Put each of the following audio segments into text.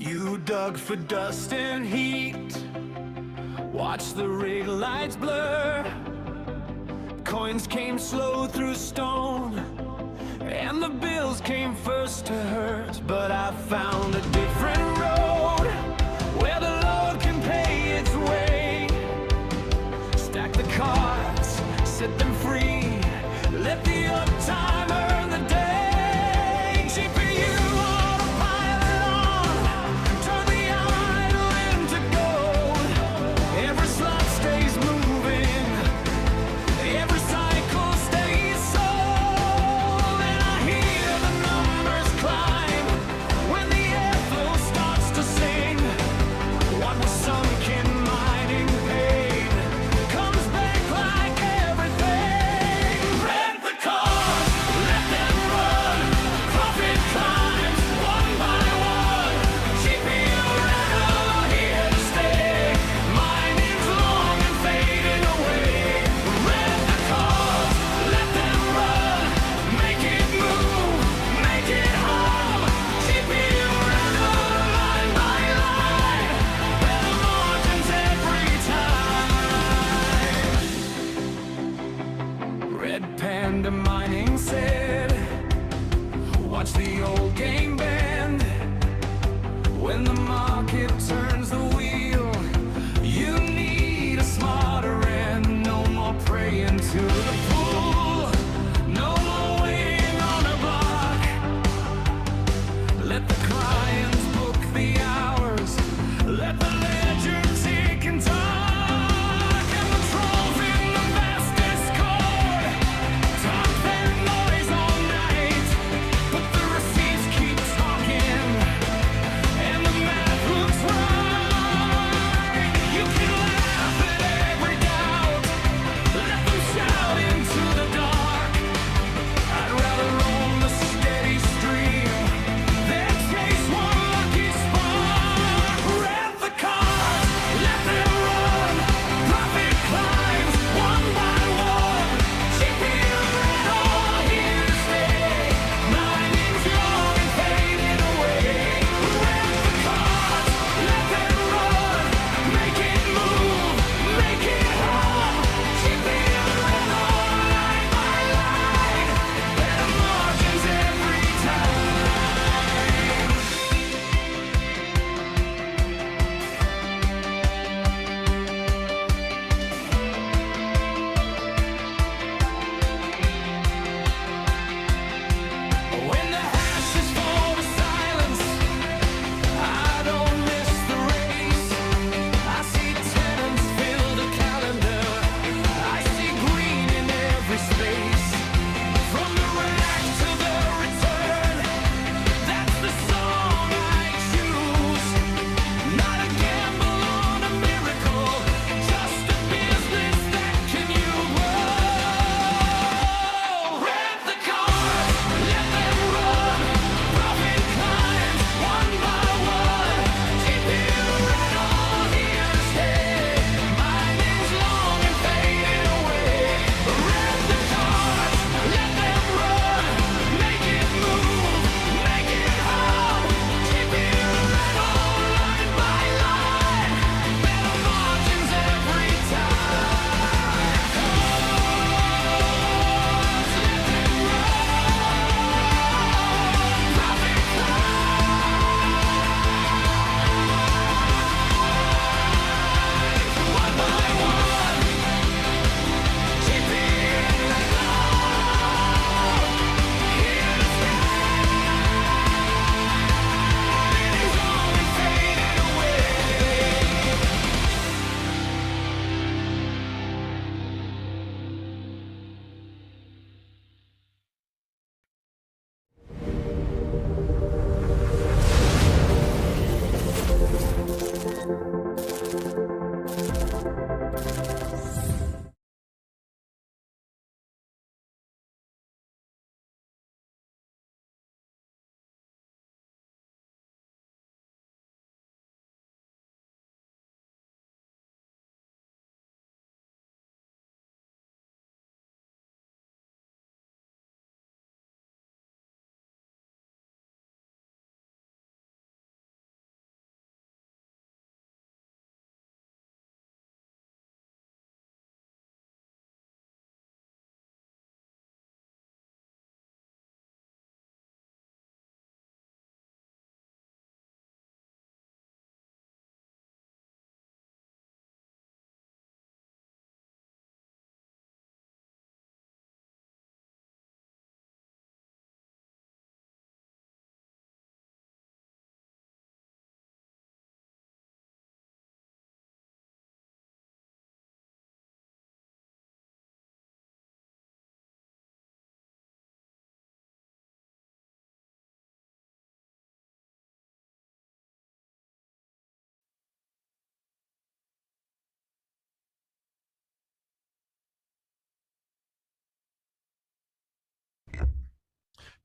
You dug for dust and heat, watch the rig lights blur. Coins came slow through stone, and the bills came first to hurt. But I found a different road, where the Lord can pay its way. Stack the cards, set them free, let the uptime earn the day. GPU autopilot on, turn the idle into gold. Every slot stays moving, every cycle stays sold. And I hear the numbers climb when the airflow starts to sing. What was sunk in mining pain comes back like everything. Rent the cars, let them run, profit climbs one by one. GPU rental here to stay, mining's long and fading away. Rent the cars, let them run, make it move, make it hum. GPU rental line by line, better margins every time. Red Panda Mining said, watch the old game bend. When the market turns the wheel, you need a smarter end. No more praying to the pool, no more waiting on a block. Let the clients book the hours, let the ledger tick and talk. And the trolls in the vast Discord talk their noise all night, but the receipts keep talking, and the math looks right.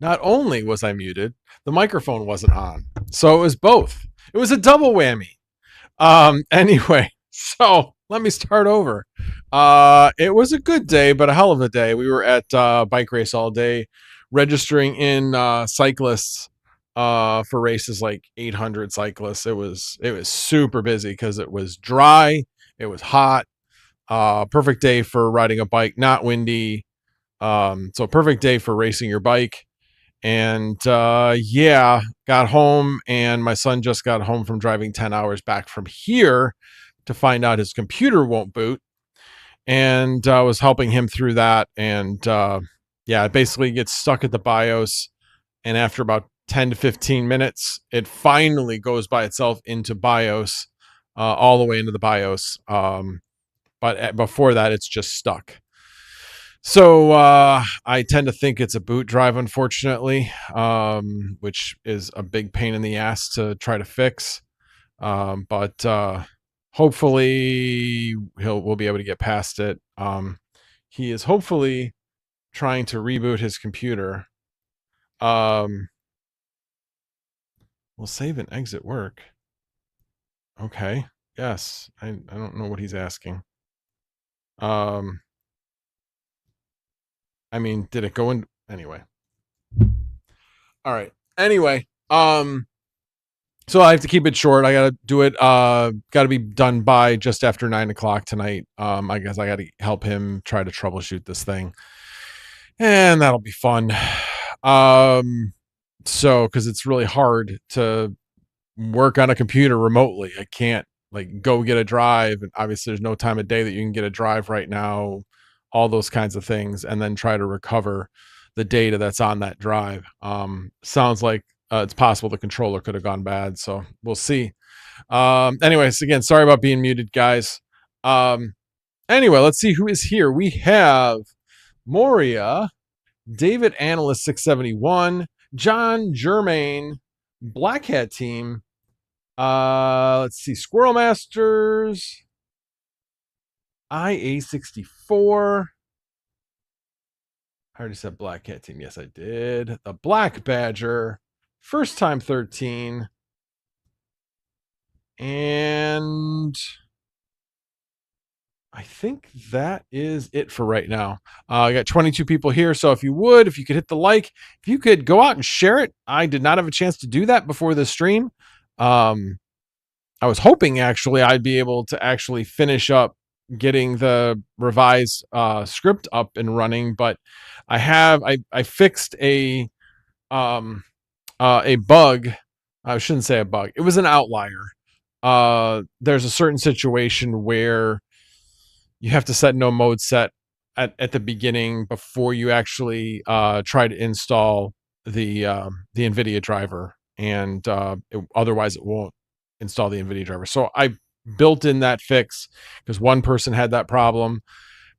not only was I muted, the microphone wasn't on. So it was both. It was a double whammy. Anyway, so let me start over. It was a good day, but a hell of a day. We were at bike race all day, registering in cyclists for races like 800 cyclists. It was super busy because it was dry, it was hot. Perfect day for riding a bike, not windy. So perfect day for racing your bike. And yeah, got home, and my son just got home from driving 10 hours back from here to find out his computer won't boot. And I was helping him through that. And yeah, it basically gets stuck at the BIOS. And after about 10 to 15 minutes, it finally goes by itself into BIOS, all the way into the BIOS. But before that, it's just stuck. So I tend to think it's a boot drive, unfortunately, which is a big pain in the ass to try to fix. But hopefully we'll be able to get past it. He is hopefully trying to reboot his computer. Will save and exit work? Okay. Yes. I don't know what he's asking. I mean, did it go in anyway? All right. Anyway, so I have to keep it short. I gotta do it. Gotta be done by just after 9 o'clock tonight. I guess I gotta help him try to troubleshoot this thing, and that'll be fun. So because it's really hard to work on a computer remotely. I can't like go get a drive, and obviously there's no time of day that you can get a drive right now. All those kinds of things, and then try to recover the data that's on that drive. Sounds like it's possible the controller could have gone bad, so we'll see. Anyways, again, sorry about being muted, guys. Anyway, let's see who is here. We have Moria, David Analyst 671, John Germain, Black Hat Team. Let's see, Squirrel Masters, IA64. I already said Black Cat Team. Yes, I did. The Black Badger, First Time 13. And I think that is it for right now. I got 22 people here. So if you could hit the like, if you could go out and share it. I did not have a chance to do that before the stream. I was hoping actually I'd be able to actually finish up getting the revised script up and running, but I fixed a bug. I shouldn't say a bug. It was an outlier. There's a certain situation where you have to set no mode set at the beginning before you actually try to install the NVIDIA driver, and otherwise it won't install the NVIDIA driver. So I built in that fix because one person had that problem,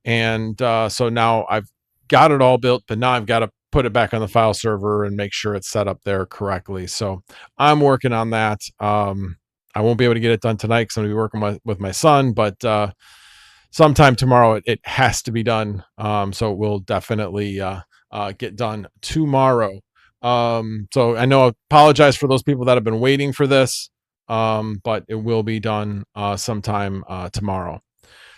and so now I've got it all built, but now I've got to put it back on the file server and make sure it's set up there correctly. So I'm working on that. I won't be able to get it done tonight because I'm going to be working with my son, but sometime tomorrow it has to be done. So it will definitely get done tomorrow. So I know I apologize for those people that have been waiting for this, but it will be done sometime tomorrow.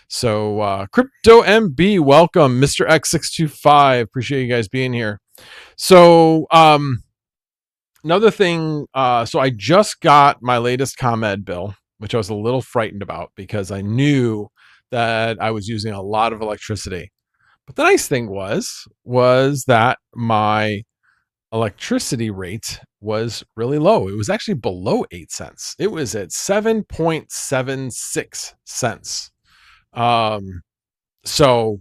So Crypto MB, welcome. Mr. X625, appreciate you guys being here. So another thing, so I just got my latest ComEd bill, which I was a little frightened about because I knew that I was using a lot of electricity. But the nice thing was that my electricity rate was really low. It was actually below 8 cents. It was at 7.76 cents. So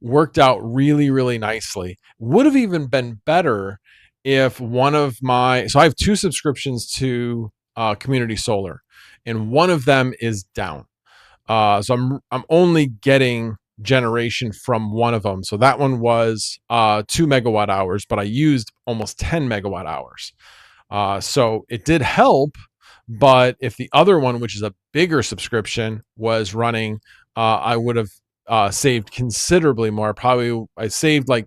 worked out really, really nicely. Would have even been better if so I have 2 subscriptions to Community Solar, and one of them is down. So I'm only getting generation from one of them. So that one was 2 megawatt hours, but I used almost 10 megawatt hours. So it did help, but if the other one, which is a bigger subscription, was running, I would have saved considerably more. Probably I saved like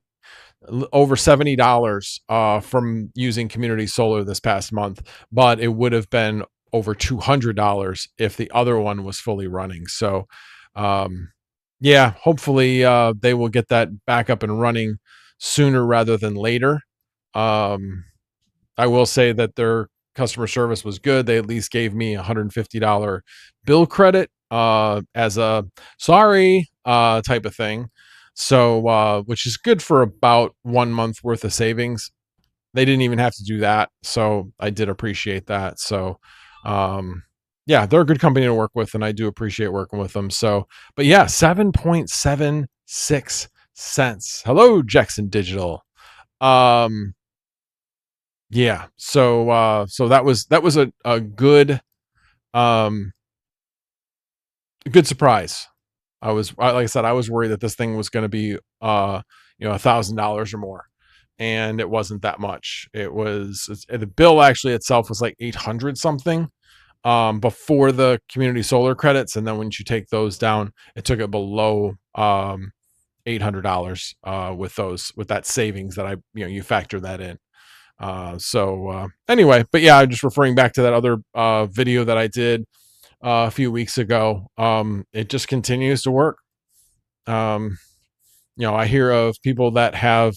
over $70 from using community solar this past month, but it would have been over $200 if the other one was fully running. So yeah, hopefully they will get that back up and running sooner rather than later. I will say that their customer service was good. They at least gave me $150 bill credit as a sorry type of thing. So which is good for about 1 month worth of savings. They didn't even have to do that, so I did appreciate that. So yeah, they're a good company to work with, and I do appreciate working with them. So, but yeah, 7.76 cents. Hello, Jackson Digital. Um, yeah, so that was a good um good surprise. Like I said, I was worried that this thing was going to be $1,000 or more, and it wasn't that much. The bill actually itself was like 800 something before the community solar credits, and then once you take those down, it took it below $800 with that savings that you factor that in. Anyway, but yeah, I'm just referring back to that other video that I did a few weeks ago. It just continues to work. I hear of people that have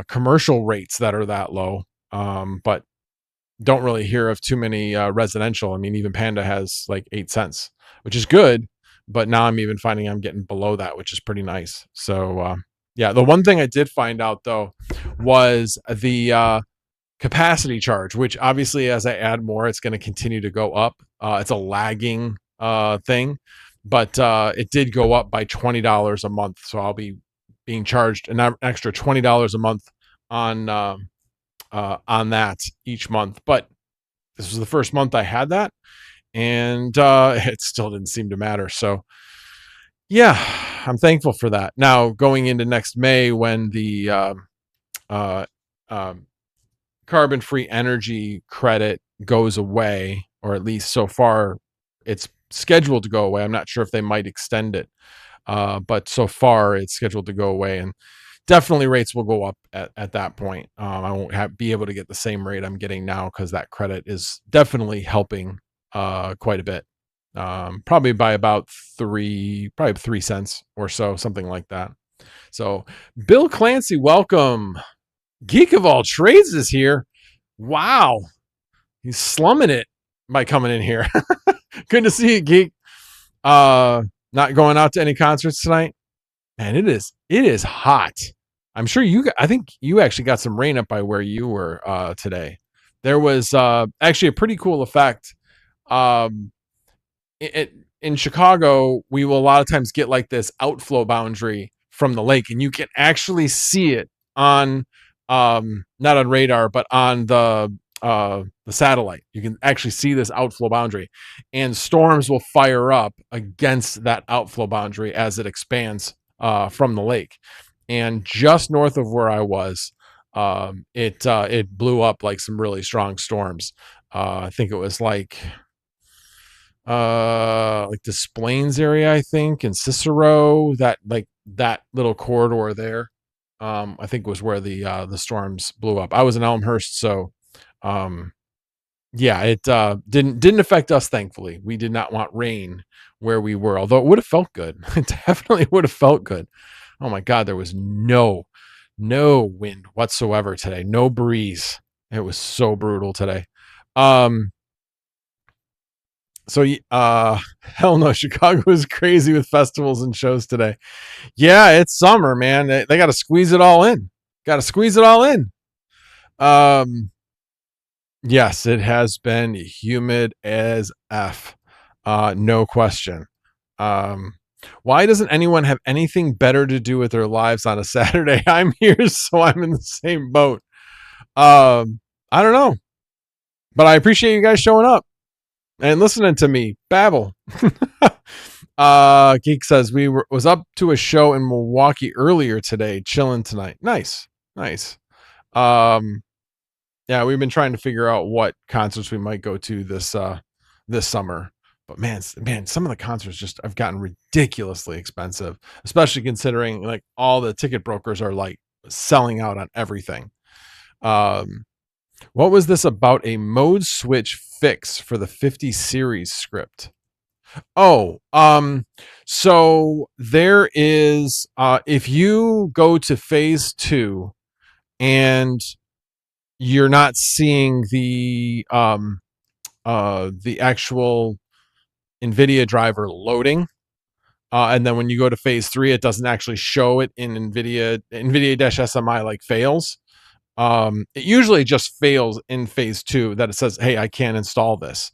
commercial rates that are that low, but don't really hear of too many residential. I mean, even Panda has like 8 cents, which is good, but now I'm even finding I'm getting below that, which is pretty nice. So yeah, the one thing I did find out though was the capacity charge, which obviously as I add more, it's going to continue to go up. It's a lagging thing, but it did go up by $20 a month. So I'll be being charged an extra $20 a month on that each month. But this was the first month I had that, and it still didn't seem to matter. So yeah, I'm thankful for that. Now going into next May, when the carbon-free energy credit goes away, or at least so far it's scheduled to go away. I'm not sure if they might extend it, but so far it's scheduled to go away, and definitely rates will go up at that point. I won't be able to get the same rate I'm getting now because that credit is definitely helping quite a bit. Probably by about 3 cents or so, something like that. So Bill Clancy, welcome. Geek of all trades is here. Wow. He's slumming it by coming in here. Good to see you, Geek. Not going out to any concerts tonight? Man, it is hot. I'm sure I think you actually got some rain up by where you were today. There was actually a pretty cool effect. In Chicago, we will a lot of times get like this outflow boundary from the lake, and you can actually see it on not on radar, but on the satellite. You can actually see this outflow boundary, and storms will fire up against that outflow boundary as it expands from the lake. And just north of where I was, it blew up like some really strong storms. I think it was like Des Plaines area, I think, and Cicero, that little corridor there. I think was where the storms blew up. I was in Elmhurst, so yeah, it didn't affect us, thankfully. We did not want rain where we were, although it would have felt good. It definitely would have felt good. Oh my God, there was no wind whatsoever today. No breeze. It was so brutal today. So hell no, Chicago is crazy with festivals and shows today. Yeah, it's summer, man. They got to squeeze it all in. Yes, it has been humid as F. No question. Why doesn't anyone have anything better to do with their lives on a Saturday? I'm here, so I'm in the same boat. I don't know, but I appreciate you guys showing up and listening to me babble. Geek says was up to a show in Milwaukee earlier today, chilling tonight. Nice. Yeah, we've been trying to figure out what concerts we might go to this summer, But man, some of the concerts just have gotten ridiculously expensive, especially considering like all the ticket brokers are like selling out on everything. Um, what was this about a mode switch fix for the 50 series script? Oh, so there is if you go to phase 2 and you're not seeing the actual NVIDIA driver loading, and then when you go to phase 3 it doesn't actually show it in NVIDIA-SMI like fails. It usually just fails in phase 2 that it says, hey, I can't install this.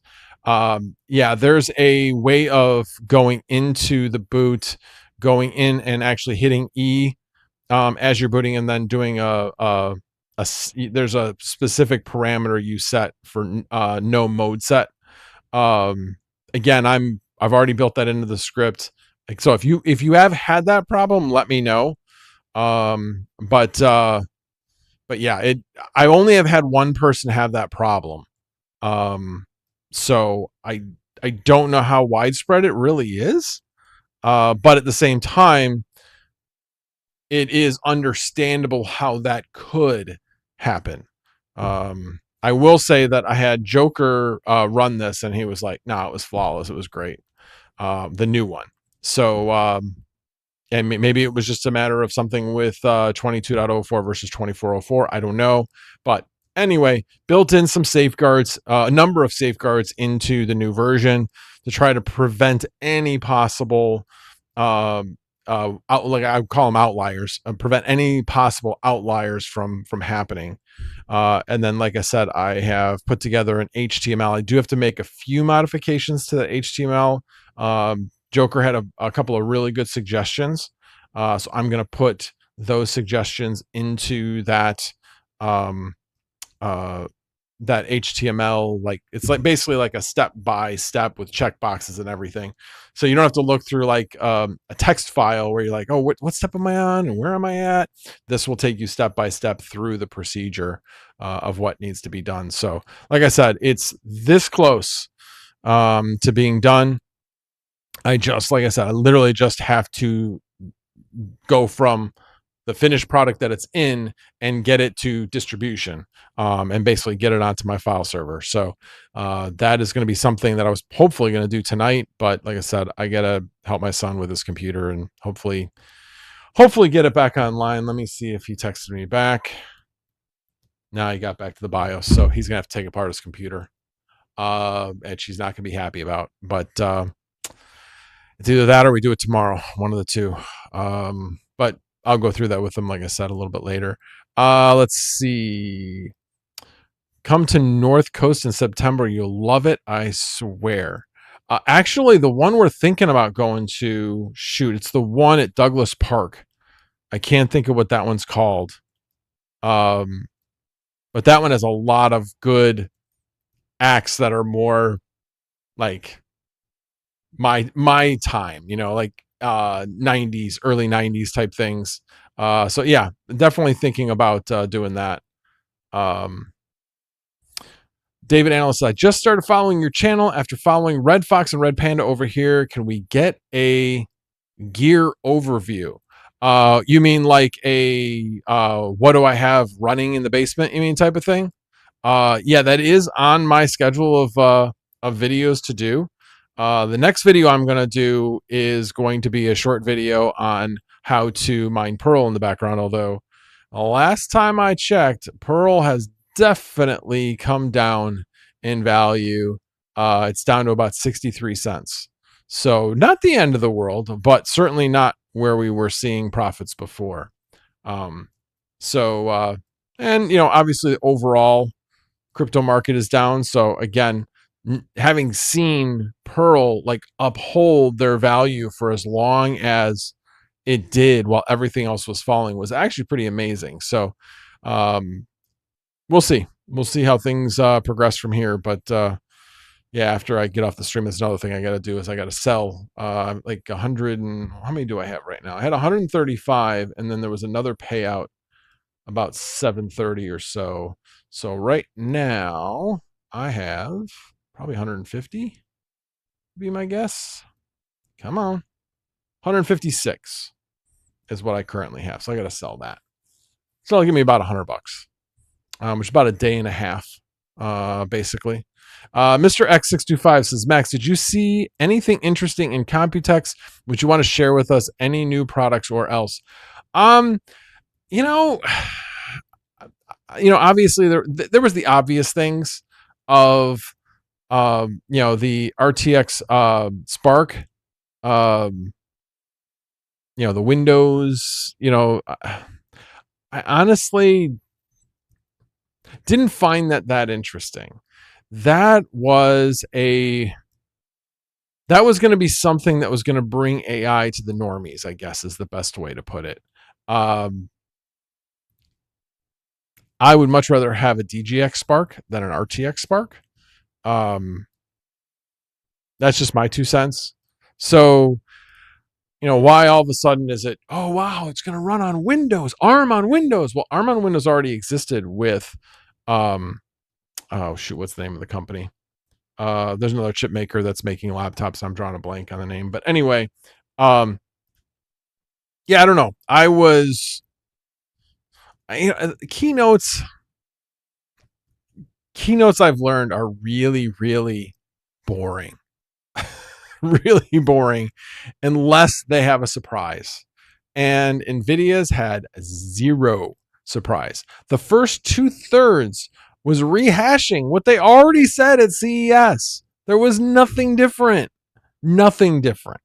Yeah, there's a way of going into the boot, going in and actually hitting E as you're booting, and then doing there's a specific parameter you set for no mode set. Um, Again, I've already built that into the script. Like, so if you have had that problem, let me know. But yeah, I only have had one person have that problem. So I don't know how widespread it really is. But at the same time, it is understandable how that could happen. I will say that I had Joker run this, and he was like, "No, it was flawless. It was great." The new one. So and maybe it was just a matter of something with 22.04 versus 24.04. I don't know. But anyway, built in some safeguards, a number of safeguards into the new version to try to prevent any possible, like I call them outliers, prevent any possible outliers from happening. And then, like I said, I have put together an HTML. I do have to make a few modifications to the HTML. Joker had a couple of really good suggestions. So I'm going to put those suggestions into that, that HTML. Like it's like basically like a step by step with checkboxes and everything. So you don't have to look through like a text file where you're like, oh, what step am I on and where am I at? This will take you step by step through the procedure of what needs to be done. So like I said, it's this close to being done. Like I said, I literally just have to go from the finished product that it's in and get it to distribution, and basically get it onto my file server. So that is going to be something that I was hopefully going to do tonight. But like I said, I got to help my son with his computer and hopefully get it back online. Let me see if he texted me back. Now he got back to the BIOS, so he's going to have to take apart his computer, and she's not going to be happy about. But it's either that or we do it tomorrow, one of the two. But I'll go through that with them, like I said, a little bit later. Let's see. Come to North Coast in September. You'll love it, I swear. Actually, the one we're thinking about going to, it's the one at Douglas Park. I can't think of what that one's called. But that one has a lot of good acts that are more like my time, like 90s, early 90s type things. So yeah, definitely thinking about doing that. David Analyst, I just started following your channel after following Red Fox and Red Panda over here. Can we get a gear overview? You mean like a what do I have running in the basement, you mean, type of thing? Yeah, that is on my schedule of videos to do. The next video I'm going to do is going to be a short video on how to mine Pearl in the background, although last time I checked, Pearl has definitely come down in value. It's down to about 63 cents. So not the end of the world, but certainly not where we were seeing profits before. And obviously overall crypto market is down. So again, having seen Pearl like uphold their value for as long as it did while everything else was falling was actually pretty amazing. So we'll see how things progress from here. But yeah, after I get off the stream, there's another thing I got to do is I got to sell like 100 and how many do I have right now? I had 135, and then there was another payout about 730 or so. So right now I have probably 150. be my guess. Come on. 156 is what I currently have. So I got to sell that. So it'll give me about $100, which is about a day and a half, basically. Mr. X625 says, Max, did you see anything interesting in Computex? Would you want to share with us any new products or else? Um, you know, obviously there was the obvious things of, the RTX Spark, the Windows. I honestly didn't find that interesting. That was going to be something that was going to bring AI to the normies, I guess is the best way to put it. I would much rather have a DGX Spark than an RTX Spark. That's just my 2 cents. So, why all of a sudden is it, oh, wow, it's going to run on Windows, ARM on Windows? Well, ARM on Windows already existed with, oh, shoot, what's the name of the company? There's another chip maker that's making laptops. I'm drawing a blank on the name. But anyway, yeah, I don't know. Keynotes I've learned are really, really boring. Really boring unless they have a surprise. And NVIDIA's had zero surprise. The first 2/3 was rehashing what they already said at CES. There was nothing different. Nothing different.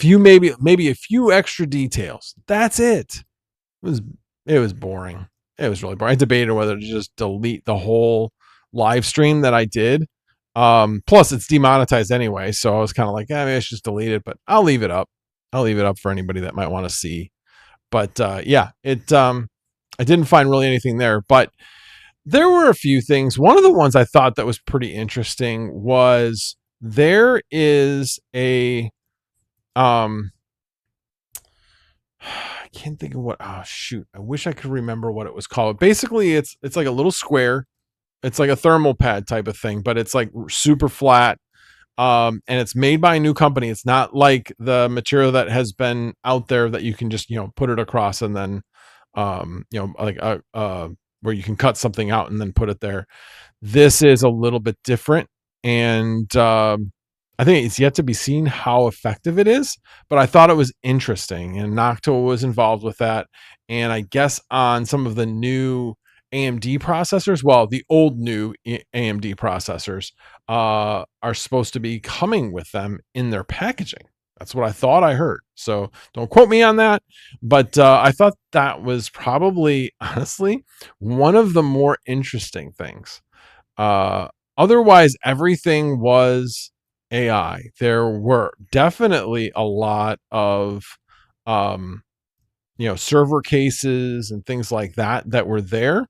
Maybe a few extra details. That's it. It was boring. It was really boring. I debated whether to just delete the whole live stream that I did. Plus it's demonetized anyway, so I was kind of like, maybe I should just delete it, but I'll leave it up. I'll leave it up for anybody that might want to see. But yeah, I didn't find really anything there, but there were a few things. One of the ones I thought that was pretty interesting was there is a I can't think of what. Oh shoot! I wish I could remember what it was called. Basically, it's like a little square. It's like a thermal pad type of thing, but it's like super flat. And it's made by a new company. It's not like the material that has been out there that you can just put it across and then like where you can cut something out and then put it there. This is a little bit different, and I think it's yet to be seen how effective it is, but I thought it was interesting, and Noctua was involved with that. And I guess on some of the new AMD processors, well, the old new AMD processors are supposed to be coming with them in their packaging. That's what I thought I heard. So don't quote me on that, but I thought that was probably, honestly, one of the more interesting things. Otherwise, everything was AI. There were definitely a lot of, server cases and things like that were there.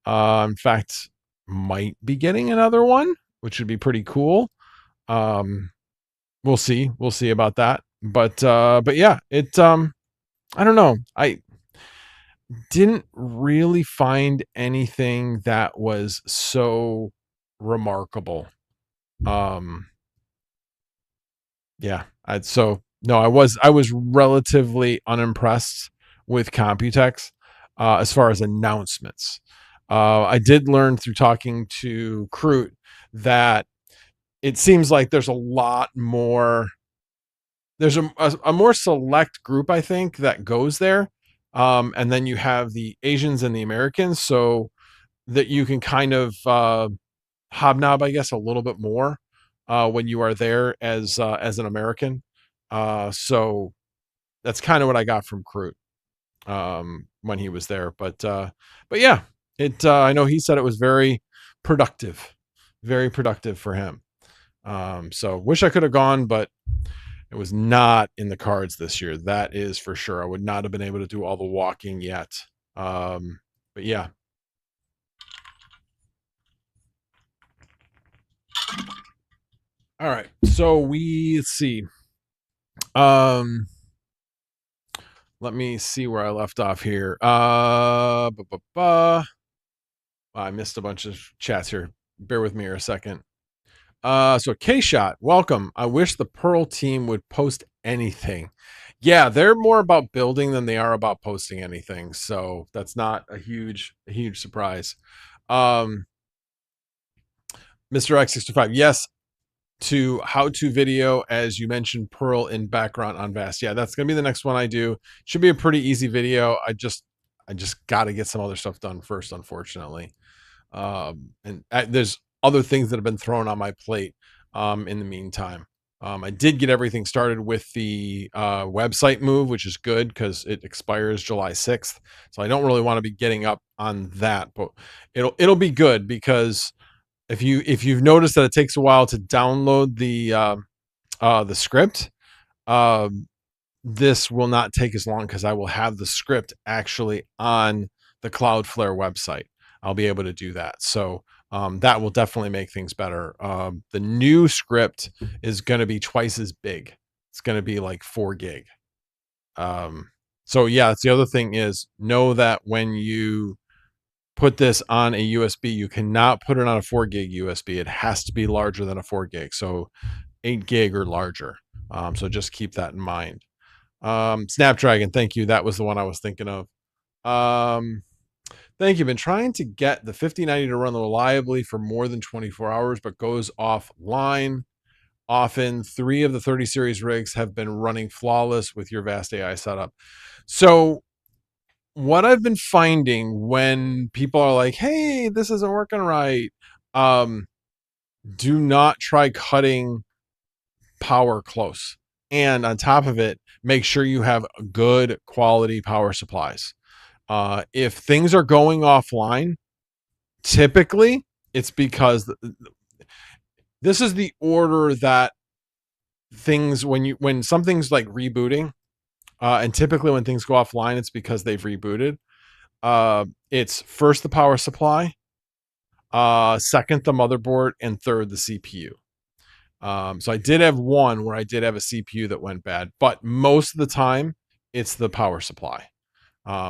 In fact, might be getting another one, which would be pretty cool. We'll see. We'll see about that. But yeah, I don't know. I didn't really find anything that was so remarkable. Yeah. No, I was relatively unimpressed with Computex as far as announcements. I did learn through talking to Crute that it seems like there's a lot more. There's a more select group, I think, that goes there, and then you have the Asians and the Americans, so that you can kind of hobnob, I guess, a little bit more when you are there as an American. So that's kind of what I got from Crute when he was there. But yeah, I know he said it was very productive for him. So wish I could have gone, but it was not in the cards this year. That is for sure. I would not have been able to do all the walking yet. But yeah. All right. So let's see. Let me see where I left off here. I missed a bunch of chats here. Bear with me here a second. So K-Shot, welcome. I wish the Pearl team would post anything. Yeah, they're more about building than they are about posting anything. So that's not a huge surprise. Mr. X65, yes, to how-to video, as you mentioned, Pearl in background on Vast. Yeah, that's gonna be the next one I do. Should be a pretty easy video. I just got to get some other stuff done first, unfortunately. And there's other things that have been thrown on my plate in the meantime. I did get everything started with the website move, which is good because it expires July 6th. So I don't really want to be getting up on that, but it'll be good because if you've noticed that it takes a while to download the script, um, this will not take as long because I will have the script actually on the Cloudflare website. I'll be able to do that. So that will definitely make things better. The new script is going to be twice as big. It's going to be like 4 gig. So yeah, that's the other thing is know that when you put this on a USB, you cannot put it on a 4 gig USB. It has to be larger than a 4 gig. So 8 gig or larger. So just keep that in mind. Snapdragon, thank you. That was the one I was thinking of. Thank you. Been trying to get the 5090 to run reliably for more than 24 hours, but goes offline. Often 3 of the 30 series rigs have been running flawless with your Vast.ai setup. So what I've been finding when people are like, hey, this isn't working right, do not try cutting power close. And on top of it, make sure you have good quality power supplies. If things are going offline, typically it's because this is the order that things when something's like rebooting, and typically when things go offline, it's because they've rebooted. It's first the power supply, second the motherboard, and third the CPU. So I did have one where I did have a CPU that went bad, but most of the time it's the power supply.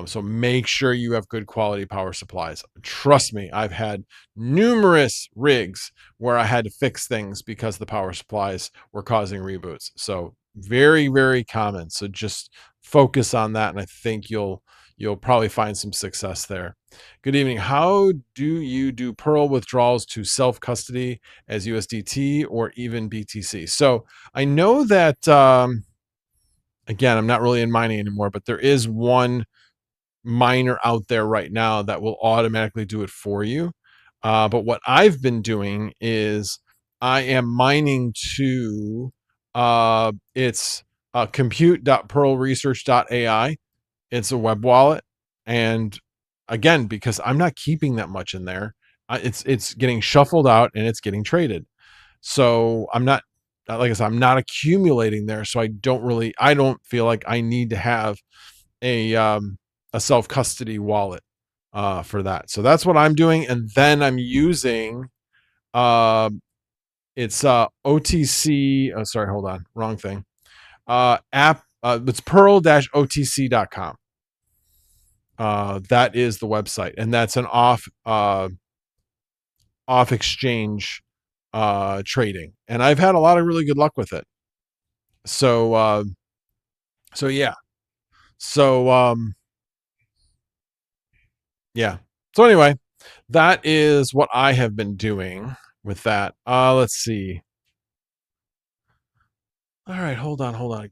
So make sure you have good quality power supplies. Trust me, I've had numerous rigs where I had to fix things because the power supplies were causing reboots. So very common. So just focus on that, and I think you'll probably find some success there. Good evening. How do you do Pearl withdrawals to self custody as USDT or even BTC? So I know that again, I'm not really in mining anymore, but there is one miner out there right now that will automatically do it for you. But what I've been doing is I am mining to it's compute.pearlresearch.ai. It's a web wallet. And again, because I'm not keeping that much in there, it's getting shuffled out and it's getting traded. So I'm not, like I said, I'm not accumulating there. So I don't feel like I need to have a self custody wallet for that. So that's what I'm doing, and then I'm using it's OTC. Oh, sorry, hold on, wrong thing. App. It's pearl-otc.com. That is the website, and that's an off exchange trading, and I've had a lot of really good luck with it. So yeah. So yeah. So anyway, that is what I have been doing with that. Let's see. All right, hold on.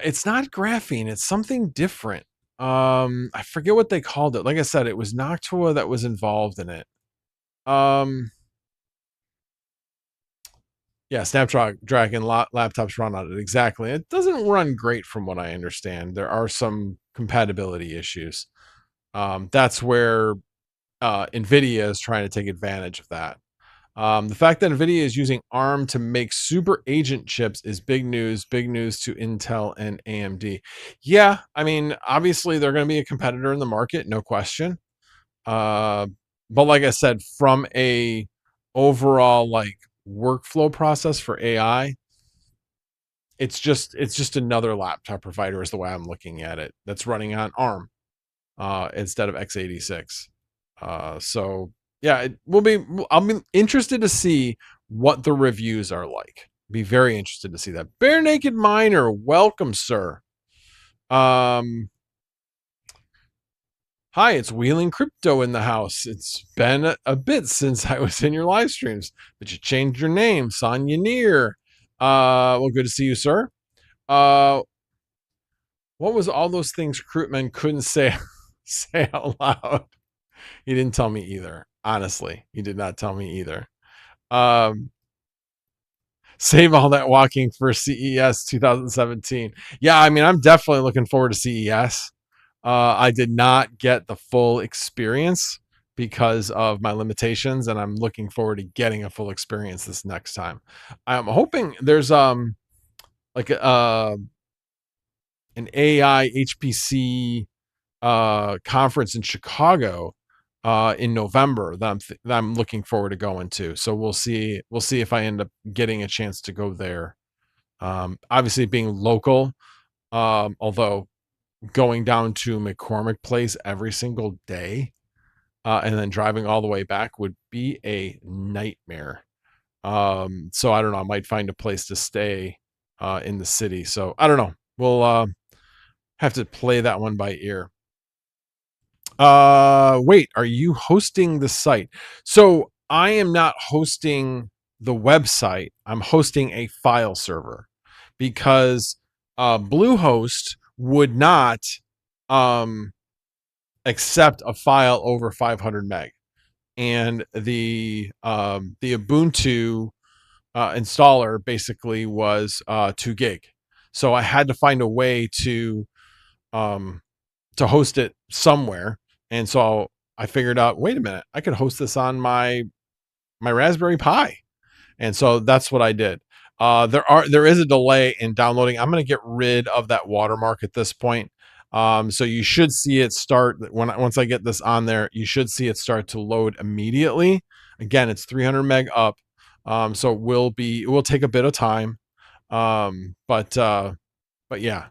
It's not graphene, it's something different. I forget what they called it. Like I said, it was Noctua that was involved in it. Yeah, Snapdragon laptops run on it. Exactly. It doesn't run great from what I understand. There are some compatibility issues. That's where NVIDIA is trying to take advantage of that. The fact that NVIDIA is using ARM to make super agent chips is big news to Intel and AMD. Yeah, I mean, obviously they're going to be a competitor in the market, no question. But like I said, from a overall like workflow process for AI, it's just another laptop provider is the way I'm looking at it. That's running on ARM instead of x86. So yeah, I'll be interested to see what the reviews are like. Be very interested to see that. Bare Naked Miner, welcome, sir. Hi, it's Wheeling Crypto in the house. It's been a bit since I was in your live streams, but you changed your name, Sonya Neer. Well, good to see you, sir. What was all those things Crewman couldn't say say out loud? He didn't tell me either. Honestly, he did not tell me either. Save all that walking for CES 2017. Yeah, I mean, I'm definitely looking forward to CES. I did not get the full experience because of my limitations, and I'm looking forward to getting a full experience this next time. I'm hoping there's like an AI HPC conference in Chicago in November that I'm looking forward to going to. So we'll see if I end up getting a chance to go there. Obviously being local, although going down to McCormick Place every single day and then driving all the way back would be a nightmare. So I don't know. I might find a place to stay in the city. So I don't know. We'll have to play that one by ear. Wait, are you hosting the site? So I am not hosting the website. I'm hosting a file server because Bluehost would not accept a file over 500 meg, and the Ubuntu installer basically was 2 gig. So I had to find a way to host it somewhere, and so I figured out, wait a minute, I could host this on my Raspberry Pi, and so that's what I did. There is a delay in downloading. I'm going to get rid of that watermark at this point. So you should see it start once I get this on there. You should see it start to load immediately. Again, it's 300 meg up, so it will take a bit of time, but yeah.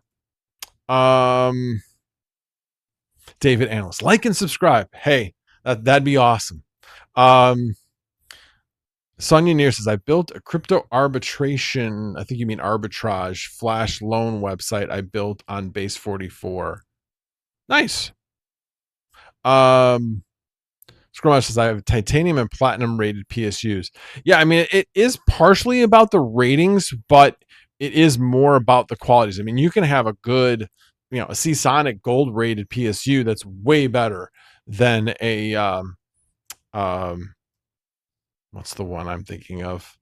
David Analyst, like and subscribe. Hey, that'd be awesome. Sonia Neer says, I built a crypto arbitration, I think you mean arbitrage, flash loan website I built on base 44. Nice. Scrummash says, I have titanium and platinum rated PSUs. Yeah, I mean, it is partially about the ratings, but it is more about the qualities. I mean, you can have a good, a Seasonic gold rated PSU that's way better than a what's the one I'm thinking of?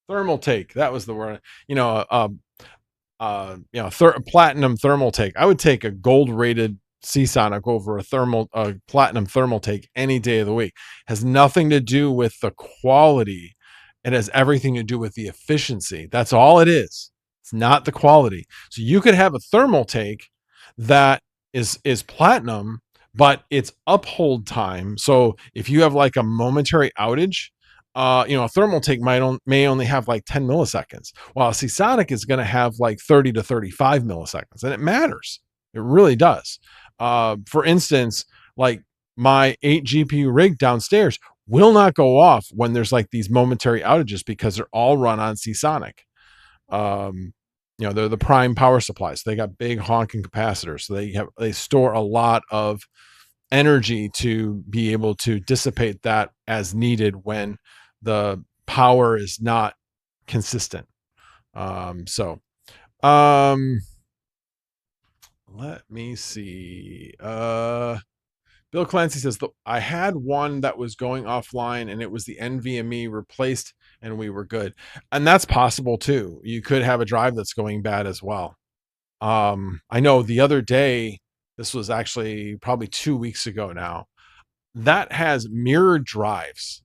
Thermal take. That was the word. Platinum thermal take. I would take a gold rated Seasonic over a platinum thermal take any day of the week. Has nothing to do with the quality. It has everything to do with the efficiency. That's all it is. It's not the quality. So you could have a thermal take that is platinum, but it's uphold time. So if you have like a momentary outage, a thermal take may only have like 10 milliseconds, while a Seasonic is going to have like 30 to 35 milliseconds, and it matters. It really does. For instance, like my 8 GPU rig downstairs will not go off when there's like these momentary outages because they're all run on Seasonic. They're the prime power supplies. So they got big honking capacitors. So they store a lot of energy to be able to dissipate that as needed when the power is not consistent. Let me see. Bill Clancy says, I had one that was going offline and it was the NVMe replaced and we were good. And that's possible too. You could have a drive that's going bad as well. I know the other day, this was actually probably 2 weeks ago now, that has mirrored drives.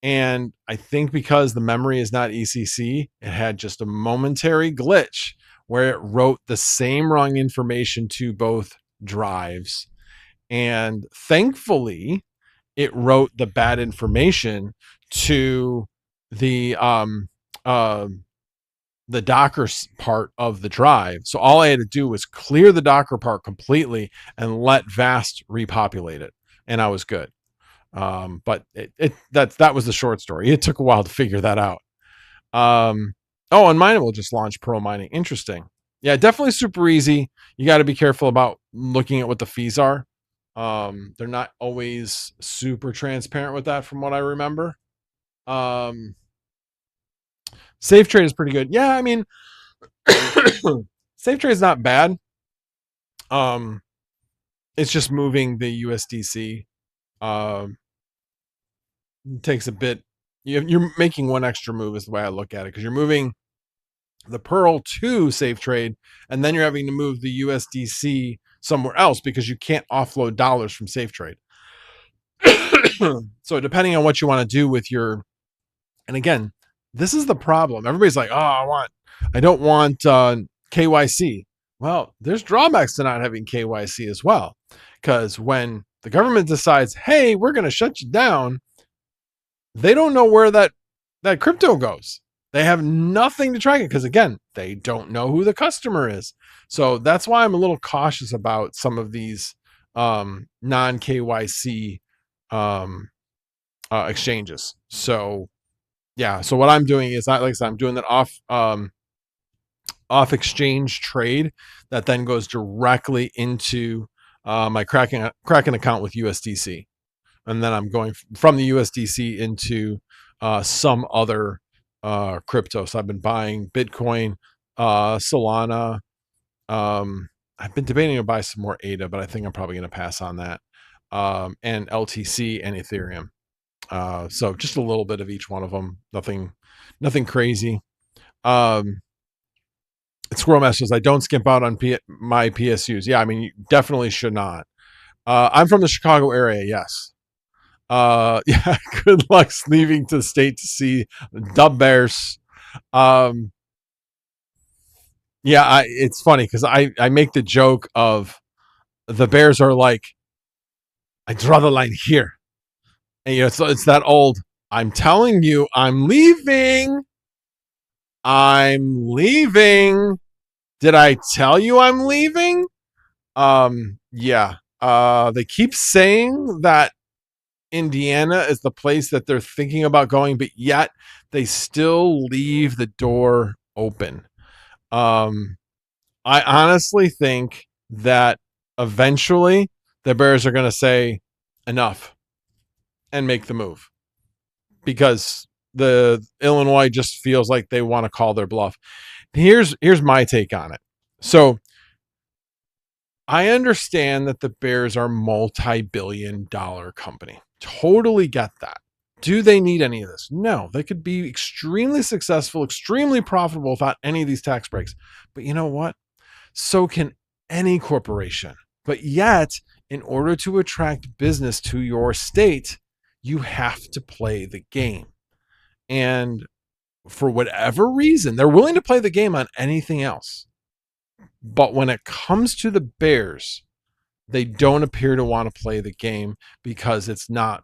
And I think because the memory is not ECC, it had just a momentary glitch where it wrote the same wrong information to both drives. And thankfully, it wrote the bad information to the Docker part of the drive. So all I had to do was clear the Docker part completely and let Vast repopulate it, and I was good. But that was the short story. It took a while to figure that out. Oh, and mine will just launch Pearl mining. Interesting. Yeah, definitely super easy. You got to be careful about looking at what the fees are. They're not always super transparent with that, from what I remember. Safe trade is pretty good. Yeah, I mean, safe trade is not bad. It's just moving the USDC. Takes a bit. You're making one extra move is the way I look at it, because you're moving the Pearl to safe trade, and then you're having to move the USDC somewhere else because you can't offload dollars from safe trade. So depending on what you want to do with your, and again, this is the problem. Everybody's like, oh, I don't want KYC. Well, there's drawbacks to not having KYC as well, because when the government decides, hey, we're going to shut you down, they don't know where that crypto goes. They have nothing to track it, because again, they don't know who the customer is. So that's why I'm a little cautious about some of these non KYC exchanges. So yeah, so what I'm doing is, like I said, I'm doing that off exchange trade that then goes directly into my Kraken account with USDC, and then I'm going from the USDC into some other crypto. So I've been buying Bitcoin, Solana. I've been debating to buy some more ADA, but I think I'm probably going to pass on that. And LTC and Ethereum. So just a little bit of each one of them. Nothing crazy. Squirrel Master says, I don't skimp out on my PSUs. Yeah, I mean, you definitely should not. I'm from the Chicago area. Yes. Yeah, good luck leaving to the state to see the Bears. Yeah, it's funny because I make the joke of the Bears are like, I draw the line here. And, it's that old, I'm telling you, I'm leaving. I'm leaving. Did I tell you I'm leaving? Yeah. They keep saying that Indiana is the place that they're thinking about going, but yet they still leave the door open. I honestly think that eventually the Bears are going to say enough and make the move, because the Illinois just feels like they want to call their bluff. Here's my take on it. So I understand that the Bears are multi-billion-dollar company. Totally get that. Do they need any of this? No, they could be extremely successful, extremely profitable without any of these tax breaks. But you know what? So can any corporation. But yet, in order to attract business to your state, you have to play the game. And for whatever reason, they're willing to play the game on anything else. But when it comes to the Bears, they don't appear to want to play the game, because it's not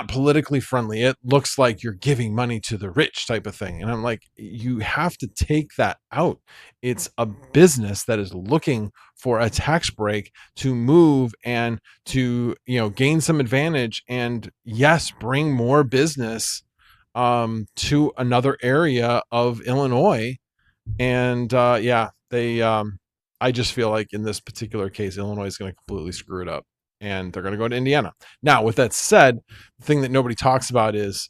politically friendly. It looks like you're giving money to the rich type of thing. And I'm like, you have to take that out. It's a business that is looking for a tax break to move and to, gain some advantage, and yes, bring more business to another area of Illinois. And I just feel like in this particular case, Illinois is going to completely screw it up, and they're going to go to Indiana. Now, with that said, the thing that nobody talks about is,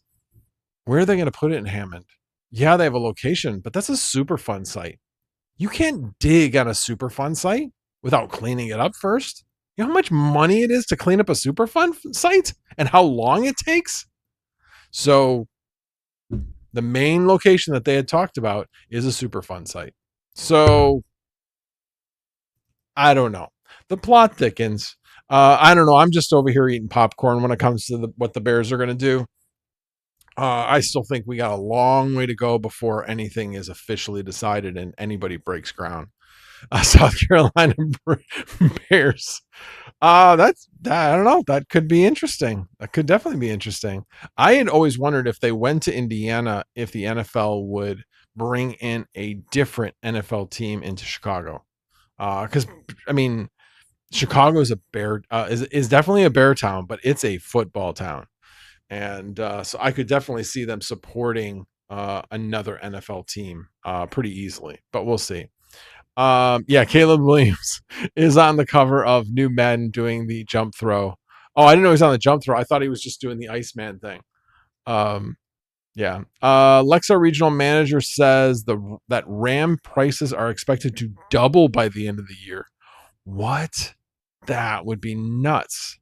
where are they going to put it in Hammond? Yeah, they have a location, but that's a Superfund site. You can't dig on a Superfund site without cleaning it up first. You know how much money it is to clean up a Superfund site and how long it takes? So the main location that they had talked about is a Superfund site. So I don't know. The plot thickens. I don't know. I'm just over here eating popcorn when it comes to what the Bears are going to do. I still think we got a long way to go before anything is officially decided and anybody breaks ground. South Carolina Bears. I don't know. That could be interesting. That could definitely be interesting. I had always wondered, if they went to Indiana, if the NFL would bring in a different NFL team into Chicago. Because I mean, Chicago is a bear is definitely a bear town, but it's a football town, and so I could definitely see them supporting another NFL team pretty easily. But we'll see. Yeah, Caleb Williams is on the cover of New Men doing the jump throw. Oh, I didn't know he was on the jump throw. I thought he was just doing the Iceman thing. Um, yeah. Lexa regional manager says that RAM prices are expected to double by the end of the year. What? That would be nuts.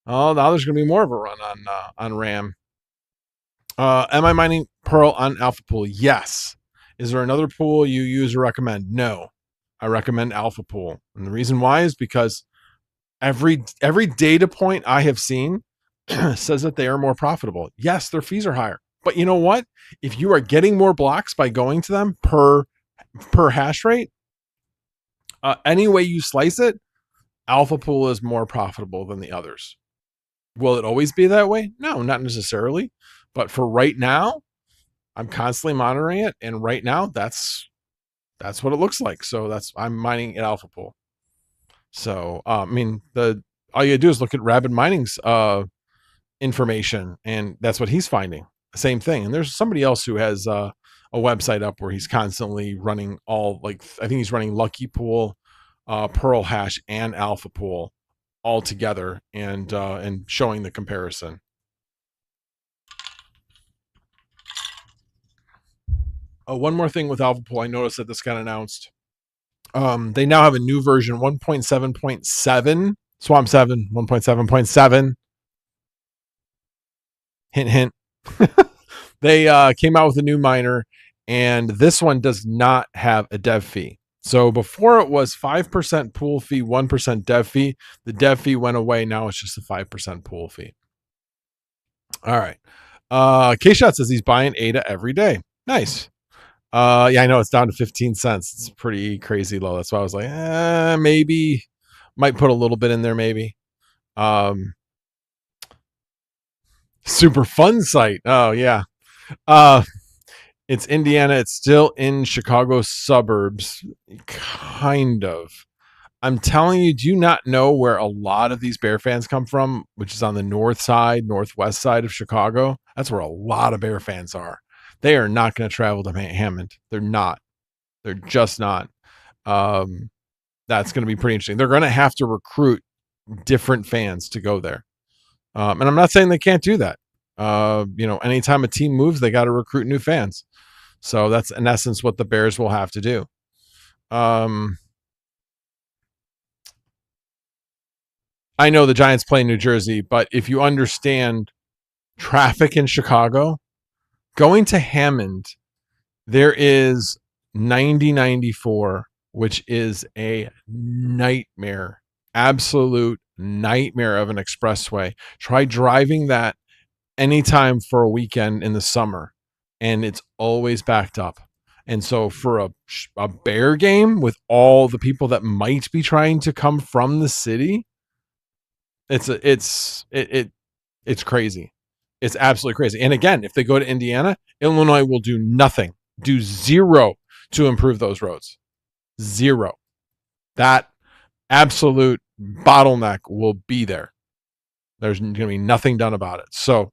Oh, now there's going to be more of a run on RAM. Am I mining Pearl on Alpha Pool? Yes. Is there another pool you use or recommend? No. I recommend Alpha Pool. And the reason why is because every data point I have seen says that they are more profitable. Yes, their fees are higher. But you know what? If you are getting more blocks by going to them per hash rate, any way you slice it, Alpha Pool is more profitable than the others. Will it always be that way? No, not necessarily. But for right now, I'm constantly monitoring it, and right now that's what it looks like. So I'm mining at Alpha Pool. So I mean, all you do is look at Rapid Mining's information, and that's what he's finding. Same thing. And there's somebody else who has a website up where he's constantly running all, like, I think he's running Lucky Pool, Pearl Hash, and Alpha Pool all together, and showing the comparison. Oh, one more thing with Alpha Pool, I noticed that this got announced. They now have a new version, 1.7.7, Swamp 7, 1.7.7. Hint, hint. They came out with a new miner, and this one does not have a dev fee. So before it was 5% pool fee, 1% dev fee. The dev fee went away. Now it's just a 5% pool fee. All right. K-Shot says he's buying ADA every day. Nice. Yeah, I know it's down to 15 cents. It's pretty crazy low. That's why I was like, maybe might put a little bit in there, maybe. Super fun site. Oh yeah. It's Indiana. It's still in Chicago suburbs, kind of. I'm telling you, do you not know where a lot of these Bear fans come from, which is on the north side, northwest side of Chicago? That's where a lot of Bear fans are. They are not going to travel to Hammond. They're not. They're just not. That's going to be pretty interesting. They're going to have to recruit different fans to go there. And I'm not saying they can't do that. Anytime a team moves, they got to recruit new fans. So that's in essence what the Bears will have to do. I know the Giants play in New Jersey, but if you understand traffic in Chicago, going to Hammond, there is 9094, which is a nightmare, absolute nightmare of an expressway. Try driving that anytime for a weekend in the summer, and it's always backed up. And so for a Bear game with all the people that might be trying to come from the city, it's crazy. It's absolutely crazy. And again, if they go to Indiana, Illinois will do nothing, do zero to improve those roads. Zero. That absolute bottleneck will be there. There's going to be nothing done about it. So,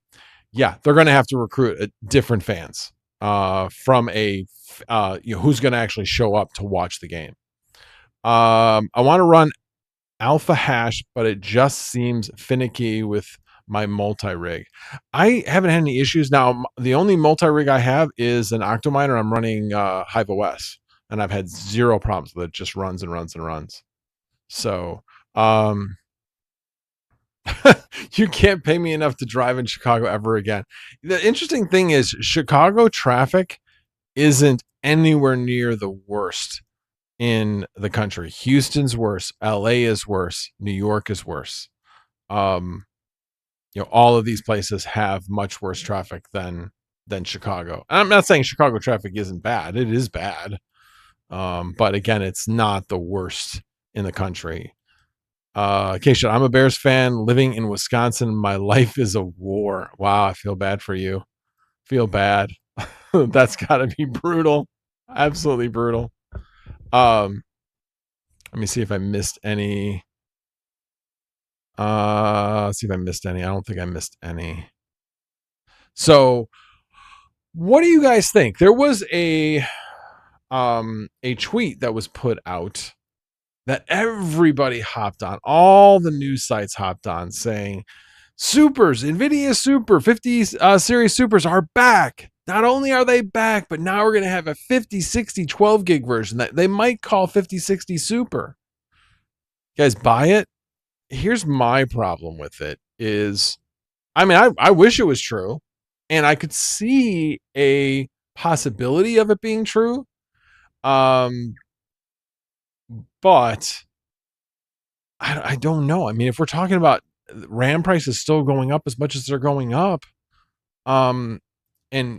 yeah, they're going to have to recruit different fans from who's going to actually show up to watch the game. I want to run Alpha Hash, but it just seems finicky with my multi-rig. I haven't had any issues. Now, the only multi-rig I have is an Octominer. I'm running Hive OS, and I've had zero problems with it. It just runs and runs and runs. So, you can't pay me enough to drive in Chicago ever again. The interesting thing is Chicago traffic isn't anywhere near the worst in the country. Houston's worse. LA is worse. New York is worse. All of these places have much worse traffic than Chicago. And I'm not saying Chicago traffic isn't bad. It is bad. But again, it's not the worst in the country. Keisha, I'm a Bears fan living in Wisconsin. My life is a war. Wow, I feel bad for you. Feel bad. That's gotta be brutal. Absolutely brutal. Let me see if I missed any. Let's see if I missed any. I don't think I missed any. So what do you guys think? There was a tweet that was put out that everybody hopped on. All the news sites hopped on saying, Supers, NVIDIA Super 50 series Supers are back. Not only are they back, but now we're going to have a 50, 60, 12 gig version that they might call 5060 Super. You guys buy it? Here's my problem with it is, I mean, I wish it was true, and I could see a possibility of it being true. But I don't know. I mean, if we're talking about RAM prices still going up as much as they're going up, and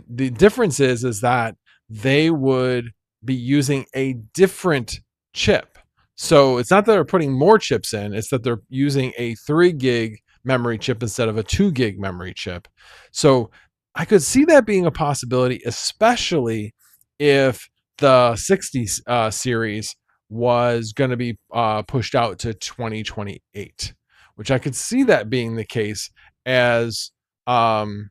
the difference is that they would be using a different chip. So it's not that they're putting more chips in, it's that they're using a 3 gig memory chip instead of a 2 gig memory chip. So I could see that being a possibility, especially if the 60 series was going to be pushed out to 2028, which I could see that being the case as the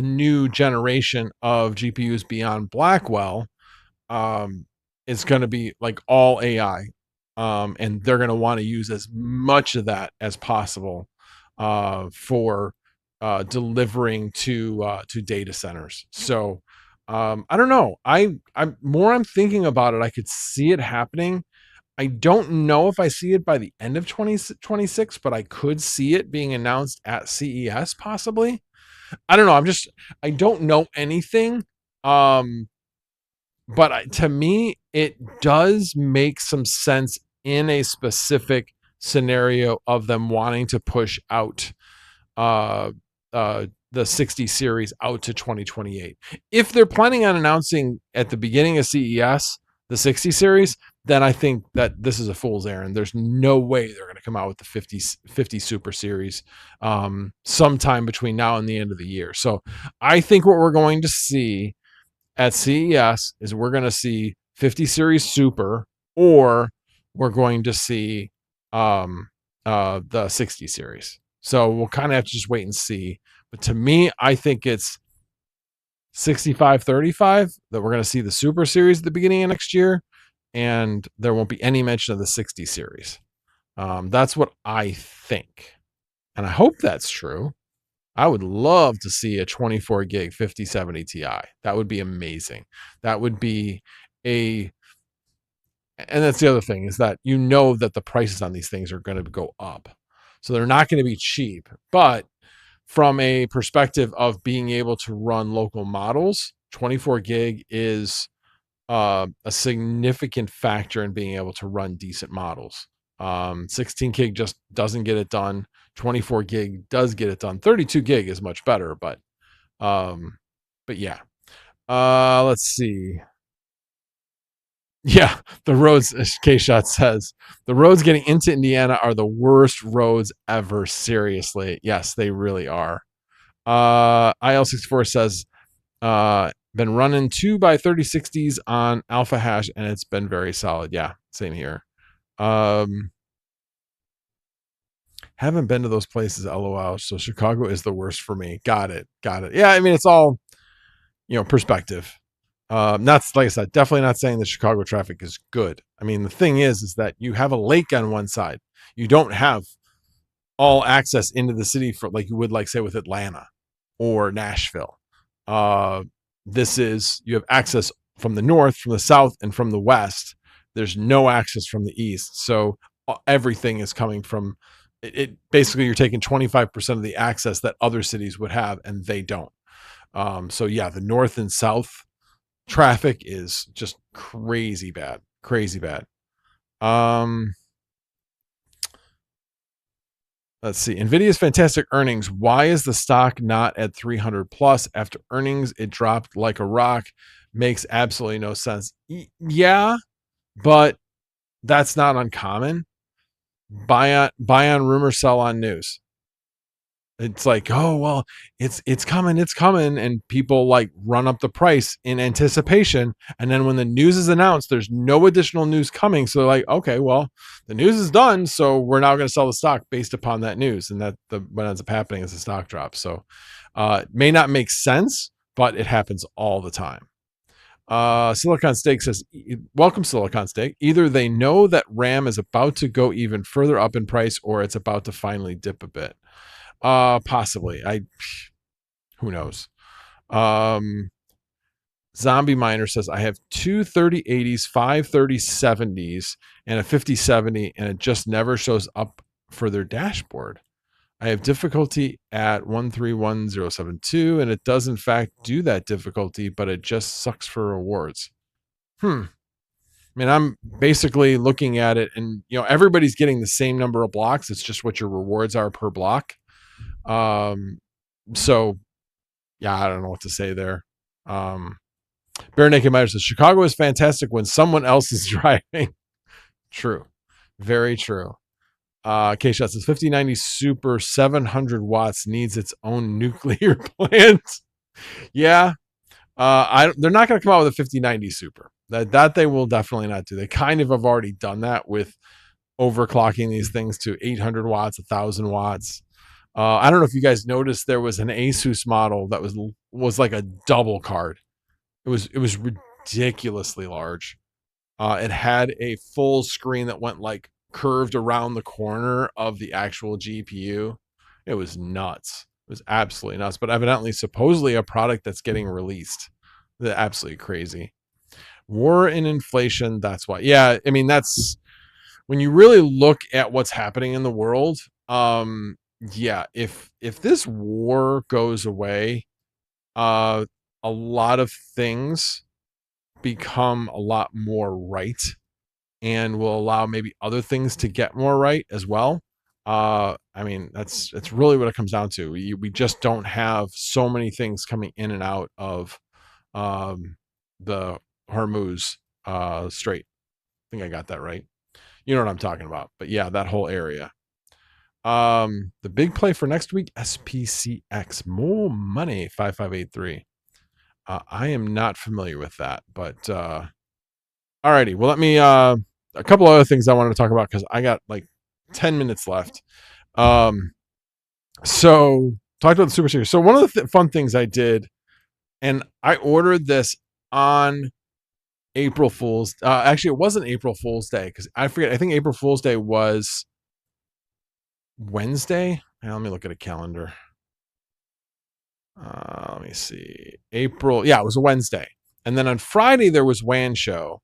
new generation of GPUs beyond Blackwell is going to be like all AI. And they're going to want to use as much of that as possible for delivering to data centers. So I don't know. I'm thinking about it, I could see it happening. I don't know if I see it by the end of 2026, but I could see it being announced at CES possibly. I don't know. I don't know anything. But to me, it does make some sense in a specific scenario of them wanting to push out the 60 series out to 2028. If they're planning on announcing at the beginning of CES the 60 series, then I think that this is a fool's errand. There's no way they're going to come out with the 50 Super Series sometime between now and the end of the year. So I think what we're going to see at CES is we're going to see 50 Series Super, or we're going to see the 60 series. So we'll kind of have to just wait and see. But to me, I think it's 65-35 that we're going to see the Super Series at the beginning of next year, and there won't be any mention of the 60 series. That's what I think. And I hope that's true. I would love to see a 24 gig 5070 Ti. That would be amazing. That would be and that's the other thing, is that you know that the prices on these things are going to go up. So they're not going to be cheap. But from a perspective of being able to run local models, 24 gig is a significant factor in being able to run decent models. 16 gig just doesn't get it done. 24 gig does get it done. 32 gig is much better, but yeah. Let's see. Yeah, the roads, K-Shot says, the roads getting into Indiana are the worst roads ever. Seriously. Yes, they really are. IL64 says, been running 2x3060s on Alpha Hash, and it's been very solid. Yeah, same here. Haven't been to those places, LOL. So Chicago is the worst for me. Got it. Yeah, I mean, it's all, perspective. Not, like I said, definitely not saying that Chicago traffic is good. I mean, the thing is that you have a lake on one side. You don't have all access into the city for like you would, like, say, with Atlanta or Nashville. You have access from the north, from the south, and from the west. There's no access from the east. So everything is coming from it. Basically, you're taking 25% of the access that other cities would have, and they don't. So yeah, the north and south traffic is just crazy bad. Let's see. NVIDIA's fantastic earnings. Why is the stock not at 300 plus? After earnings, it dropped like a rock. Makes absolutely no sense. Yeah, but that's not uncommon. Buy on rumor, sell on news. It's like, oh well, it's coming, and people like run up the price in anticipation, and then when the news is announced, there's no additional news coming, so they're like, okay, well, the news is done, so we're now going to sell the stock based upon that news, and what ends up happening is the stock drops. So it may not make sense, but it happens all the time. Silicon Steak says, welcome Silicon Steak. Either they know that RAM is about to go even further up in price, or it's about to finally dip a bit. Possibly. Who knows? Zombie Miner says, I have two 3080s, five 3070s, and a 5070, and it just never shows up for their dashboard. I have difficulty at 131072, and it does in fact do that difficulty, but it just sucks for rewards. I mean, I'm basically looking at it, and everybody's getting the same number of blocks. It's just what your rewards are per block. So yeah, I don't know what to say there. Bare Naked Miner says, Chicago is fantastic when someone else is driving. True. Very true. K-Shot says 5090 Super 700 watts needs its own nuclear plant. Yeah. They're not going to come out with a 5090 Super. That they will definitely not do. They kind of have already done that with overclocking these things to 800 watts, 1000 watts. I don't know if you guys noticed, there was an Asus model that was like a double card. It was ridiculously large. It had a full screen that went like curved around the corner of the actual GPU. It was nuts. It was absolutely nuts. But evidently, supposedly a product that's getting released. They're absolutely crazy. War and inflation. That's why. Yeah, I mean, that's when you really look at what's happening in the world. Yeah, if this war goes away, a lot of things become a lot more right, and will allow maybe other things to get more right as well. I mean, that's really what it comes down to. We just don't have so many things coming in and out of the Hormuz Strait. I think I got that right. You know what I'm talking about. But yeah, that whole area. The big play for next week, SPCX, more money, 5583. I am not familiar with that, but alrighty. Well, let me a couple other things I wanted to talk about, because I got like 10 minutes left. So talked about the Super Series. So one of the fun things I did, and I ordered this on April Fool's. Actually, it wasn't April Fool's Day, because I forget. I think April Fool's Day was Wednesday. Now, let me look at a calendar. Let me see. April. Yeah, it was a Wednesday. And then on Friday, there was WAN show.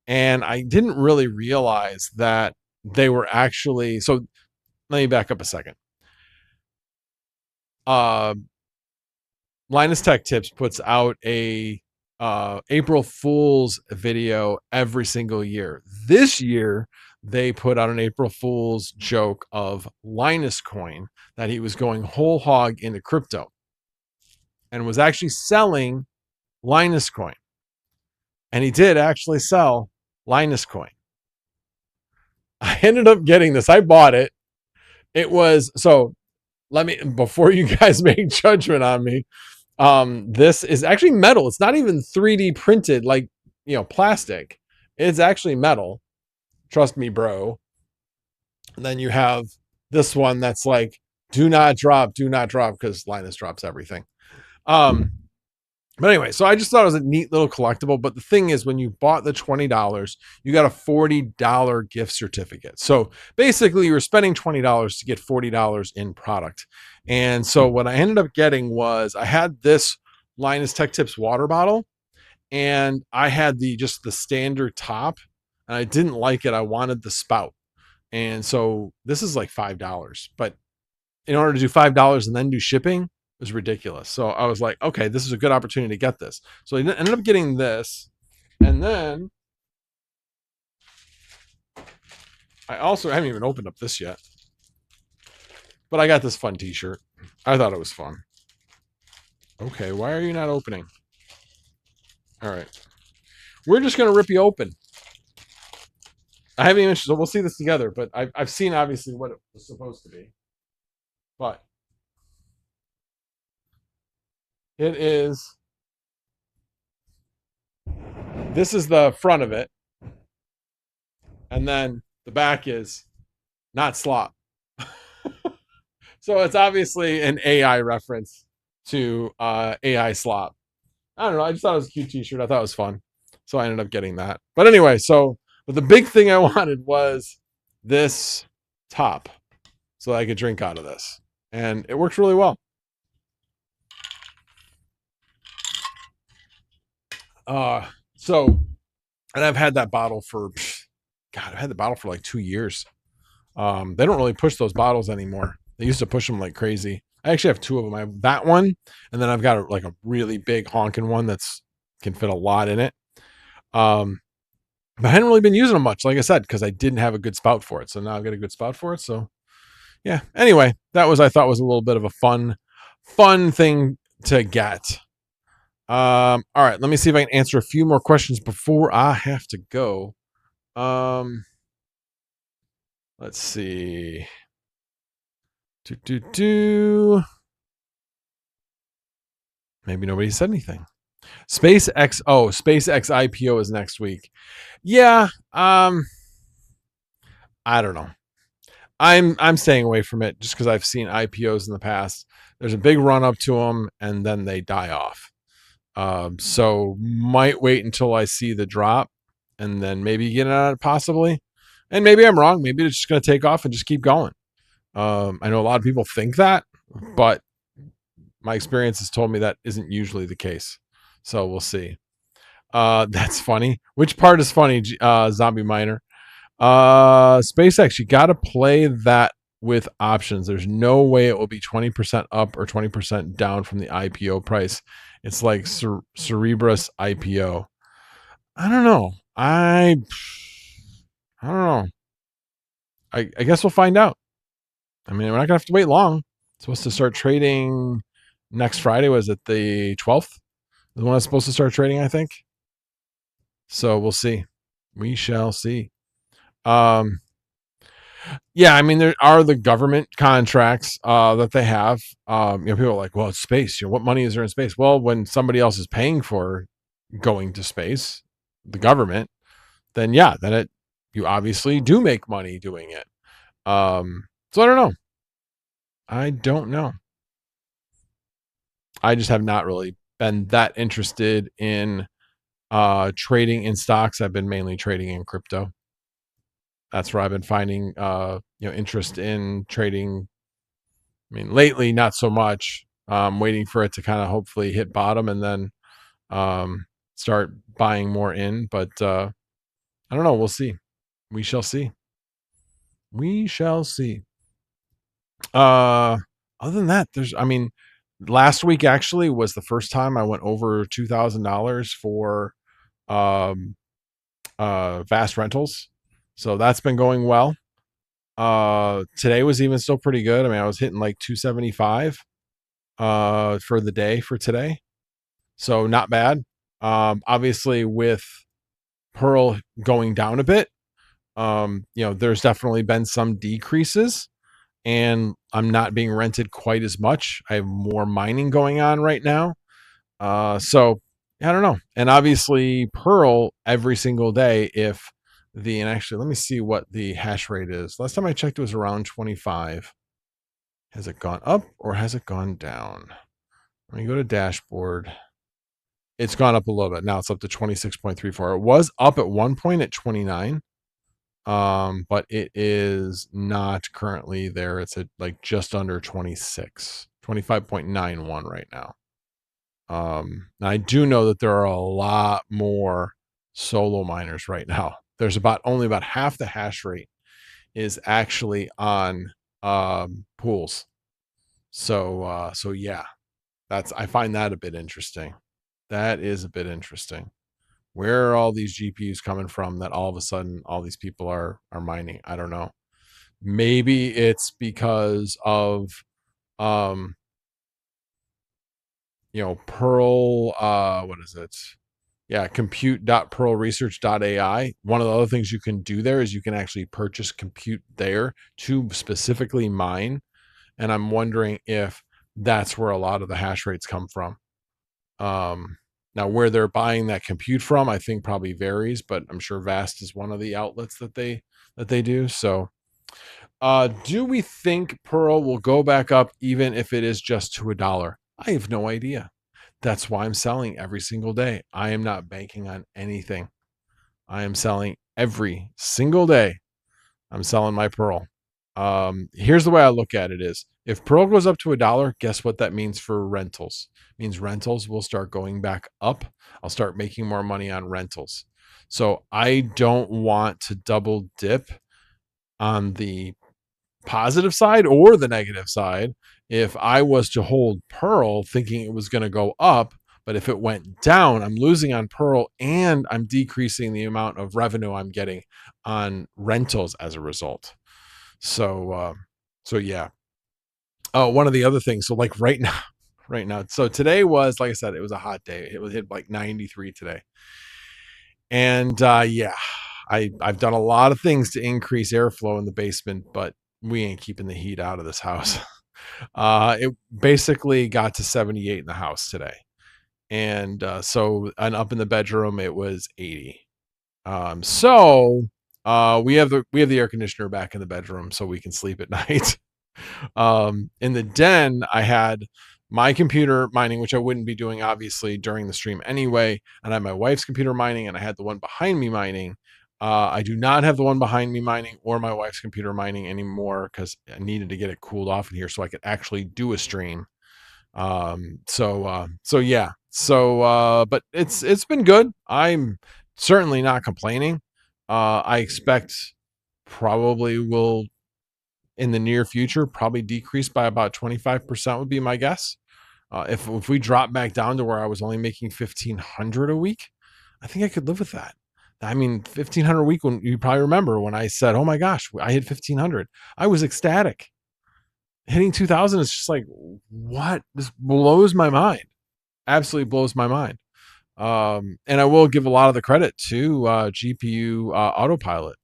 And I didn't really realize that they were actually. So let me back up a second. Linus Tech Tips puts out a April Fool's video every single year. This year, they put out an April Fool's joke of Linus Coin, that he was going whole hog into crypto and was actually selling Linus Coin. And he did actually sell Linus Coin. I ended up getting this. I bought it. It was, so let me, before you guys make judgment on me, this is actually metal. It's not even 3D printed like, plastic. It's actually metal. Trust me, bro. And then you have this one that's like, do not drop, because Linus drops everything. But anyway, so I just thought it was a neat little collectible. But the thing is, when you bought the $20, you got a $40 gift certificate. So basically, you were spending $20 to get $40 in product. And so what I ended up getting was, I had this Linus Tech Tips water bottle, and I had just the standard top, and I didn't like it. I wanted the spout. And so this is like $5. But in order to do $5 and then do shipping, was ridiculous. So I was like, okay, this is a good opportunity to get this. So I ended up getting this. And then I haven't even opened up this yet, but I got this fun t-shirt. I thought it was fun. Okay, why are you not opening? All right. We're just going to rip you open. I haven't even, so we'll see this together, but I've seen obviously what it was supposed to be. But It is. This is the front of it, and then the back is not slop. So it's obviously an AI reference to AI slop. I don't know. I just thought it was a cute T-shirt. I thought it was fun, so I ended up getting that. But anyway, but the big thing I wanted was this top, so that I could drink out of this, and it works really well. So, and I've had that bottle for, God, I've had the bottle for like 2 years. They don't really push those bottles anymore. They used to push them like crazy. I actually have two of them. I have that one, and then I've got like a really big honking one that's can fit a lot in it. But I hadn't really been using them much, like I said, because I didn't have a good spout for it. So now I've got a good spout for it. So yeah. Anyway, that was I thought was a little bit of a fun thing to get. All right, let me see if I can answer a few more questions before I have to go. Let's see. Maybe nobody said anything. SpaceX IPO is next week. Yeah, I don't know. I'm staying away from it just because I've seen IPOs in the past. There's a big run up to them and then they die off. So might wait until I see the drop and then maybe get on it possibly. And maybe I'm wrong. Maybe it's just going to take off and just keep going. I know a lot of people think that, but my experience has told me that isn't usually the case. So we'll see. That's funny. Which part is funny, Zombie Miner? SpaceX, you got to play that with options. There's no way it will be 20% up or 20% down from the IPO price. It's like Cerebrus IPO. I don't know. I don't know. I guess we'll find out. I mean, we're not gonna have to wait long. It's supposed to start trading next Friday. Was it the 12th? The one that's supposed to start trading, I think. So we'll see. We shall see. Yeah, I mean, there are the government contracts that they have. People are like, well, it's space. What money is there in space? Well, when somebody else is paying for going to space, the government, then yeah, you obviously do make money doing it. So I don't know. I just have not really been that interested in trading in stocks. I've been mainly trading in crypto. That's where I've been finding interest in trading. I mean, lately not so much. Waiting for it to kind of hopefully hit bottom and then start buying more in. But I don't know. We'll see. We shall see. We shall see. Other than that, last week actually was the first time I went over $2,000 for Vast rentals. So that's been going well. Today was even still pretty good. I mean, I was hitting like 275 for the day for today. So not bad. Obviously with Pearl going down a bit, there's definitely been some decreases and I'm not being rented quite as much. I have more mining going on right now. So I don't know. And obviously Pearl every single day, and actually let me see what the hash rate is. Last time I checked, it was around 25. Has it gone up or has it gone down? Let me go to dashboard. It's gone up a little bit. Now it's up to 26.34. It was up at one point at 29. But it is not currently there. It's at like just under 26, 25.91 right now. I do know that there are a lot more solo miners right now. There's only about half the hash rate is actually on pools. So yeah, I find that a bit interesting. That is a bit interesting. Where are all these GPUs coming from that all of a sudden all these people are mining? I don't know. Maybe it's because of Pearl, what is it? Yeah, compute.pearlresearch.ai. One of the other things you can do there is you can actually purchase compute there to specifically mine. And I'm wondering if that's where a lot of the hash rates come from. Now where they're buying that compute from, I think probably varies, but I'm sure Vast is one of the outlets that they do. So do we think Pearl will go back up even if it is just to $1? I have no idea. That's why I'm selling every single day. I am not banking on anything. I am selling every single day. I'm selling my Pearl. Here's the way I look at it is if Pearl goes up to $1, guess what that means for rentals? It means rentals will start going back up. I'll start making more money on rentals. So I don't want to double dip on the positive side or the negative side. If I was to hold Pearl thinking it was going to go up, but if it went down, I'm losing on Pearl and I'm decreasing the amount of revenue I'm getting on rentals as a result. So, so yeah. Oh, one of the other things. So like right now. So today was, like I said, it was a hot day. It was hit like 93 today. And yeah, I've done a lot of things to increase airflow in the basement, but we ain't keeping the heat out of this house. It basically got to 78 in the house today. And and up in the bedroom it was 80. So we have the air conditioner back in the bedroom so we can sleep at night. In the den, I had my computer mining, which I wouldn't be doing obviously during the stream anyway. And I had my wife's computer mining, and I had the one behind me mining. I do not have the one behind me mining or my wife's computer mining anymore because I needed to get it cooled off in here so I could actually do a stream. So yeah. But it's been good. I'm certainly not complaining. I expect probably will in the near future probably decrease by about 25% would be my guess. If we drop back down to where I was only making 1,500 a week, I think I could live with that. I mean, 1,500 a week, when you probably remember when I said, oh my gosh, I hit 1,500. I was ecstatic. Hitting 2,000 is just like, what? This blows my mind. Absolutely blows my mind. And I will give a lot of the credit to GPU Autopilot.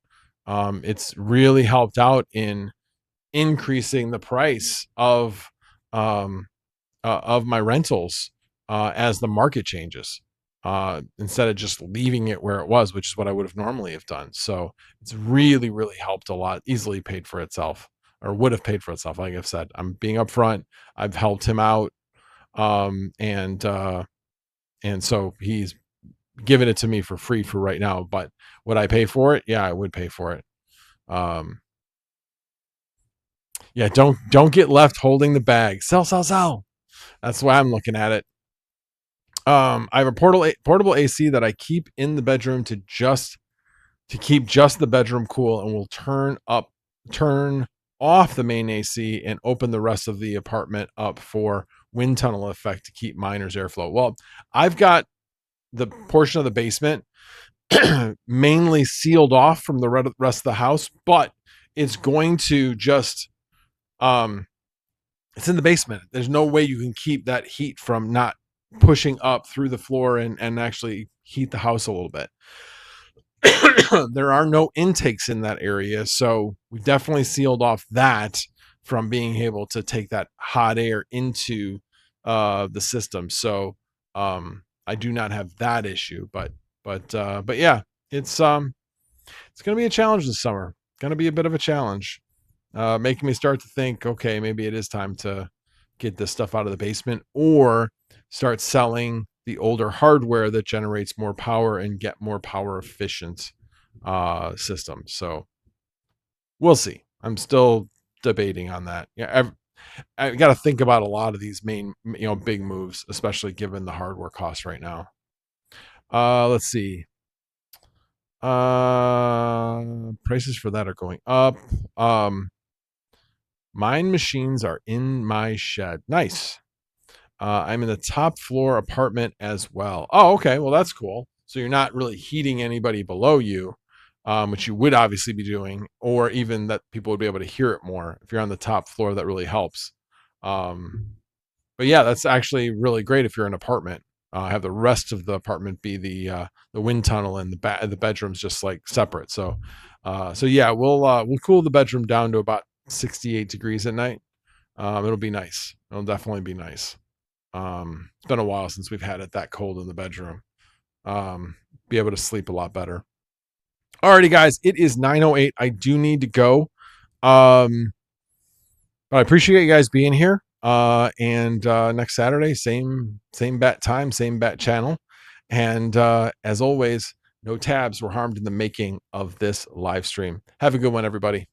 It's really helped out in increasing the price of my rentals as the market changes, instead of just leaving it where it was, which is what I would have normally have done. So it's really, really helped a lot. Easily paid for itself, or would have paid for itself. Like I've said, I'm being upfront. I've helped him out, and so he's given it to me for free for right now. But would I pay for it? Yeah, I would pay for it. Yeah, don't get left holding the bag. Sell. That's why I'm looking at it. I have a portable AC that I keep in the bedroom to keep just the bedroom cool, and will turn off the main AC and open the rest of the apartment up for wind tunnel effect to keep miners airflow. Well, I've got the portion of the basement mainly sealed off from the rest of the house, but it's going to just it's in the basement. There's no way you can keep that heat from not pushing up through the floor and actually heat the house a little bit. There are no intakes in that area, so we've definitely sealed off that from being able to take that hot air into the system. So I do not have that issue, but yeah, it's going to be a challenge this summer. Going to be a bit of a challenge, making me start to think, okay, maybe it is time to get this stuff out of the basement or start selling the older hardware that generates more power and get more power efficient systems. So we'll see. I'm still debating on that. Yeah, I got to think about a lot of these main, big moves, especially given the hardware costs right now. Let's see. Prices for that are going up. Mine machines are in my shed. Nice. I'm in the top floor apartment as well. Oh, okay. Well, that's cool. So you're not really heating anybody below you, which you would obviously be doing, or even that people would be able to hear it more. If you're on the top floor, that really helps. But yeah, that's actually really great if you're in an apartment. Have the rest of the apartment be the wind tunnel, and the bedrooms just like separate. So yeah, we'll cool the bedroom down to about 68 degrees at night. It'll be nice. It'll definitely be nice. It's been a while since we've had it that cold in the bedroom. Be able to sleep a lot better. Alrighty, guys, it is 9:08. I do need to go. But I appreciate you guys being here. And next Saturday, same bat time, same bat channel. And as always, no tabs were harmed in the making of this live stream. Have a good one, everybody.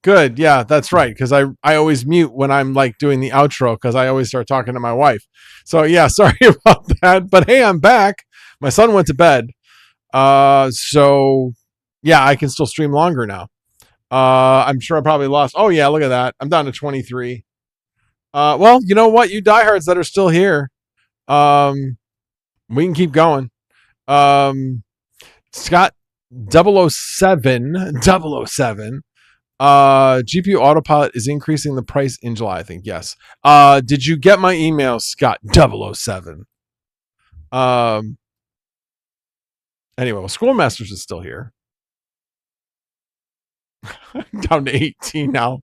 Good. Yeah, that's right. Because I always mute when I'm like doing the outro because I always start talking to my wife. So yeah, sorry about that. But hey, I'm back. My son went to bed. So yeah, I can still stream longer now. I'm sure I probably lost. Oh yeah, look at that. I'm down to 23. Well, you know what? You diehards that are still here, we can keep going. Scott 007, 007. GPU autopilot is increasing the price in July, I think. Yes. Did you get my email, Scott 007? Anyway, well, Schoolmasters is still here. Down to 18 now.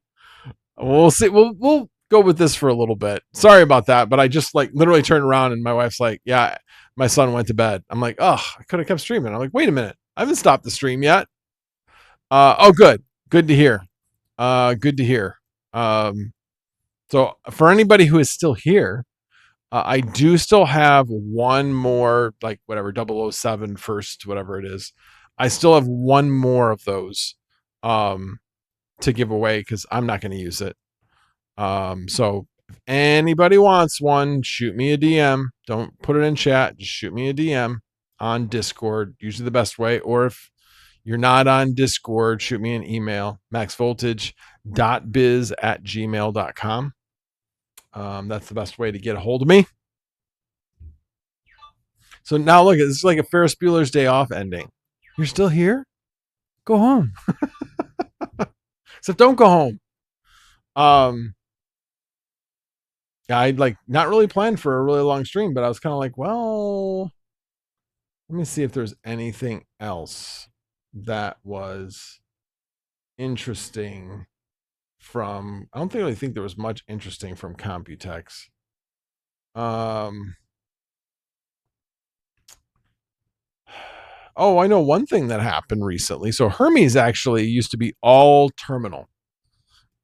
We'll see. We'll go with this for a little bit. Sorry about that, but I just like literally turned around and my wife's like, "Yeah, my son went to bed." I'm like, "Oh, I could have kept streaming." I'm like, "Wait a minute, I haven't stopped the stream yet." Oh, good to hear. Good to hear. So for anybody who is still here, I do still have one more, like whatever 007 first, whatever it is. I still have one more of those to give away because I'm not going to use it. So if anybody wants one, shoot me a DM. Don't put it in chat. Just shoot me a DM on Discord, usually the best way. Or if you're not on Discord, shoot me an email, maxvoltage.biz@gmail.com. That's the best way to get a hold of me. So now look, this is like a Ferris Bueller's Day Off ending. You're still here? Go home. Except don't go home. I'd like not really planned for a really long stream, but I was kind of like, well, let me see if there's anything else that was interesting from. I don't really think there was much interesting from Computex. Oh, I know one thing that happened recently. So Hermes actually used to be all terminal,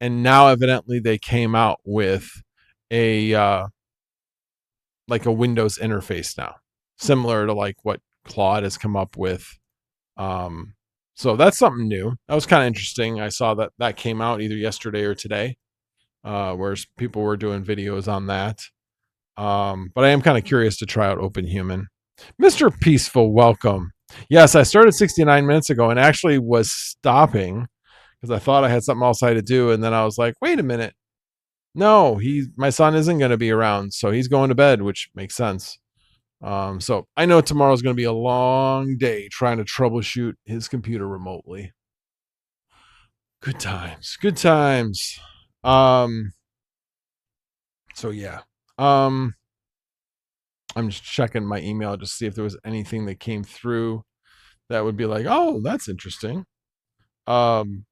and now evidently they came out with a like a Windows interface now, similar to like what Claude has come up with. So that's something new. That was kind of interesting. I saw that came out either yesterday or today, where people were doing videos on that. But I am kind of curious to try out OpenHuman. Mr. Peaceful, welcome. Yes, I started 69 minutes ago and actually was stopping because I thought I had something else I had to do, and then I was like, wait a minute. No, my son isn't going to be around, so he's going to bed, which makes sense. So I know tomorrow's going to be a long day trying to troubleshoot his computer remotely. Good times, good times. Um, so yeah. Um, I'm just checking my email to see if there was anything that came through that would be like, oh, that's interesting. Um,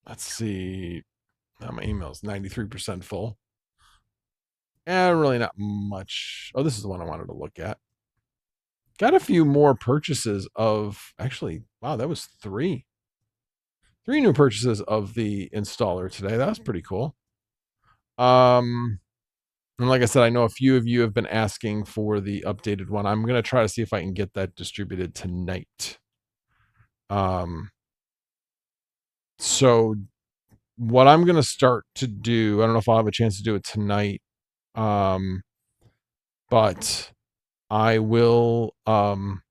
let's see. Oh, my email's 93% full. And really not much. Oh, this is the one I wanted to look at. Got a few more purchases of actually, wow, that was three. Three new purchases of the installer today. That was pretty cool. And like I said, I know a few of you have been asking for the updated one. I'm gonna try to see if I can get that distributed tonight. So what I'm gonna start to do, I don't know if I'll have a chance to do it tonight. But I will for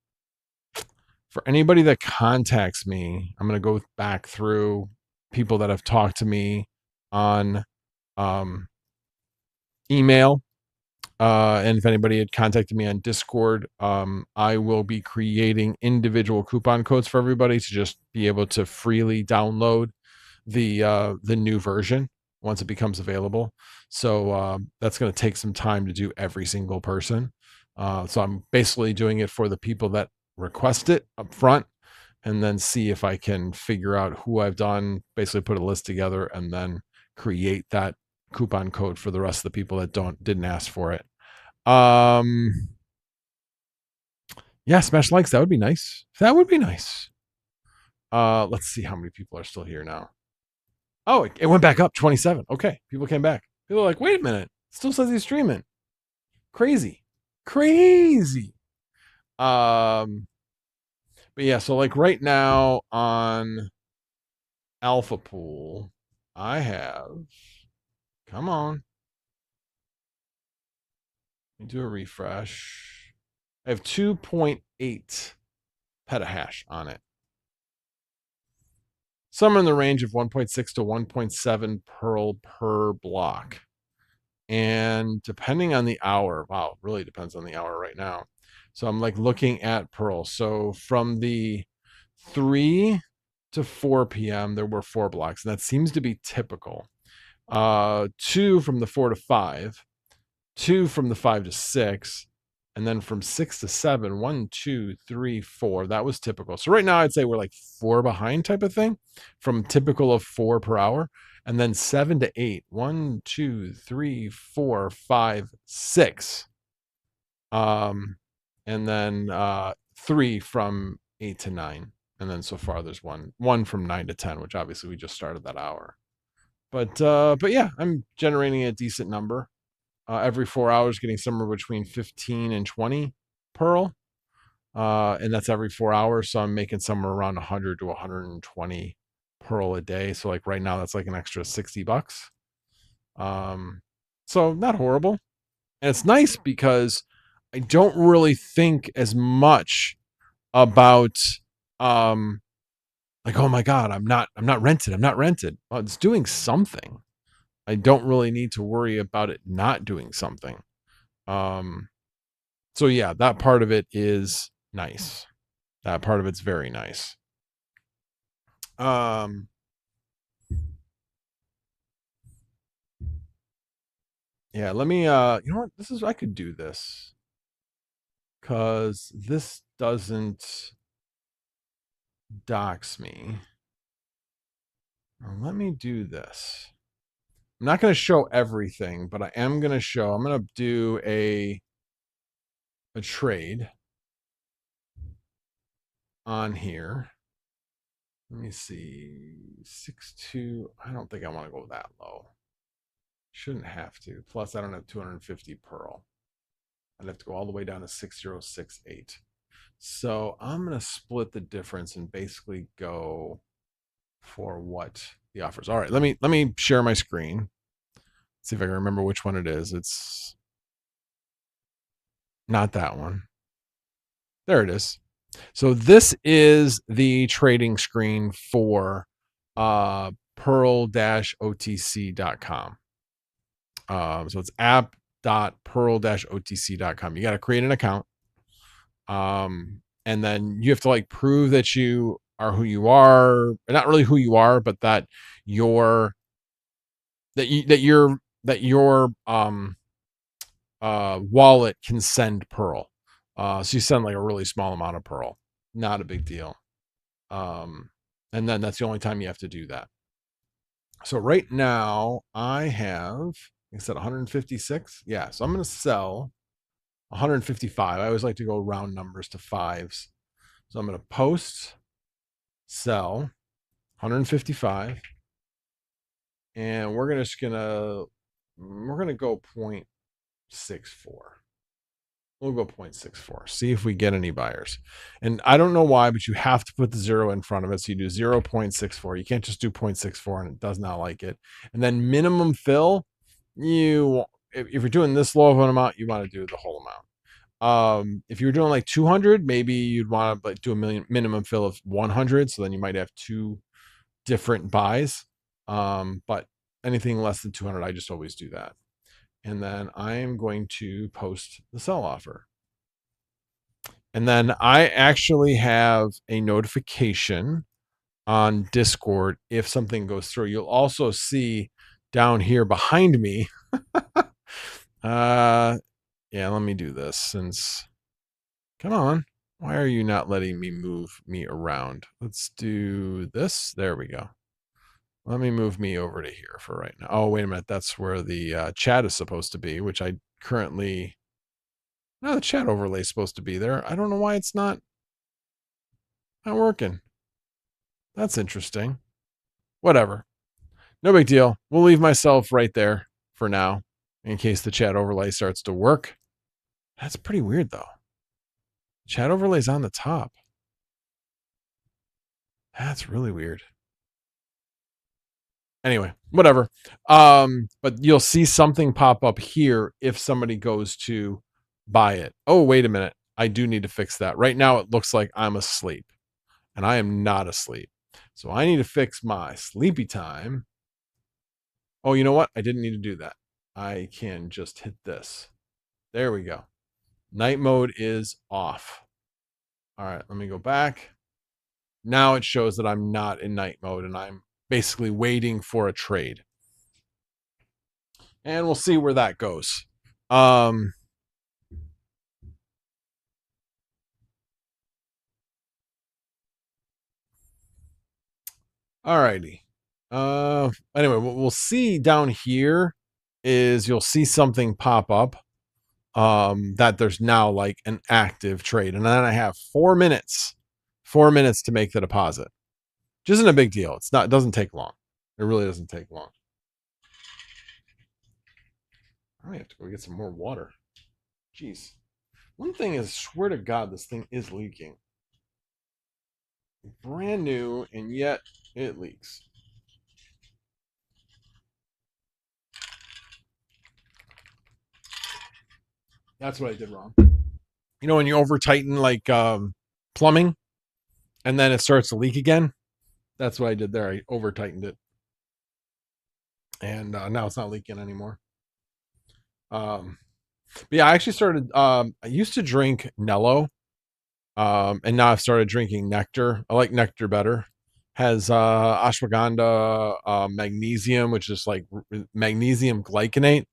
anybody that contacts me, I'm gonna go back through people that have talked to me on um email. And if anybody had contacted me on Discord, I will be creating individual coupon codes for everybody to just be able to freely download the new version once it becomes available. So that's going to take some time to do every single person. So I'm basically doing it for the people that request it up front, and then see if I can figure out who I've done. Basically, put a list together and then create that coupon code for the rest of the people that didn't ask for it. Yeah, smash likes. That would be nice. That would be nice. Let's see how many people are still here now. Oh, it went back up 27. Okay, people came back. People are like, wait a minute, it still says he's streaming. Crazy, crazy. But yeah, so like right now on Alpha Pool, I have. Come on, let me do a refresh. I have 2.8 petahash on it. Somewhere in the range of 1.6 to 1.7 Pearl per block. And depending on the hour, wow, it really depends on the hour right now. So I'm like looking at Pearl. So from the 3 to 4 p.m., there were 4 blocks, and that seems to be typical. 2 from the 4 to 5, 2 from the 5 to 6, and then from 6 to 7, 1, 2, 3, 4. That was typical. So right now I'd say we're like 4 behind type of thing from typical of 4 per hour. And then 7 to 8, 1, 2, 3, 4, 5, 6. And then 3 from 8 to 9. And then so far there's one from 9 to 10, which obviously we just started that hour. But yeah, I'm generating a decent number. Every 4 hours, getting somewhere between 15 and 20 Pearl. And that's every 4 hours. So I'm making somewhere around 100 to 120 Pearl a day. So like right now, that's like an extra $60. So not horrible. And it's nice because I don't really think as much about like, oh my God, I'm not rented. I'm not rented. Well, it's doing something. I don't really need to worry about it not doing something. So yeah, that part of it is nice. That part of it's very nice. Yeah, let me you know what? I could do this. Cuz this doesn't dox me. Let me do this. I'm not going to show everything, but I am going to show. I'm going to do a trade on here. Let me see. 6.2. I don't think I want to go that low. Shouldn't have to. Plus, I don't have 250 Pearl. I'd have to go all the way down to 6068. So I'm going to split the difference and basically go for what the offers. All right, let me share my screen. See if I can remember which one it is. It's not that one. There it is. So this is the trading screen for pearl-otc.com. So it's app.pearl-otc.com. You got to create an account. And then you have to like prove that you are who you are, not really who you are, but that your wallet can send Pearl. So you send like a really small amount of Pearl, not a big deal. And then that's the only time you have to do that. So right now I have, like I said, 156. Yeah, so I'm going to sell 155. I always like to go round numbers to fives. So I'm going to post, sell 155, and we're going to go 0.64. We'll go 0.64. See if we get any buyers. And I don't know why, but you have to put the 0 in front of it. So you do 0.64. You can't just do 0.64 and it does not like it. And then minimum fill, if you're doing this low of an amount, you want to do the whole amount. If you're doing like 200, maybe you'd want to like do a minimum fill of 100. So then you might have two different buys. But anything less than 200, I just always do that. And then I am going to post the sell offer. And then I actually have a notification on Discord if something goes through. You'll also see down here behind me. Yeah, let me do this since, come on. Why are you not letting me move me around? Let's do this. There we go. Let me move me over to here for right now. Oh, wait a minute. That's where the chat is supposed to be, which I currently... No, the chat overlay is supposed to be there. I don't know why it's not working. That's interesting. Whatever. No big deal. We'll leave myself right there for now in case the chat overlay starts to work. That's pretty weird, though. Chat overlay's on the top. That's really weird. Anyway, whatever. But you'll see something pop up here if somebody goes to buy it. Oh, wait a minute. I do need to fix that. Right now, it looks like I'm asleep, and I am not asleep. So I need to fix my sleepy time. Oh, you know what? I didn't need to do that. I can just hit this. There we go. Night mode is off. All right, let me go back. Now it shows that I'm not in night mode and I'm basically waiting for a trade. And we'll see where that goes. Alrighty. Anyway, what we'll see down here is you'll see something pop up that there's now like an active trade. And then I have 4 minutes to make the deposit. Which isn't a big deal. It doesn't take long. It really doesn't take long. I might have to go get some more water. Jeez. One thing is, swear to God, this thing is leaking. Brand new, and yet it leaks. That's what I did wrong. You know when you over tighten like plumbing and then it starts to leak again? That's what I did there. I over tightened it. And now it's not leaking anymore. But yeah, I actually started I used to drink Nello. And now I've started drinking nectar. I like nectar better. Has ashwagandha, magnesium, which is like magnesium glycinate,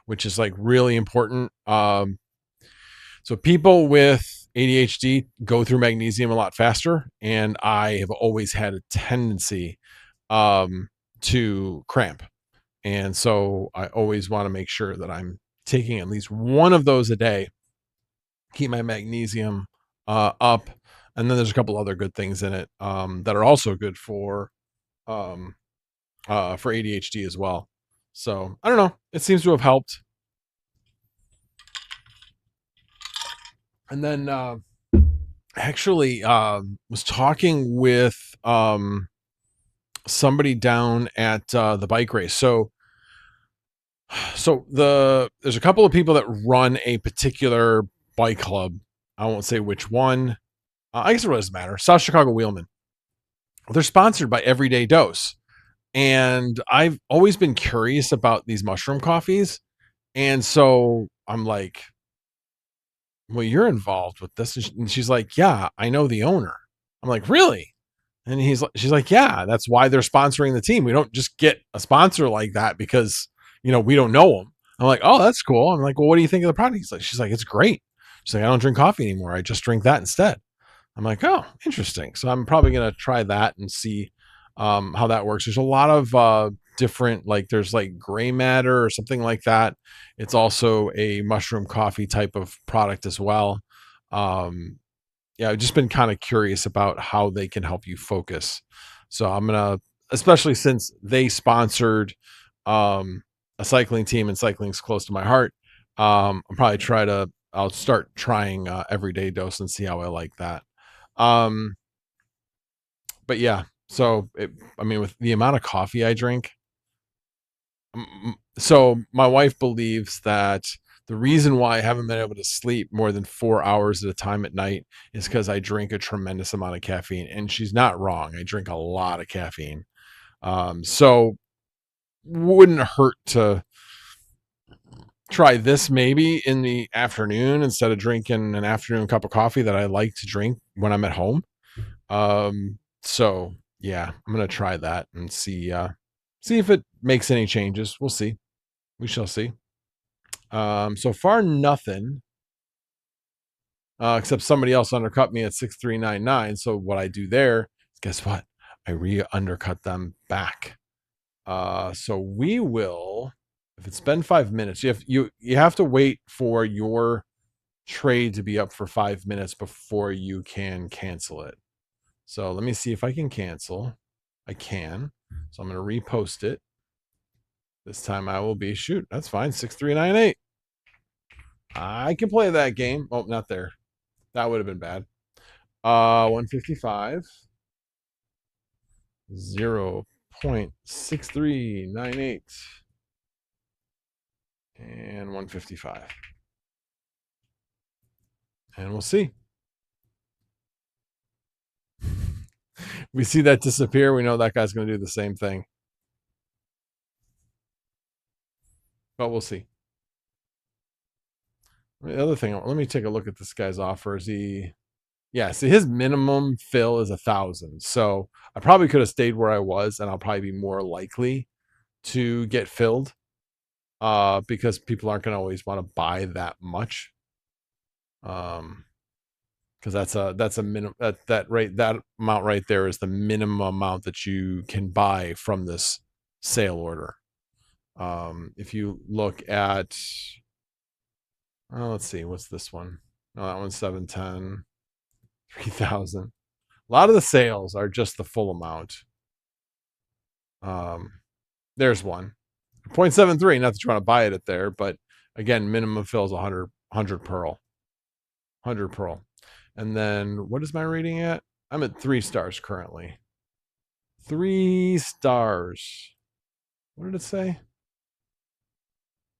which is like really important. So people with ADHD go through magnesium a lot faster, and I have always had a tendency to cramp. And so I always want to make sure that I'm taking at least one of those a day, keep my magnesium up. And then there's a couple other good things in it that are also good for ADHD as well. So I don't know. It seems to have helped. And then actually was talking with somebody down at the bike race. There's a couple of people that run a particular bike club. I won't say which one. I guess it really doesn't matter. South Chicago Wheelman. They're sponsored by Everyday Dose. And I've always been curious about these mushroom coffees. And so I'm like, well, you're involved with this. And she's like, yeah, I know the owner. I'm like, really? And she's like, yeah, that's why they're sponsoring the team. We don't just get a sponsor like that because, we don't know them. I'm like, oh, that's cool. I'm like, well, what do you think of the product? She's like, it's great. She's like, I don't drink coffee anymore. I just drink that instead. I'm like, oh, interesting. So I'm probably going to try that and see how that works. There's a lot of different, like there's like gray matter or something like that. It's also a mushroom coffee type of product as well. Um, yeah, I've just been kind of curious about how they can help you focus. So I'm going to, especially since they sponsored um, a cycling team and cycling's close to my heart. I'll start trying everyday dose and see how I like that. Um, but yeah, I mean, with the amount of coffee I drink, so my wife believes that the reason why I haven't been able to sleep more than 4 hours at a time at night is because I drink a tremendous amount of caffeine, and she's not wrong. I drink a lot of caffeine. So wouldn't hurt to try this maybe in the afternoon instead of drinking an afternoon cup of coffee that I like to drink when I'm at home. So yeah, I'm gonna try that and see if it makes any changes. We'll see. We shall see. So far nothing. Except somebody else undercut me at 6399. So what I do there is guess what? I undercut them back. So we will, if it's been 5 minutes, you have to wait for your trade to be up for 5 minutes before you can cancel it. So let me see if I can cancel. I can. So I'm going to repost it. This time I will be, shoot, that's fine. 6398. I can play that game. Oh, not there. That would have been bad. 155. 0.6398. And 155. And we'll see. We see that disappear. We know that guy's going to do the same thing. But we'll see. The other thing, let me take a look at this guy's offer. Yeah, see, his minimum fill is 1,000. So I probably could have stayed where I was, and I'll probably be more likely to get filled because people aren't going to always want to buy that much. Because that's a minimum that amount right there is the minimum amount that you can buy from this sale order. If you look at, let's see, what's this one? No, that one's 710, 3,000. A lot of the sales are just the full amount. There's one 0.73. Not that you want to buy it at there, but again, minimum fill is 100 pearl. 100 pearl. And then what is my rating at? I'm at 3 stars currently. 3 stars. What did it say?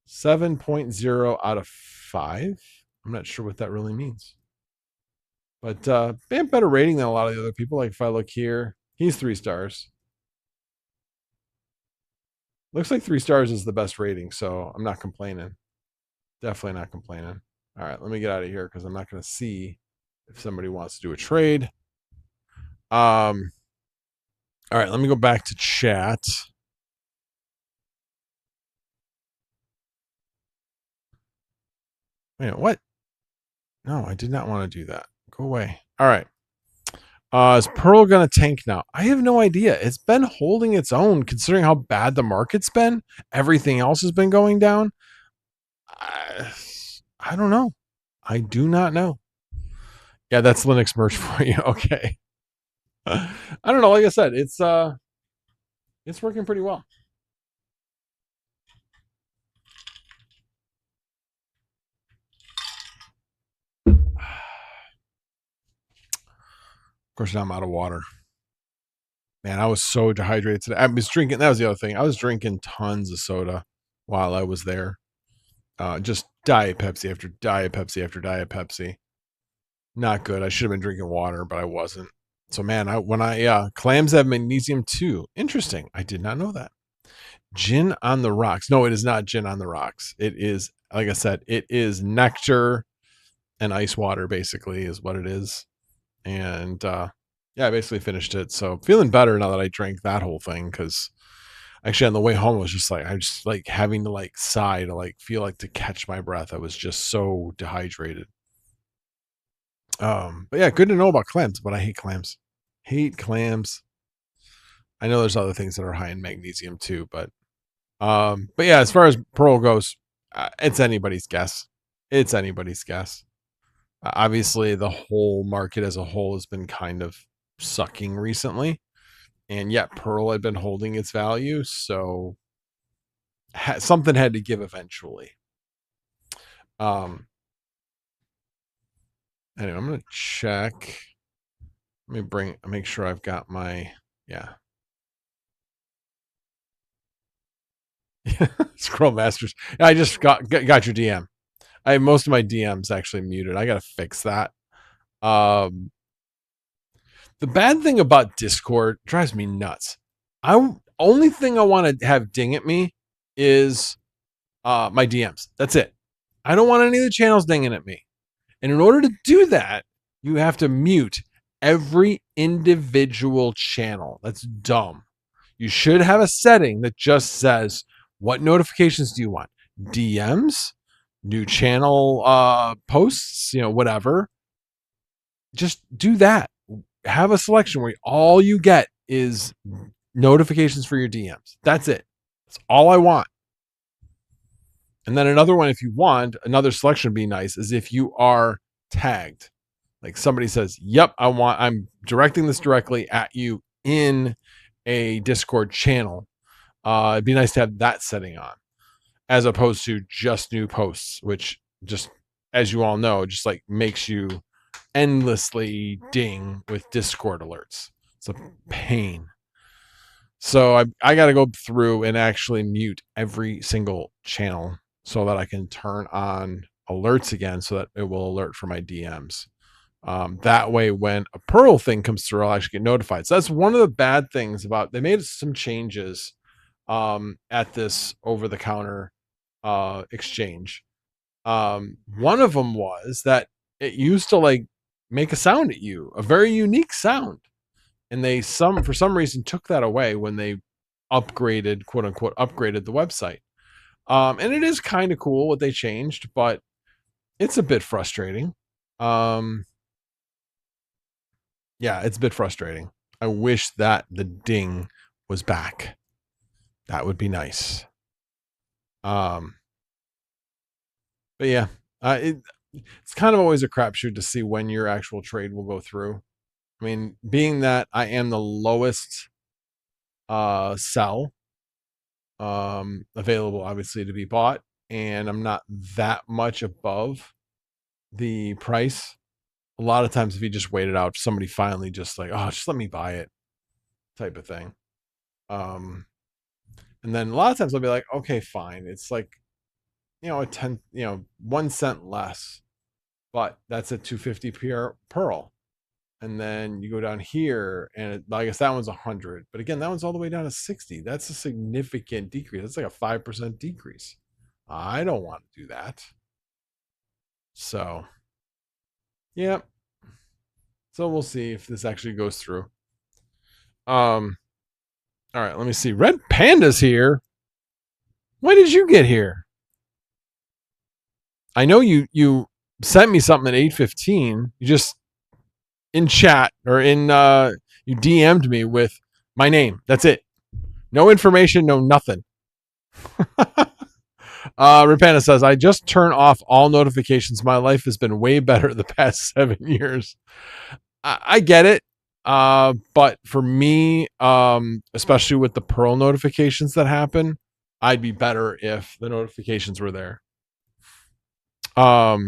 7.0 out of 5. I'm not sure what that really means. But better rating than a lot of the other people. Like if I look here, he's 3 stars. Looks like 3 stars is the best rating, so I'm not complaining. Definitely not complaining. All right, let me get out of here because I'm not going to see if somebody wants to do a trade. All right, let me go back to chat. Wait, what? No, I did not want to do that. Go away. All right. Is Pearl going to tank now? I have no idea. It's been holding its own considering how bad the market's been. Everything else has been going down. I don't know. I do not know. Yeah, that's Linux merch for you. Okay. I don't know. Like I said, it's working pretty well. course, now I'm out of water. Man, I was so dehydrated today. I was drinking. That was the other thing. I was drinking tons of soda while I was there. Just Diet Pepsi after Diet Pepsi after Diet Pepsi. Not good. I should have been drinking water, but I wasn't. So, man, clams have magnesium too. Interesting. I did not know that. Gin on the rocks. No, it is not gin on the rocks. It is, like I said, it is nectar and ice water, basically, is what it is. And yeah, I basically finished it. So feeling better now that I drank that whole thing. Because actually, on the way home, I just like having to like sigh to like feel like to catch my breath. I was just so dehydrated. But yeah, good to know about clams, but I hate clams. Hate clams. I know there's other things that are high in magnesium too, but yeah, as far as Pearl goes, it's anybody's guess. It's anybody's guess. Obviously, the whole market as a whole has been kind of sucking recently, and yet Pearl had been holding its value, so something had to give eventually. Anyway, I'm gonna check. Let me make sure I've got my Scroll Masters. I just got your DM. I have most of my DMs actually muted. I gotta fix that. The bad thing about Discord drives me nuts. Only thing I want to have ding at me is my DMs. That's it. I don't want any of the channels dinging at me. And in order to do that, you have to mute every individual channel. That's dumb. You should have a setting that just says, what notifications do you want? DMs, new channel posts, whatever. Just do that. Have a selection where all you get is notifications for your DMs. That's it. That's all I want. And then another one, if you want, another selection would be nice, is if you are tagged. Like somebody says, yep, I'm directing this directly at you in a Discord channel. It'd be nice to have that setting on, as opposed to just new posts, which just, as you all know, just like makes you endlessly ding with Discord alerts. It's a pain. So I got to go through and actually mute every single channel so that I can turn on alerts again, so that it will alert for my DMs. That way, when a Pearl thing comes through, I'll actually get notified. So that's one of the bad things about, they made some changes at this over-the-counter exchange. One of them was that it used to like make a sound at you, a very unique sound, and they for some reason took that away when they upgraded, quote unquote, upgraded the website. And it is kind of cool what they changed, but it's a bit frustrating. Yeah, it's a bit frustrating. I wish that the ding was back. That would be nice. But yeah, it's kind of always a crapshoot to see when your actual trade will go through. I mean, being that I am the lowest sell available, obviously, to be bought, and I'm not that much above the price. A lot of times, if you just wait it out, somebody finally just like, oh, just let me buy it, type of thing. And then a lot of times I'll be like, okay, fine. It's like, a 10, 1 cent less, but that's a 250 Pearl. And then you go down here, and I guess that one's 100. But again, that one's all the way down to 60. That's a significant decrease. That's like a 5% decrease. I don't want to do that. So, yeah. So we'll see if this actually goes through. All right, let me see. Red Panda's here. When did you get here? I know you sent me something at 8:15. You just in chat or in you DM'd me with my name. That's it. No information, no nothing. Rapana says, I just turn off all notifications. My life has been way better the past 7 years. I get it. But for me, especially with the Pearl notifications that happen, I'd be better if the notifications were there. All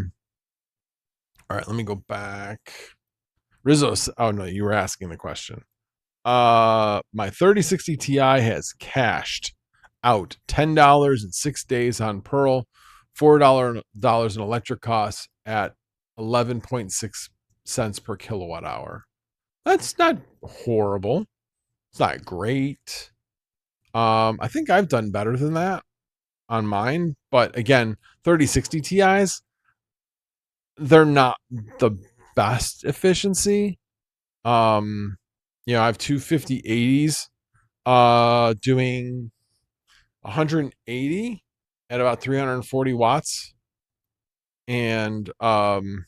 right, let me go back. Rizzo. Oh no, you were asking the question. My 3060 Ti has cashed out $10 in 6 days on Pearl, $4 in electric costs at 11.6 cents per kilowatt hour. That's not horrible. It's not great. I think I've done better than that on mine, but again, 3060 Ti's, they're not the best efficiency. I have two 5080s doing 180 at about 340 watts. And I'm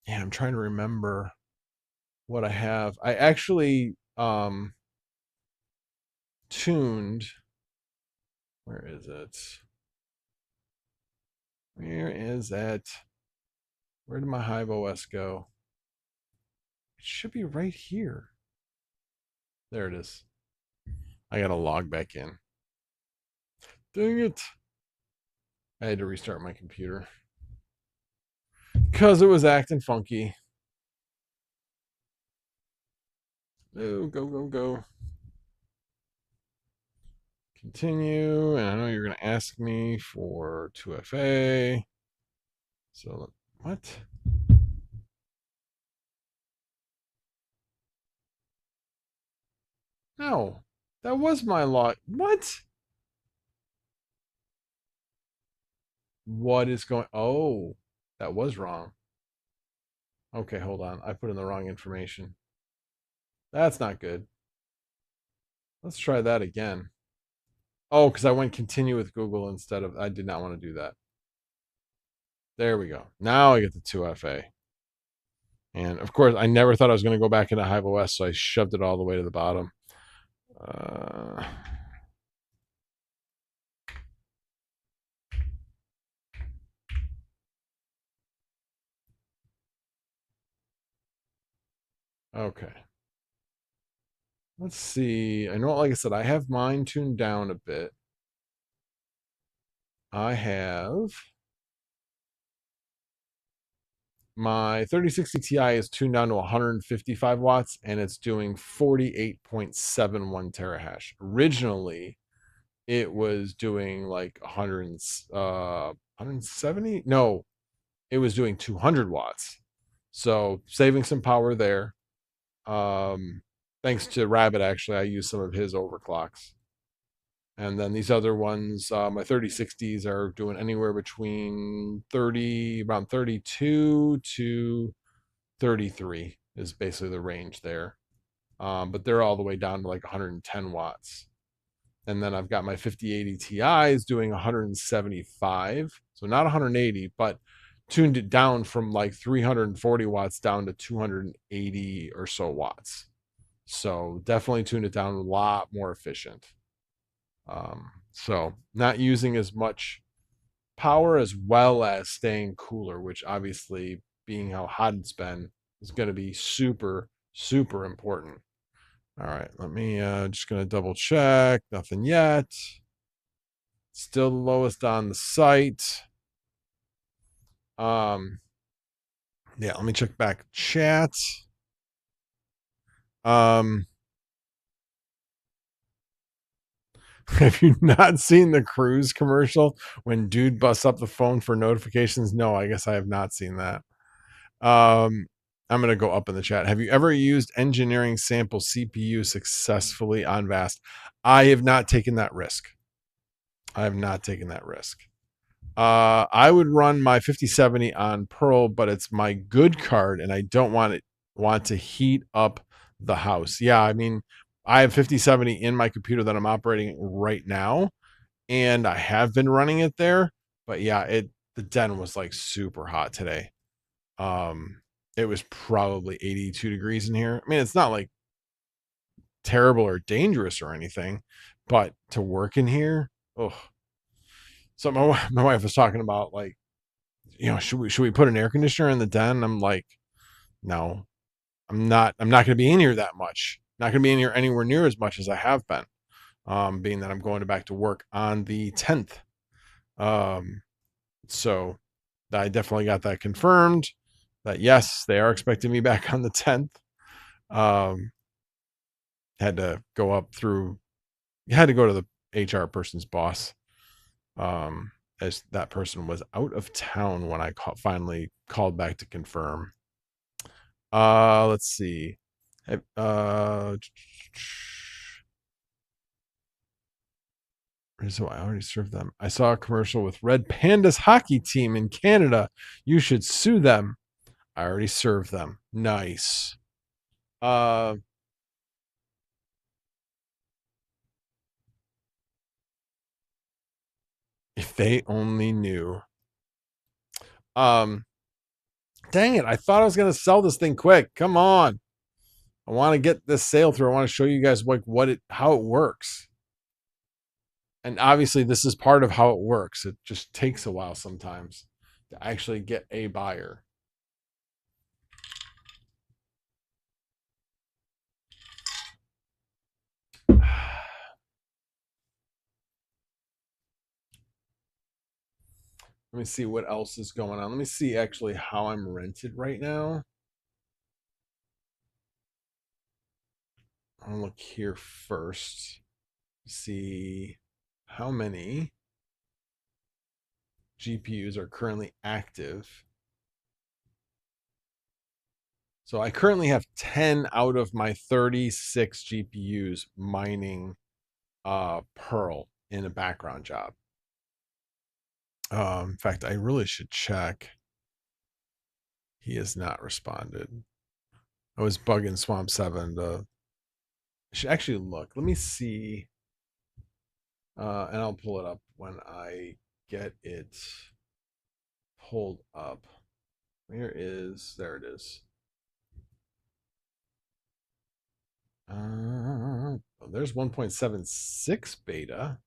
trying to remember what I have. I actually tuned, where is it? Where is it? Where did my Hive OS go? It should be right here. There it is. I gotta log back in. Dang it. I had to restart my computer because it was acting funky. Oh, go. Continue. And I know you're going to ask me for 2FA. So, what? No, that was my log. What? What is going? Oh, that was wrong. Okay, hold on. I put in the wrong information. That's not good. Let's try that again. Oh, because I went continue with Google instead of, I did not want to do that. There we go. Now I get the 2FA. And of course, I never thought I was going to go back into Hive OS, so I shoved it all the way to the bottom. Okay. Let's see. I know, like I said, I have mine tuned down a bit. I have my 3060 Ti is tuned down to 155 watts and it's doing 48.71 terahash. Originally, it was doing like 170. No, it was doing 200 watts. So saving some power there. Thanks to Rabbit, actually, I use some of his overclocks. And then these other ones, my 3060s are doing anywhere between around 32 to 33 is basically the range there. But they're all the way down to like 110 watts. And then I've got my 5080 Ti's doing 175. So not 180, but tuned it down from like 340 watts down to 280 or so watts. So definitely tuned it down a lot more efficient. So not using as much power as well as staying cooler, which obviously being how hot it's been is going to be super, super important. All right, let me just going to double check. Nothing yet. Still the lowest on the site. Yeah, let me check back chat. Have you not seen the Cruise commercial when dude busts up the phone for notifications? No, I guess I have not seen that. I'm going to go up in the chat. Have you ever used engineering sample CPU successfully on Vast? I have not taken that risk. I would run my 5070 on Pearl, but it's my good card and I don't want to heat up the house. Yeah, I mean, I have 5070 in my computer that I'm operating right now, and I have been running it there. But yeah, the den was like super hot today. It was probably 82 degrees in here. I mean, it's not like terrible or dangerous or anything, but to work in here, oh. So my wife was talking about like, should we put an air conditioner in the den? I'm like, no, I'm not going to be in here that much. Not going to be in here anywhere near as much as I have been. Being that I'm going back to work on the 10th. So I definitely got that confirmed. that yes, they are expecting me back on the 10th. Had to go up through, had to go to the HR person's boss, as that person was out of town when I finally called back to confirm. Let's see. So I already served them. I saw a commercial with Red Panda's hockey team in Canada. You should sue them. I already served them. Nice. If they only knew. Um, Dang it. I thought I was gonna sell this thing quick. Come on. I want to get this sale through. I want to show you guys like how it works. And obviously this is part of how it works. It just takes a while sometimes to actually get a buyer. Let me see what else is going on. Let me see actually how I'm rented right now. I'll look here first. See how many GPUs are currently active. So I currently have 10 out of my 36 GPUs mining Pearl in a background job. In fact, I really should check. He has not responded. I was bugging Swamp 7 to. I should actually look. Let me see. And I'll pull it up when I get it pulled up. There it is. There's 1.76 beta.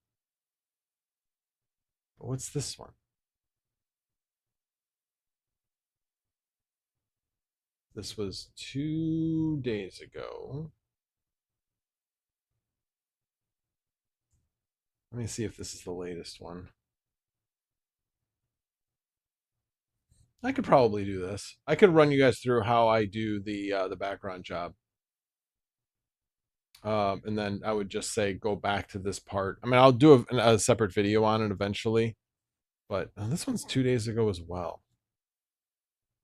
But what's this one? This was 2 days ago. Let me see if this is the latest one. I could probably do this. I could run you guys through how I do the background job. And then I would just say go back to this part. I mean, I'll do a separate video on it eventually, but this one's 2 days ago as well.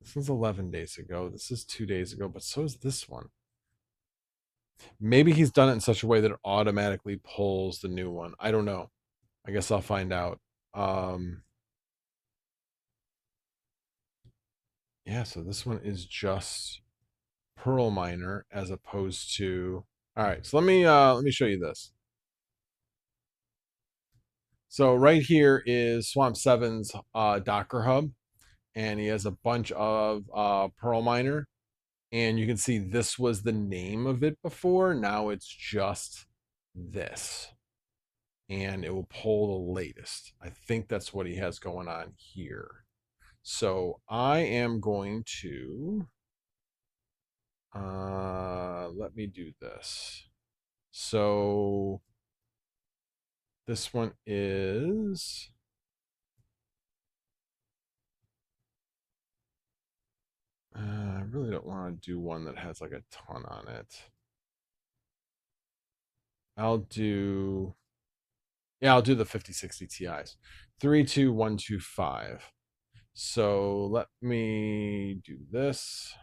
This one's 11 days ago. This is 2 days ago, but so is this one. Maybe he's done it in such a way that it automatically pulls the new one. I don't know. I guess I'll find out. Yeah, so this one is just Pearl Miner as opposed to. All right, so let me show you this. So right here is Swamp 7's Docker Hub, and he has a bunch of Pearl Miner, and you can see this was the name of it before. Now it's just this, and it will pull the latest. I think that's what he has going on here. So I am going to let me do this. So this one is I really don't want to do one that has like a ton on it. I'll do the 5060 Ti's. 32125. So let me do this.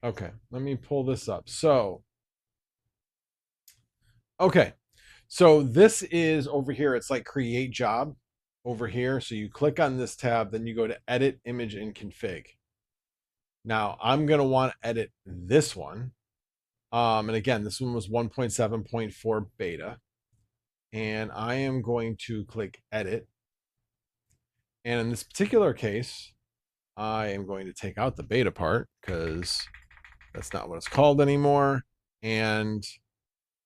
Okay, let me pull this up. So okay. So this is over here. It's like create job over here. So you click on this tab, then you go to edit image and config. Now I'm going to want to edit this one. And again, this one was 1.7.4 beta. And I am going to click edit. And in this particular case, I am going to take out the beta part because that's not what it's called anymore. And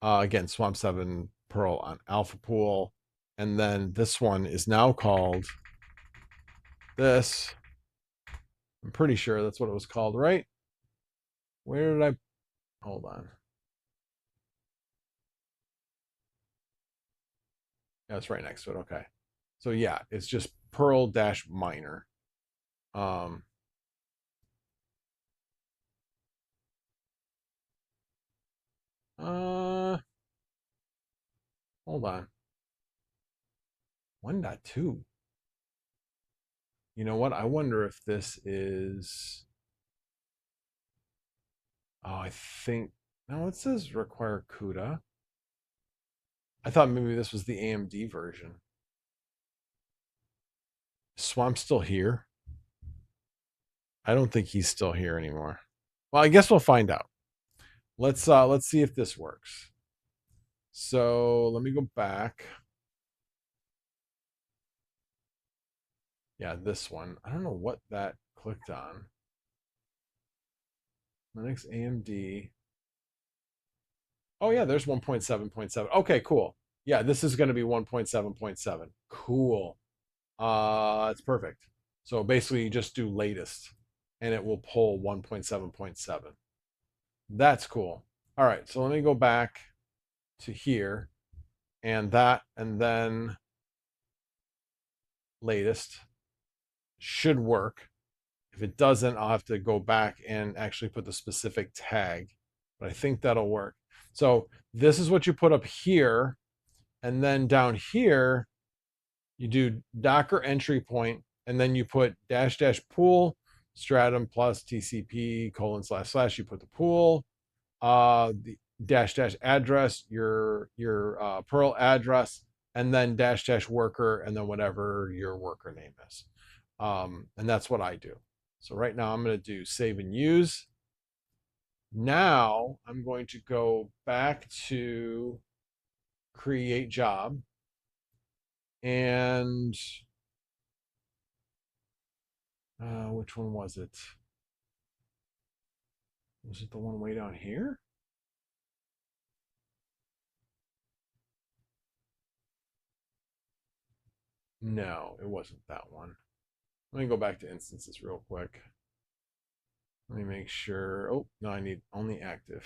again, Swamp 7 Pearl on Alpha Pool. And then this one is now called this. I'm pretty sure that's what it was called, right? Where did I? Hold on. Yeah, it's right next to it. Okay. So yeah, it's just Perl dash miner. Hold on. 1.2. You know what? I wonder if this is. Oh, I think. No, it says require CUDA. I thought maybe this was the AMD version. Swamp still here? I don't think he's still here anymore. Well, I guess we'll find out. Let's see if this works. So let me go back. Yeah, this one. I don't know what that clicked on. Linux AMD. Oh yeah, there's 1.7.7. Okay, cool. Yeah, this is going to be 1.7.7. Cool. It's perfect. So basically you just do latest and it will pull 1.7.7. That's cool. All right, so let me go back to here and that, and then latest should work. If it doesn't, I'll have to go back and actually put the specific tag, but I think that'll work. So this is what you put up here. And then down here, you do Docker entry point, and then you put dash dash pool stratum plus TCP colon slash slash. You put the pool, the dash dash address, your Perl address, and then dash dash worker, and then whatever your worker name is. And that's what I do. So right now I'm going to do save and use. Now I'm going to go back to create job, and which one was it? Was it the one way down here? No, it wasn't that one. Let me go back to instances real quick. Let me make sure. Oh, no, I need only active.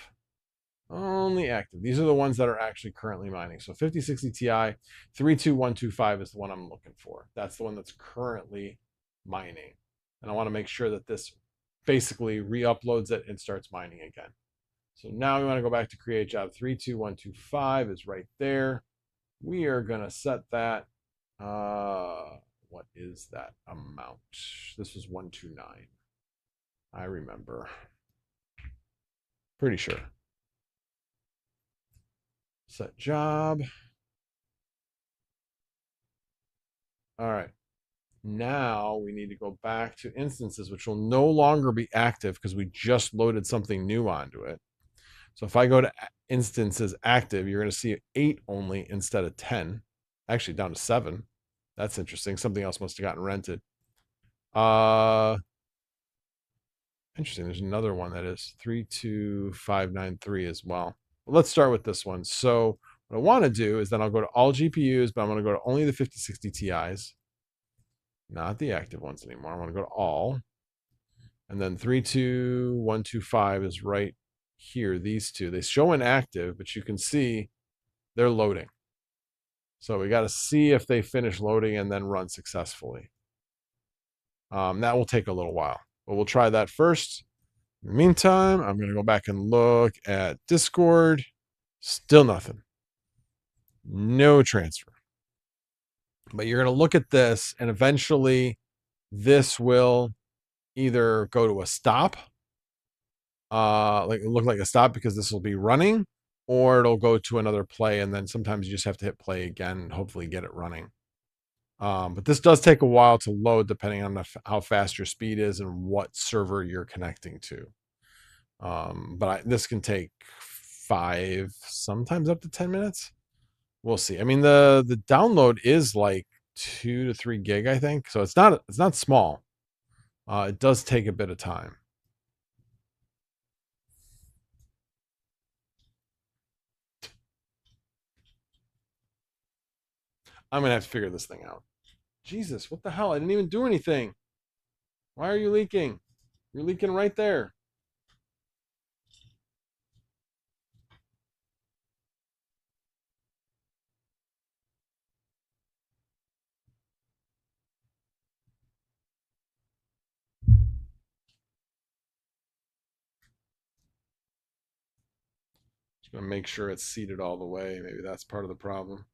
Only active. These are the ones that are actually currently mining. So 5060 Ti 32125 is the one I'm looking for. That's the one that's currently mining. And I want to make sure that this basically re-uploads it and starts mining again. So now we want to go back to create job. 32125 is right there. We are going to set that. What is that amount? This was 129. I remember. Pretty sure. Set job. All right. Now we need to go back to instances, which will no longer be active because we just loaded something new onto it. So if I go to instances active, you're going to see 8 only instead of 10. Actually down to 7. That's interesting. Something else must have gotten rented. Interesting. There's another one that is 32593 as well. Let's start with this one. So what I want to do is then I'll go to all GPUs, but I'm going to go to only the 5060 Ti's, not the active ones anymore. I want to go to all. And then 32125 is right here. These two, they show inactive, but you can see they're loading. So we got to see if they finish loading and then run successfully. That will take a little while, but we'll try that first. In the meantime, I'm going to go back and look at Discord. Still nothing. No transfer. But you're going to look at this, and eventually this will either go to a stop, like look like a stop because this will be running, or it'll go to another play, and then sometimes you just have to hit play again and hopefully get it running. But this does take a while to load depending on how fast your speed is and what server you're connecting to. But this can take 5, sometimes up to 10 minutes. We'll see. I mean, the download is like 2 to 3 gig, I think. So it's not small. It does take a bit of time. I'm gonna have to figure this thing out. Jesus, what the hell? I didn't even do anything. Why are you leaking? You're leaking right there. Just gonna make sure it's seated all the way. Maybe that's part of the problem.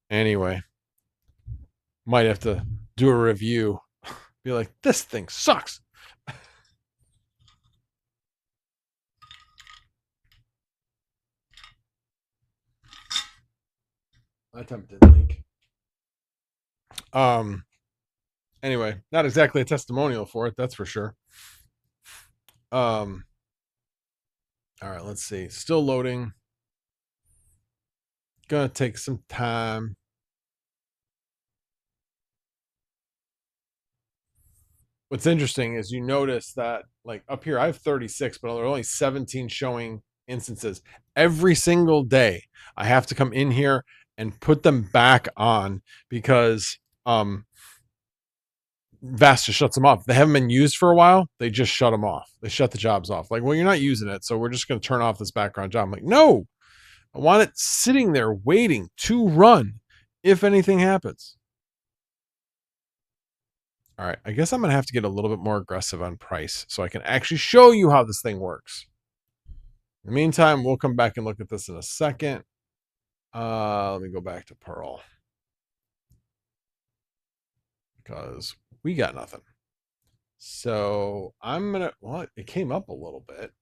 Anyway, might have to do a review. Be like, this thing sucks. That time it didn't leak. Anyway, not exactly a testimonial for it, that's for sure. All right, let's see. Still loading. Gonna take some time. What's interesting is you notice that like up here I have 36, but there are only 17 showing instances. Every single day I have to come in here and put them back on because Vast just shuts them off. They haven't been used for a while. They just shut them off. They shut the jobs off. Like, well, you're not using it, so we're just going to turn off this background job. I'm like, no, I want it sitting there waiting to run if anything happens. All right, I guess I'm going to have to get a little bit more aggressive on price so I can actually show you how this thing works. In the meantime, we'll come back and look at this in a second. Let me go back to Pearl because we got nothing. So I'm going to, well, it came up a little bit.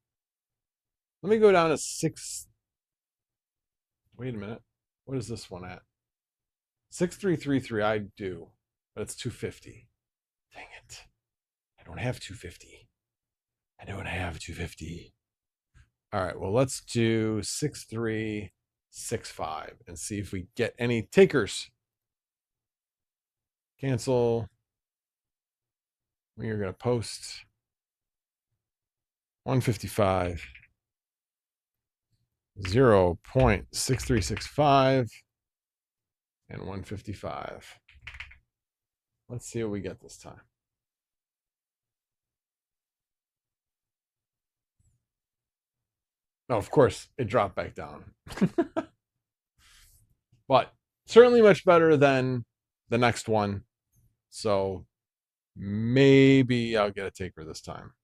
Let me go down to 6. Wait a minute. What is this one at? 6333 I do, but it's 250. Dang it. I don't have 250. I don't have 250. All right, well, let's do 6365 and see if we get any takers. Cancel. We are going to post 155. 0.6365 and 155. Let's see what we get this time. Oh, of course, it dropped back down. But certainly much better than the next one. So maybe I'll get a taker this time.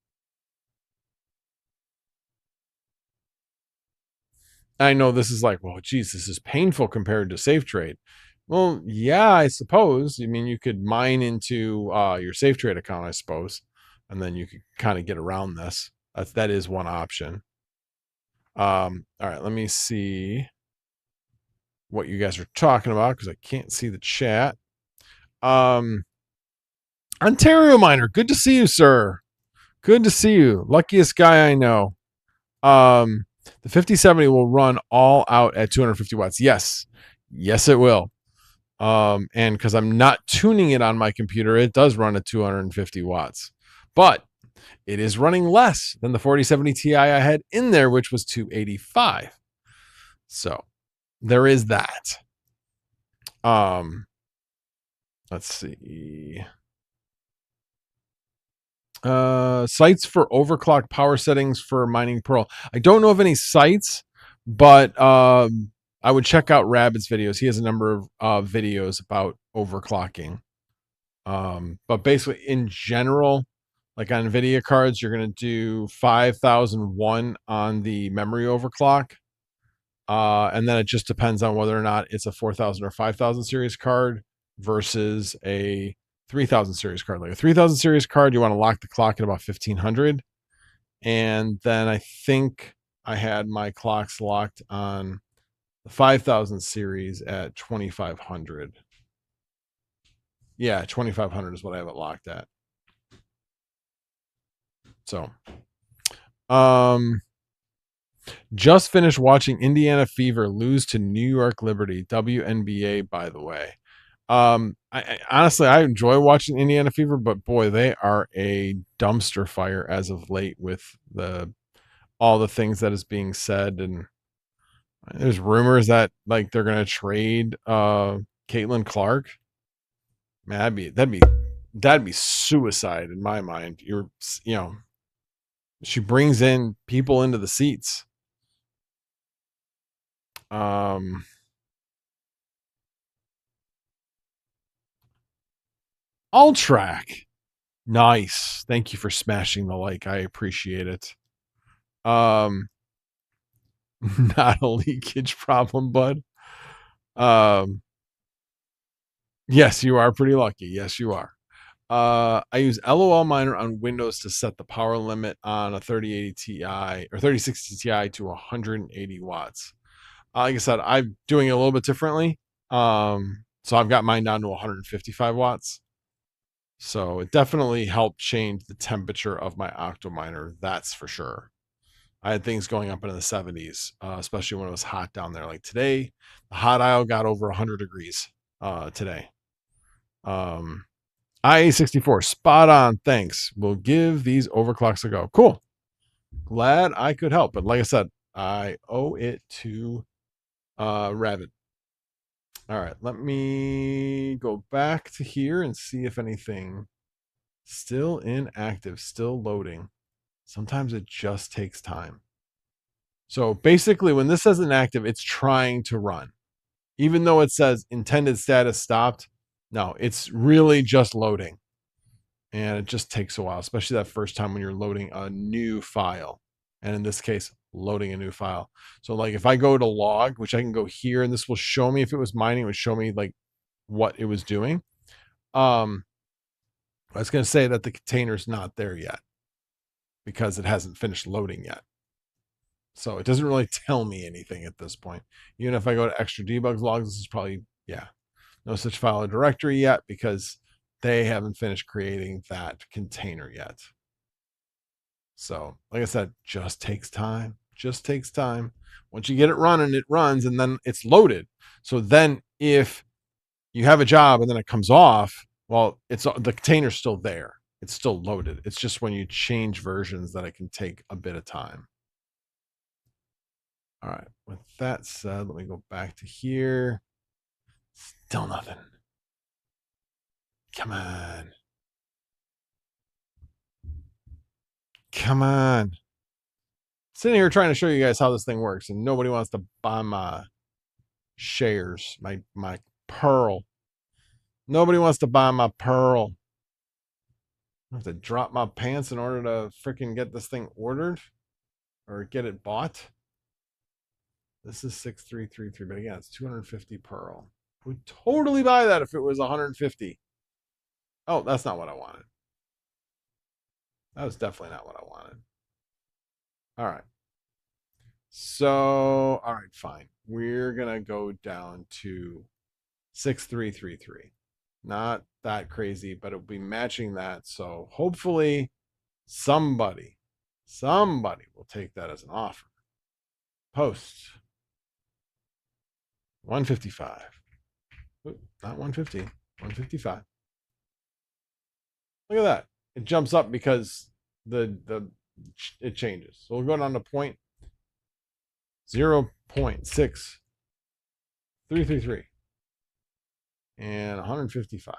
I know this is like, well, geez, this is painful compared to Safe Trade. Well, yeah, I suppose. I mean, you could mine into your Safe Trade account, I suppose, and then you could kind of get around this. That is one option. All right, let me see what you guys are talking about because I can't see the chat. Ontario Miner, good to see you, sir. Good to see you. Luckiest guy I know. The 5070 will run all out at 250 watts. Yes, it will. And because I'm not tuning it on my computer, it does run at 250 watts. But it is running less than the 4070 Ti I had in there, which was 285. So there is that. Let's see. Sites for overclock power settings for mining Pearl. I don't know of any sites, but I would check out Rabbit's videos. He has a number of videos about overclocking. But basically, in general, like on NVIDIA cards, you're going to do 5001 on the memory overclock. And then it just depends on whether or not it's a 4000 or 5000 series card versus a 3000 series card. Like a 3000 series card, you want to lock the clock at about 1500. And then I think I had my clocks locked on the 5000 series at 2500. Yeah, 2500 is what I have it locked at. So, just finished watching Indiana Fever lose to New York Liberty. WNBA, by the way. I honestly, I enjoy watching Indiana Fever, but boy, they are a dumpster fire as of late with all the things that is being said, and there's rumors that like they're gonna trade Caitlin Clark. Man, that'd be suicide in my mind. She brings in people into the seats. All track. Nice. Thank you for smashing the like. I appreciate it. Not a leakage problem, bud. Yes, you are pretty lucky. Yes, you are. I use LOL Miner on Windows to set the power limit on a 3080 Ti or 3060 Ti to 180 watts. Like I said, I'm doing it a little bit differently. So I've got mine down to 155 watts. So it definitely helped change the temperature of my Octominer. That's for sure. I had things going up into the 70s, especially when it was hot down there. Like today, the hot aisle got over 100 degrees today. IA64, spot on. Thanks. We'll give these overclocks a go. Cool. Glad I could help. But like I said, I owe it to Rabbit. All right, let me go back to here and see if anything still inactive, still loading. Sometimes it just takes time. So basically, when this says inactive, it's trying to run. Even though it says intended status stopped, no, it's really just loading. And it just takes a while, especially that first time when you're loading a new file. And in this case, loading a new file. So like if I go to log, which I can go here, and this will show me if it was mining, it would show me like what it was doing. I was going to say that the container's not there yet because it hasn't finished loading yet. So it doesn't really tell me anything at this point. Even if I go to extra debugs logs, this is probably, yeah, no such file or directory yet because they haven't finished creating that container yet. So like I said, just takes time, just takes time. Once you get it running, it runs and then it's loaded. So then if you have a job and then it comes off, well, it's the container's still there. It's still loaded. It's just when you change versions that it can take a bit of time. All right. With that said, let me go back to here. Still nothing. Come on. Come on. Sitting here trying to show you guys how this thing works, and nobody wants to buy my shares, my pearl. Nobody wants to buy my pearl. I have to drop my pants in order to freaking get this thing ordered or get it bought. This is 6333, but again, it's 250 pearl. Would totally buy that if it was 150. Oh, that's not what I wanted. That was definitely not what I wanted. All right. So, all right, fine. We're going to go down to 6333. Not that crazy, but it'll be matching that. So hopefully somebody will take that as an offer. Post 155. Ooh, not 150, 155. Look at that. It jumps up because it changes. So we'll go down to 0.6333 and 155.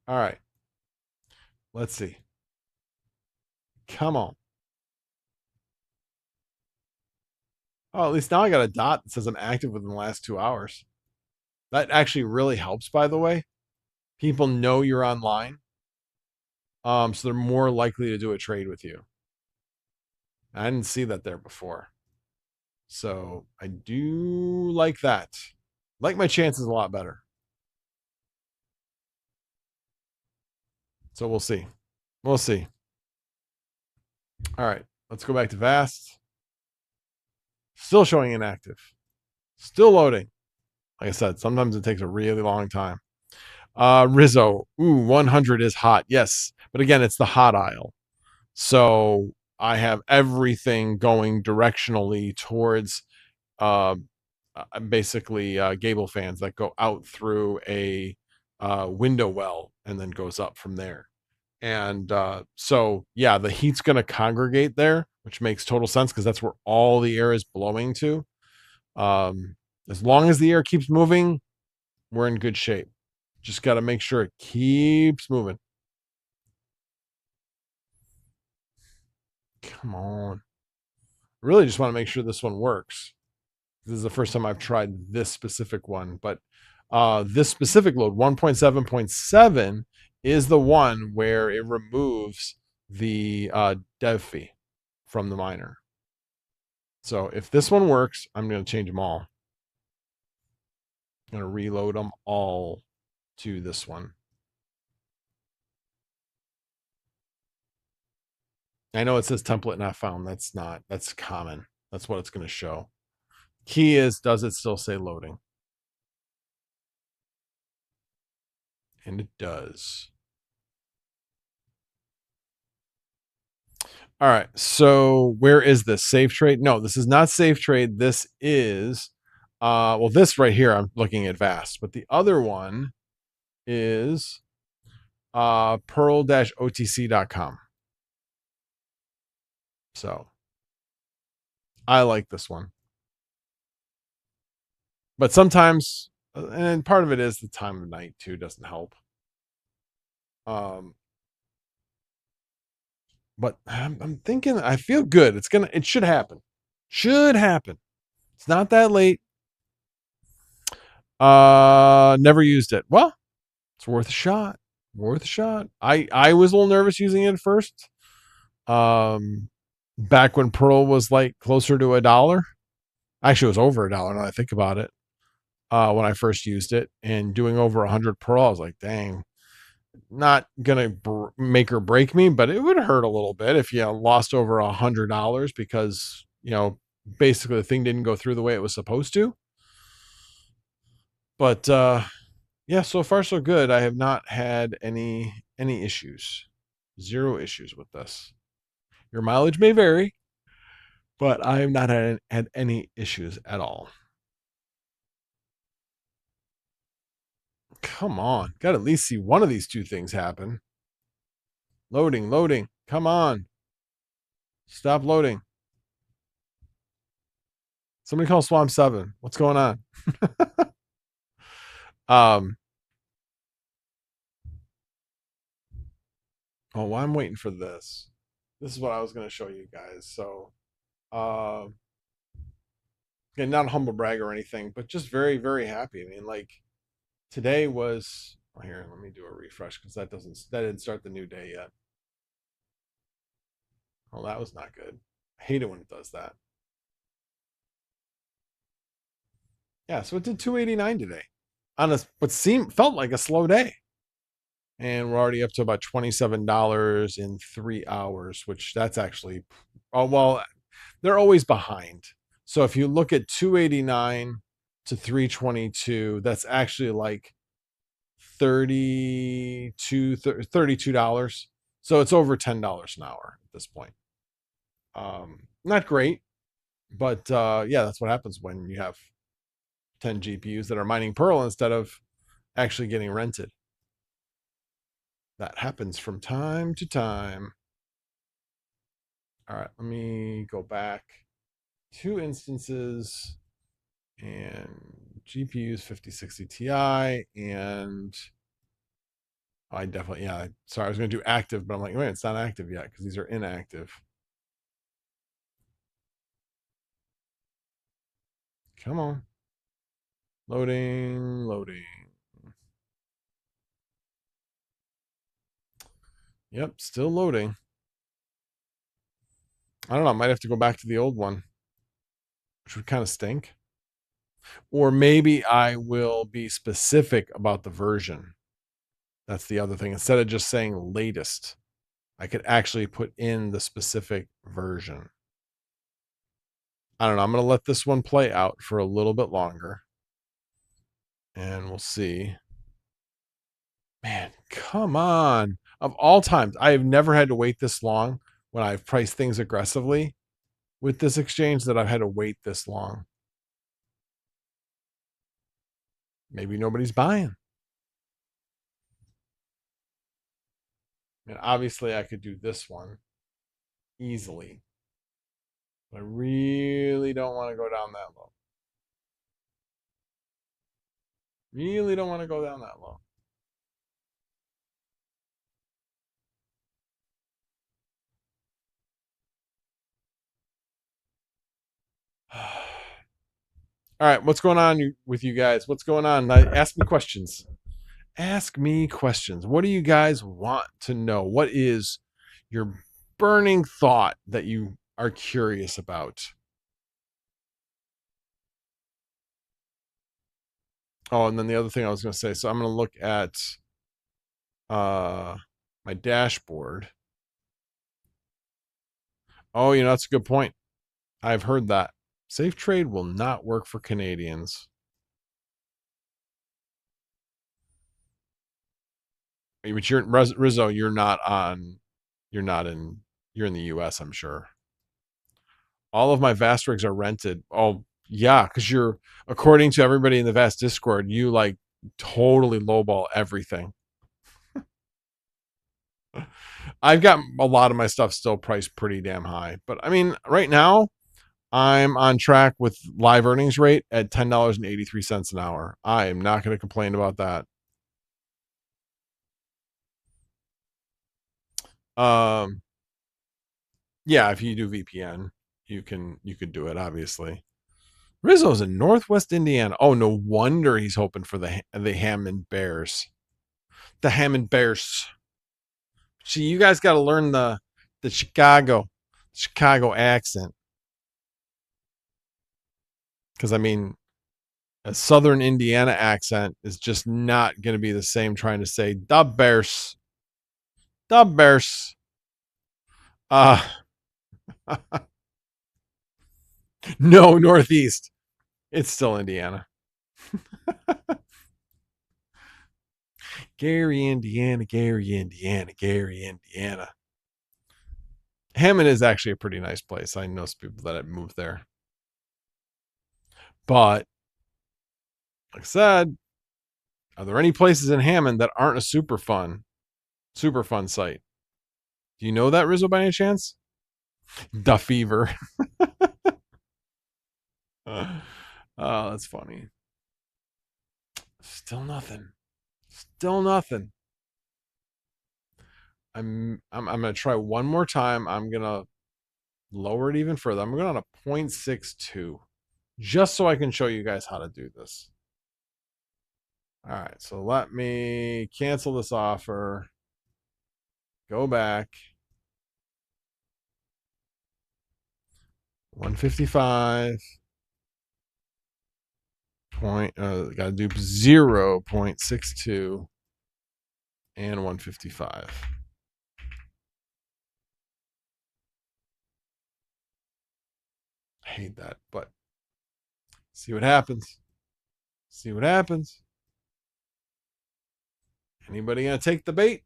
All right. Let's see. Come on. Oh, at least now I got a dot that says I'm active within the last 2 hours. That actually really helps, by the way. People know you're online. So they're more likely to do a trade with you. I didn't see that there before. So I do like that. Like my chances a lot better. So we'll see. We'll see. All right. Let's go back to Vast. Still showing inactive. Still loading. Like I said, sometimes it takes a really long time. Rizzo. Ooh, 100 is hot. Yes. But again, it's the hot aisle. So I have everything going directionally towards basically gable fans that go out through a window well and then goes up from there. And so, yeah, the heat's going to congregate there, which makes total sense because that's where all the air is blowing to. As long as the air keeps moving, we're in good shape. Just got to make sure it keeps moving. Come on. Really just want to make sure this one works. This is the first time I've tried this specific one, but this specific load 1.7.7 is the one where it removes the dev fee from the miner. So if this one works, I'm going to change them all. I'm going to reload them all to this one. I know it says template not found. That's not. That's common. That's what it's going to show. Key is, does it still say loading? And it does. All right. So where is this? Save trade? No, this is not save trade. This is well, this right here, I'm looking at Vast, but the other one is pearl-otc.com. So I like this one. But sometimes, and part of it is the time of night too, doesn't help. But I'm thinking, I feel good. It should happen. Should happen. It's not that late. Never used it. Well, it's worth a shot. Worth a shot. I was a little nervous using it at first. Back when Pearl was like closer to $1. Actually, it was over $1 now I think about it. When I first used it and doing over 100 Pearl, I was like, dang, not gonna make or break me, but it would hurt a little bit if you lost over $100 because basically the thing didn't go through the way it was supposed to. But yeah, so far so good. I have not had any issues. Zero issues with this. Your mileage may vary, but I have not had any issues at all. Come on. Got to at least see one of these two things happen. Loading, loading. Come on. Stop loading. Somebody call Swamp 7. What's going on? Oh, well, I'm waiting for this. This is what I was going to show you guys. So, again, not a humble brag or anything, but just very, very happy. I mean, like today was here. Let me do a refresh because that didn't start the new day yet. Oh, that was not good. I hate it when it does that. Yeah, so it did 289 today on what felt like a slow day. And we're already up to about $27 in 3 hours, which that's actually, oh, well, they're always behind. So if you look at 289 to 322, that's actually like $32. So it's over $10 an hour at this point. Not great, but yeah, that's what happens when you have 10 GPUs that are mining Pearl instead of actually getting rented. That happens from time to time. All right, let me go back 2 instances and GPUs 5060 Ti and I definitely, yeah, sorry, I was going to do active, but I'm like, wait, it's not active yet because these are inactive. Come on. Loading, loading. Yep, still loading. I don't know. I might have to go back to the old one, which would kind of stink. Or maybe I will be specific about the version. That's the other thing. Instead of just saying latest, I could actually put in the specific version. I don't know. I'm going to let this one play out for a little bit longer. And we'll see. Man, come on. Of all times, I have never had to wait this long when I've priced things aggressively with this exchange that I've had to wait this long. Maybe nobody's buying. And obviously I could do this one easily. But I really don't want to go down that low. Really don't want to go down that low. All right, what's going on with you guys? What's going on? Ask me questions. Ask me questions. What do you guys want to know? What is your burning thought that you are curious about? Oh, and then the other thing I was going to say, so I'm going to look at my dashboard. Oh, that's a good point. I've heard that. Safe trade will not work for Canadians. But you're Rizzo, you're in the US, I'm sure. All of my Vast rigs are rented. Oh, yeah, because according to everybody in the Vast Discord, you like totally lowball everything. I've got a lot of my stuff still priced pretty damn high. But I mean, right now, I'm on track with live earnings rate at $10.83 an hour. I am not going to complain about that. Um, yeah, if you do VPN, you could do it, obviously. Rizzo's in Northwest Indiana. Oh, no wonder he's hoping for the Hammond Bears. The Hammond Bears. See, you guys got to learn the Chicago accent, because I mean, a Southern Indiana accent is just not going to be the same. Trying to say the Bears. Uh no, Northeast. It's still Indiana. Gary, Indiana, Gary, Indiana, Gary, Indiana. Hammond is actually a pretty nice place. I know some people that have moved there. But like I said, are there any places in Hammond that aren't a super fun site? Do you know that, Rizzo, by any chance? The Fever. Oh, that's funny. Still nothing. Still nothing. I'm gonna try one more time. I'm gonna lower it even further. I'm going on a 0.62 just so I can show you guys how to do this. All right, so let me cancel this offer. Go back. 155. Gotta do 0.62 and 155. I hate that, but see what happens. See what happens. Anybody gonna take the bait?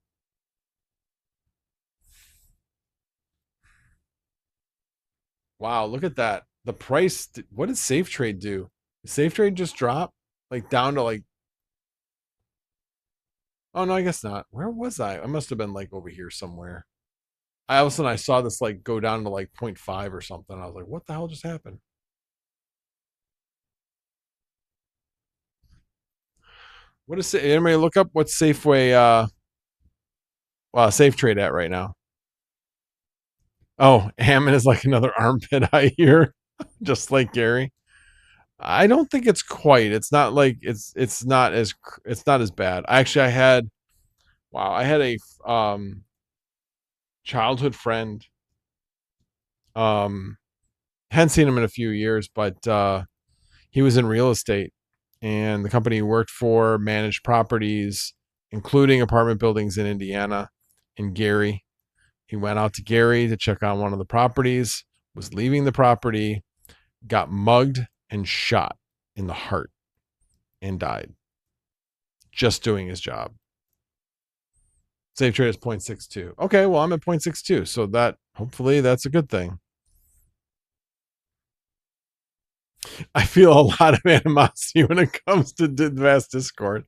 Wow, look at that. The price. What did Safe Trade do? Did Safe Trade just drop like down to like? Oh no, I guess not. Where was I? I must have been like over here somewhere. All of a sudden I saw this like go down to like 0.5 or something. I was like, what the hell just happened? What is it? Anybody look up what's Safeway Safe Trade at right now? Oh, Hammond is like another armpit I hear, just like Gary. I don't think it's quite. It's not like it's not as bad. Actually, I had a childhood friend. Hadn't seen him in a few years, but he was in real estate, and the company he worked for managed properties, including apartment buildings in Indiana, in Gary. He went out to Gary to check on one of the properties, was leaving the property, got mugged and shot in the heart, and died just doing his job. Safe trade is 0.62. Okay, well, I'm at 0.62, so hopefully that's a good thing. I feel a lot of animosity when it comes to Vast Discord,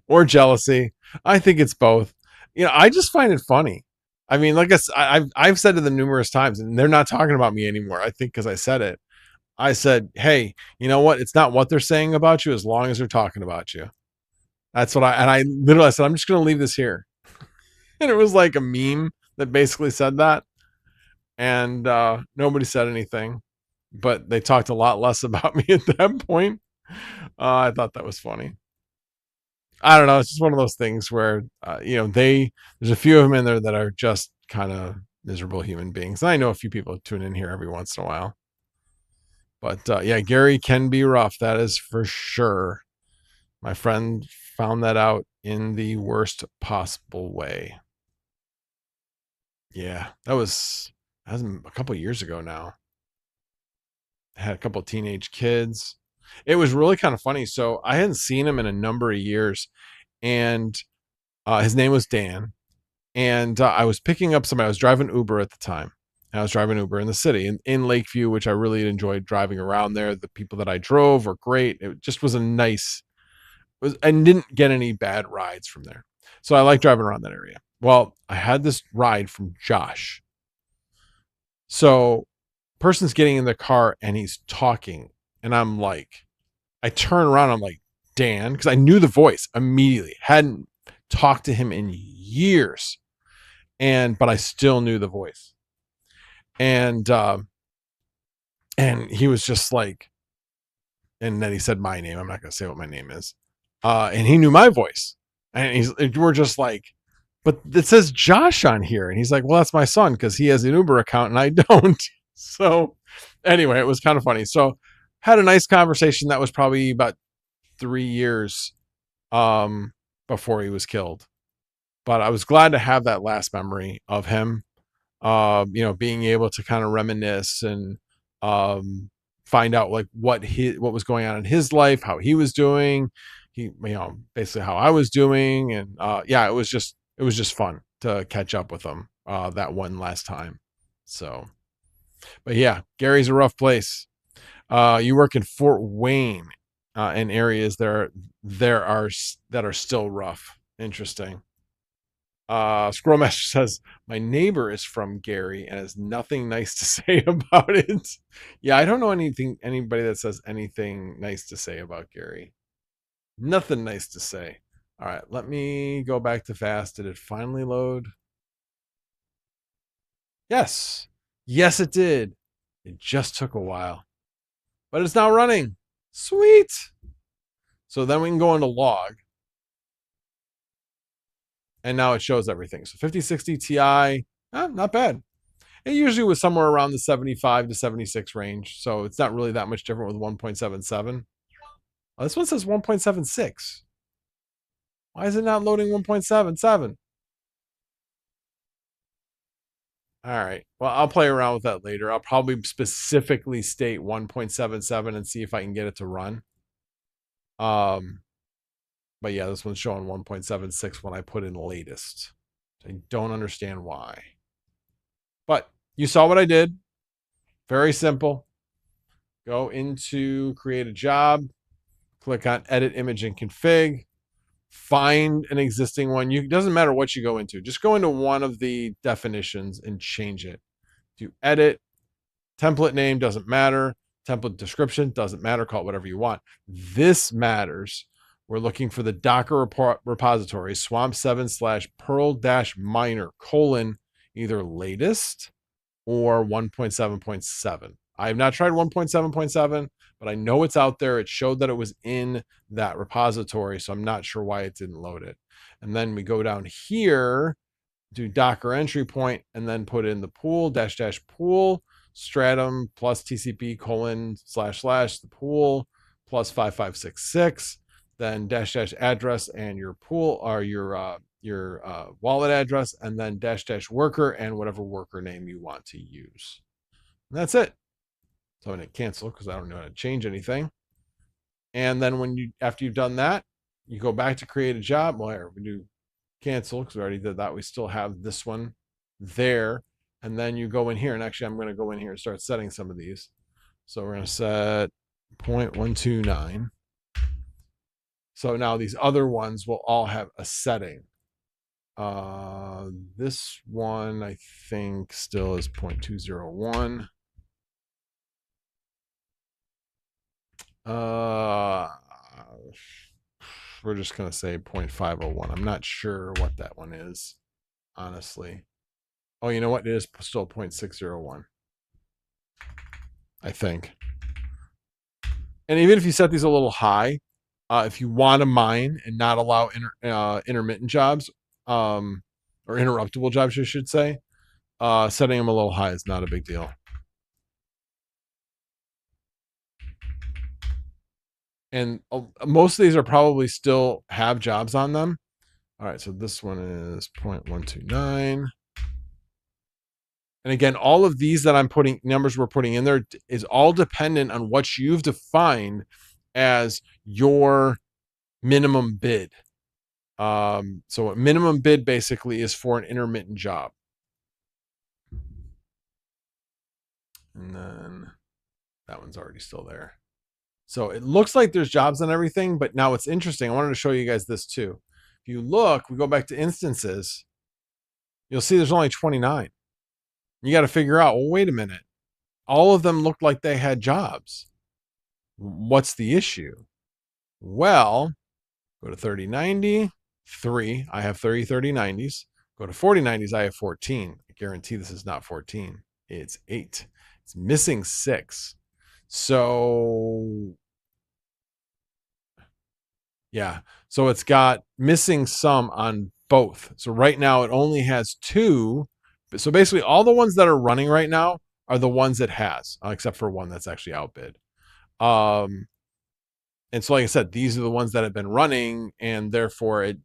or jealousy. I think it's both. I just find it funny. I mean, like I've said to them numerous times, and they're not talking about me anymore. I think because I said it. I said, "Hey, you know what? It's not what they're saying about you, as long as they're talking about you." That's what I literally said. I'm just going to leave this here, and it was like a meme that basically said that, and nobody said anything, but they talked a lot less about me at that point. I thought that was funny. I don't know. It's just one of those things where, there's a few of them in there that are just kind of miserable human beings. And I know a few people tune in here every once in a while. But yeah, Gary can be rough. That is for sure. My friend found that out in the worst possible way. Yeah, that was a couple years ago now. I had a couple teenage kids. It was really kind of funny. So I hadn't seen him in a number of years, and his name was Dan. And I was picking up somebody. I was driving Uber at the time. I was driving Uber in the city in Lakeview, which I really enjoyed driving around there. The people that I drove were great. It just was a nice, I didn't get any bad rides from there. So I like driving around that area. Well, I had this ride from Josh. So person's getting in the car and he's talking. And I'm like, I turn around, I'm like, Dan, because I knew the voice immediately. Hadn't talked to him in years. But I still knew the voice. And he was just like, and then he said my name. I'm not gonna say what my name is. And he knew my voice. And we're just like, but it says Josh on here. And he's like, well, that's my son because he has an Uber account and I don't. So anyway, it was kind of funny. So had a nice conversation. That was probably about 3 years before he was killed. But I was glad to have that last memory of him, being able to kind of reminisce and find out like what was going on in his life, how he was doing, basically how I was doing. And it was just fun to catch up with him that one last time. So, but yeah, Gary's a rough place. You work in Fort Wayne in areas that are still rough. Interesting. Squirrel Master says, my neighbor is from Gary and has nothing nice to say about it. Yeah, I don't know anybody that says anything nice to say about Gary. Nothing nice to say. All right, let me go back to Vast. Did it finally load? Yes. Yes, it did. It just took a while. But it's now running. Sweet. So then we can go into log. And now it shows everything. So 5060 Ti, not bad. It usually was somewhere around the 75 to 76 range. So it's not really that much different with 1.77. Oh, this one says 1.76. Why is it not loading 1.77? All right. Well, I'll play around with that later. I'll probably specifically state 1.77 and see if I can get it to run. But yeah, this one's showing 1.76 when I put in latest. I don't understand why. But you saw what I did. Very simple. Go into create a job, click on edit image and config, find an existing one. It doesn't matter what you go into. Just go into one of the definitions and change it. Do edit, template name doesn't matter. Template description doesn't matter. Call it whatever you want. This matters. We're looking for the Docker repository swamp7/perl-minor : either latest or 1.7.7. I have not tried 1.7.7, but I know it's out there. It showed that it was in that repository, so I'm not sure why it didn't load it. And then we go down here, do Docker entry point, and then put in the pool -- pool stratum plus TCP : / the pool plus 5566, then -- address and your pool or your wallet address, and then -- worker and whatever worker name you want to use. And that's it. So I'm going to cancel because I don't know how to change anything. And then after you've done that, you go back to create a job. Well, we do cancel because we already did that. We still have this one there. And then you go in here, and actually I'm going to go in here and start setting some of these. So we're going to set 0.129. So now these other ones will all have a setting. This one I think still is 0.201. We're just going to say 0.501. I'm not sure what that one is, honestly. Oh, you know what? It is still 0.601, I think. And even if you set these a little high, if you want to mine and not allow intermittent jobs, or interruptible jobs, I should say, setting them a little high is not a big deal. And most of these are probably still have jobs on them. All right, so this one is 0.129. And again, all of these that I'm putting numbers we're putting in there is all dependent on what you've defined as your minimum bid. So a minimum bid basically is for an intermittent job. And then that one's already still there. So it looks like there's jobs on everything, but now it's interesting. I wanted to show you guys this too. If you look, we go back to instances, you'll see there's only 29. You got to figure out, well, wait a minute. All of them looked like they had jobs. What's the issue? Well, go to 3090, 3. I have 3090s. Go to 4090s, I have 14. I guarantee this is not 14. It's 8. It's missing 6. So, yeah. So it's got missing some on both. So right now it only has 2. So basically all the ones that are running right now are the ones it has, except for one that's actually outbid. And so, like I said, these are the ones that have been running, and therefore it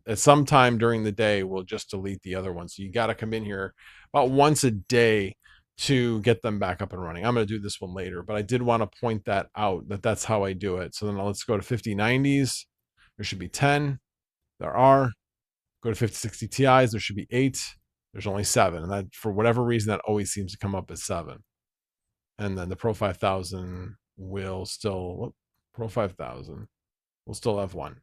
at some time during the day will just delete the other ones. So you got to come in here about once a day to get them back up and running. I'm going to do this one later, but I did want to point that out, that that's how I do it. So then let's go to 5090s. There should be 10. There are. Go to 5060 Ti's. There should be 8. There's only 7. And that, for whatever reason, that always seems to come up as 7. And then the Pro 5000 will still, Pro 5000 will still have 1.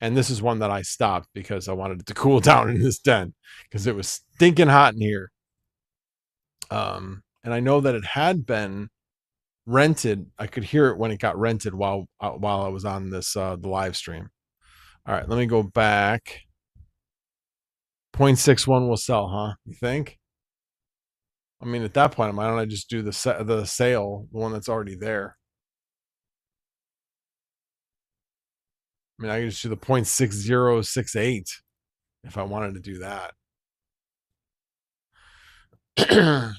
And this is one that I stopped because I wanted it to cool down in this den because it was stinking hot in here. And I know that it had been rented. I could hear it when it got rented while I was on this the live stream. All right, let me go back. 0.61 will sell, huh? You think? I mean, at that point, why don't I just do the sale, the one that's already there? I mean, I could just do the 0.6068 if I wanted to do that. Let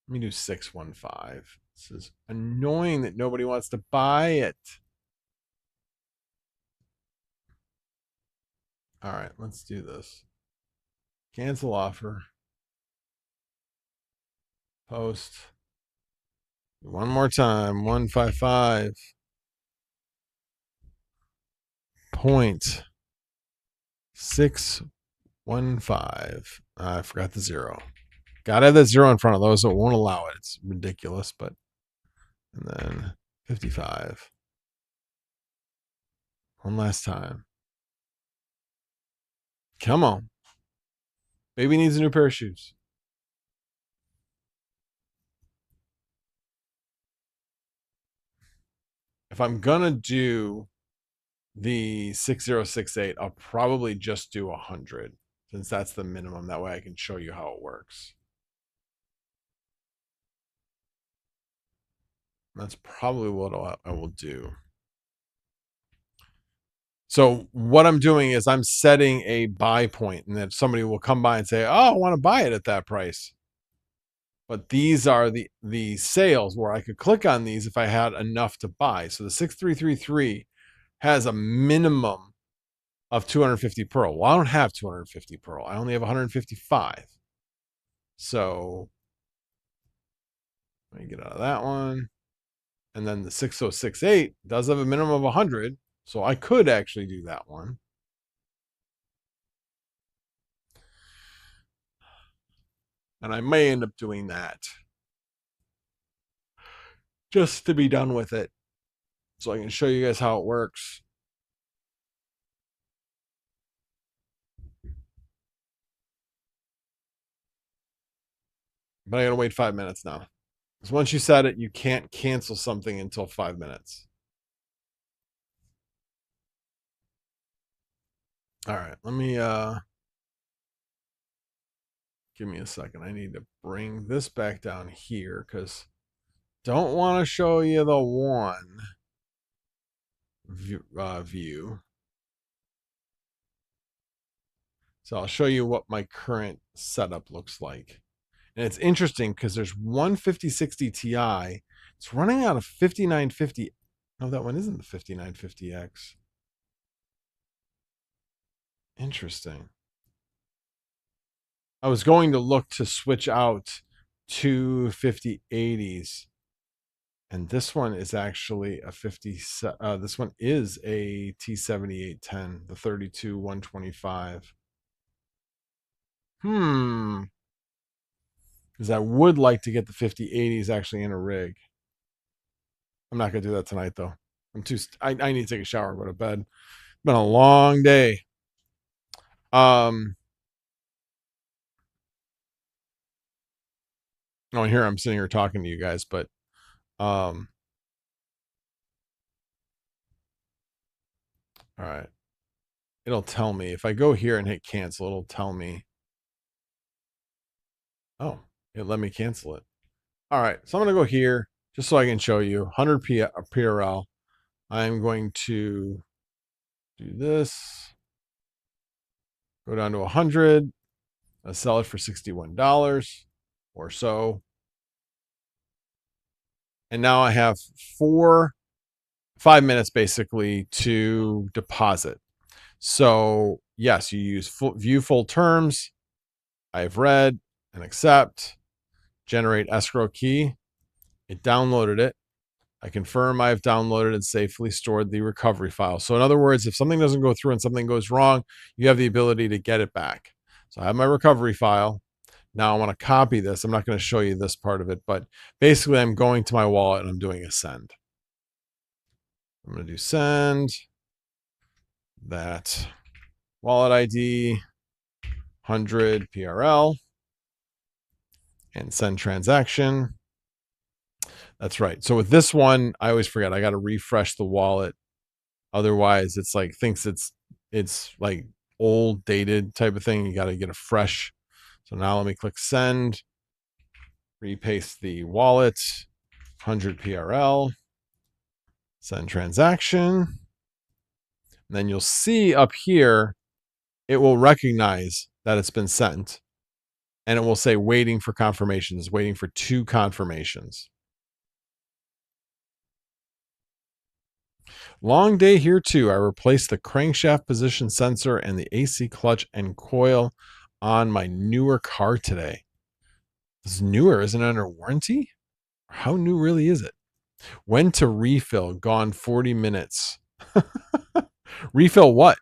me do 615. This is annoying that nobody wants to buy it. All right, let's do this. Cancel offer. Post. One more time. 155. 0.615. I forgot the 0. Gotta have that 0 in front of those, so it won't allow it. It's ridiculous, but. And then 55. One last time. Come on. Baby needs a new pair of shoes. If I'm gonna do the 6068, I'll probably just do 100 since that's the minimum. That way I can show you how it works. That's probably what I will do. So what I'm doing is I'm setting a buy point, and then somebody will come by and say, oh, I want to buy it at that price. But these are the sales where I could click on these if I had enough to buy. So the 6333 has a minimum of 250 Pearl. Well, I don't have 250 Pearl. I only have 155. So let me get out of that one. And then the 6068 does have a minimum of 100. So I could actually do that one. And I may end up doing that just to be done with it. So I can show you guys how it works. But I gotta wait 5 minutes now. Because once you set it, you can't cancel something until 5 minutes. All right, let me give me a second. I need to bring this back down here because don't want to show you the one view. So I'll show you what my current setup looks like. And it's interesting because there's one 5060 Ti. It's running out of 5950. No, that one isn't the 5950X. Interesting. I was going to look to switch out two 5080s. And this one is actually a 50. This one is a T7810, the 32 125. Because I would like to get the 5080s actually in a rig. I'm not gonna do that tonight though. I need to take a shower, go to bed. It's been a long day. Oh, here I'm sitting here talking to you guys, but all right. It'll tell me if I go here and hit cancel, it'll tell me. Oh, it let me cancel it. All right. So I'm gonna go here just so I can show you 100 PRL. I'm going to do this. Go down to 100. I'll sell it for $61 or so. And now I have 5 minutes basically to deposit. So yes, you use view full terms. I've read and accept. Generate escrow key. It downloaded it. I confirm I've downloaded and safely stored the recovery file. So in other words, if something doesn't go through and something goes wrong, you have the ability to get it back. So I have my recovery file. Now I want to copy this. I'm not going to show you this part of it, but basically I'm going to my wallet and I'm doing a send. I'm going to do send. That wallet ID 100 PRL and send transaction. That's right. So with this one, I always forget I got to refresh the wallet. Otherwise, it's like thinks it's like old dated type of thing. You got to get a fresh. So now let me click send. Repaste the wallet 100 PRL. Send transaction. And then you'll see up here, it will recognize that it's been sent. And it will say waiting for confirmations, waiting for 2 confirmations. Long day here too. I replaced the crankshaft position sensor and the AC clutch and coil on my newer car today. This is newer, isn't it under warranty? How new really is it? When to refill? Gone 40 minutes. Refill what?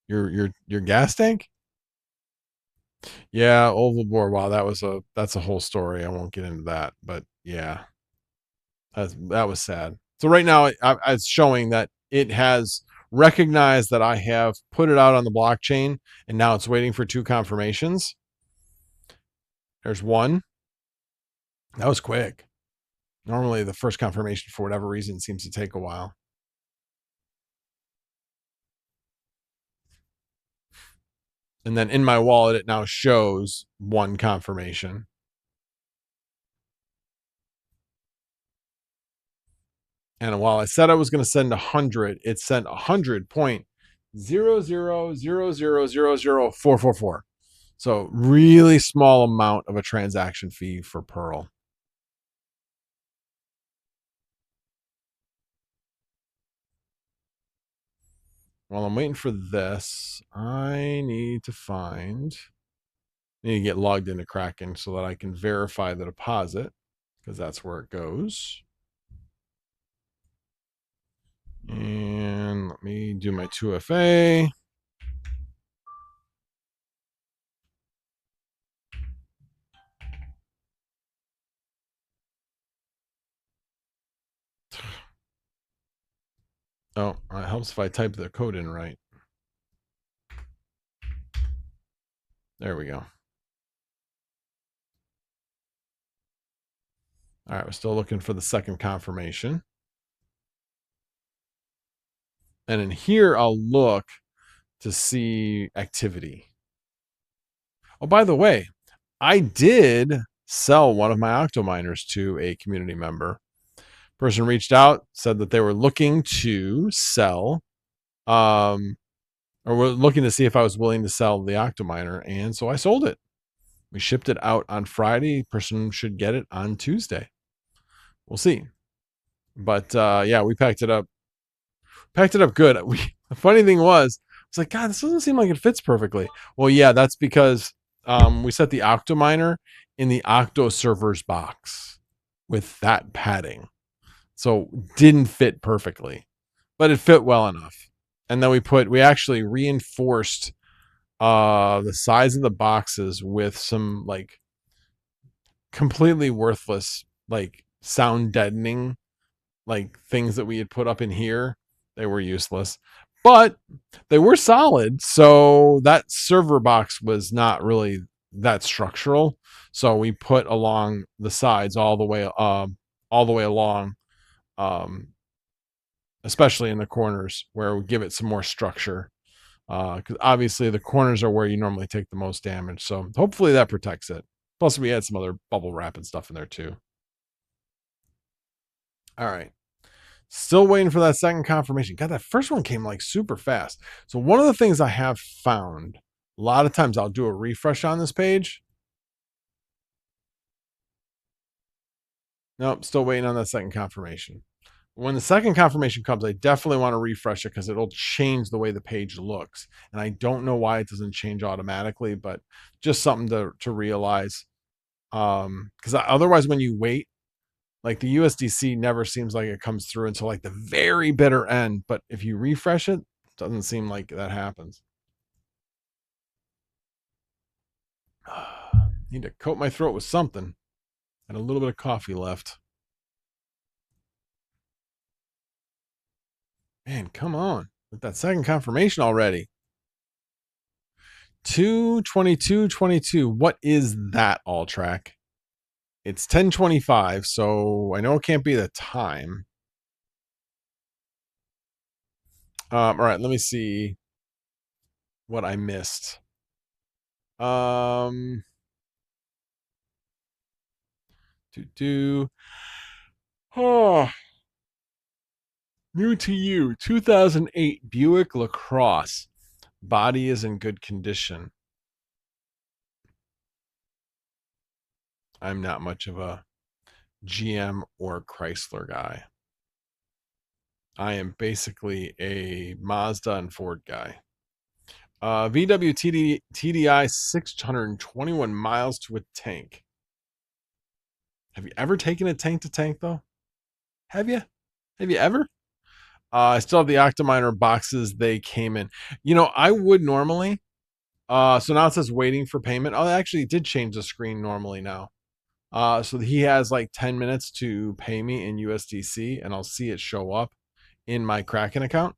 Your gas tank? Yeah, oval bore. Wow, that's a whole story. I won't get into that, but yeah, that was sad. So right now, it's showing that it has recognized that I have put it out on the blockchain, and now it's waiting for 2 confirmations. There's one. That was quick. Normally, the first confirmation, for whatever reason, seems to take a while. And then in my wallet, it now shows 1 confirmation. And while I said I was going to send 100, it sent 100.000000444. So really small amount of a transaction fee for Pearl. While I'm waiting for this, I need to get logged into Kraken so that I can verify the deposit, because that's where it goes. And let me do my 2FA. Oh, it helps if I type the code in right. There we go. All right, we're still looking for the second confirmation. And in here, I'll look to see activity. Oh, by the way, I did sell one of my octominers to a community member. Person reached out, said that they were looking to sell, or were looking to see if I was willing to sell the octominer, and so I sold it. We shipped it out on Friday. Person should get it on Tuesday. We'll see. But yeah, we packed it up. Packed it up good. The funny thing was, it's like, God, this doesn't seem like it fits perfectly. Well, yeah, that's because we set the Octominer in the Octo servers box with that padding. So didn't fit perfectly, but it fit well enough. And then we actually reinforced the size of the boxes with some like completely worthless like sound deadening like things that we had put up in here. They were useless, but they were solid. So that server box was not really that structural. So we put along the sides all the way along, um, especially in the corners where we give it some more structure. Because obviously the corners are where you normally take the most damage. So hopefully that protects it. Plus, we had some other bubble wrap and stuff in there too. All right. Still waiting for that second confirmation. God, that first one came like super fast. So one of the things I have found, a lot of times I'll do a refresh on this page. Nope, still waiting on that second confirmation. When the second confirmation comes, I definitely want to refresh it because it'll change the way the page looks. And I don't know why it doesn't change automatically, but just something to realize. Because otherwise, when you wait, like the USDC never seems like it comes through until like the very bitter end. But if you refresh it, it doesn't seem like that happens. Need to coat my throat with something. And a little bit of coffee left. Man, come on. With that second confirmation already. 2:22:22. What is that, all track? It's 10:25, so I know it can't be the time. All right, let me see what I missed. Oh, new to you, 2008 Buick LaCrosse. Body is in good condition. I'm not much of a GM or Chrysler guy. I am basically a Mazda and Ford guy. VW TDI 621 miles to a tank. Have you ever taken a tank to tank though? Have you? Have you ever? I still have the Octominer boxes they came in. You know, I would normally. So now it says waiting for payment. Oh, I actually did change the screen normally now. So he has like 10 minutes to pay me in USDC, and I'll see it show up in my Kraken account.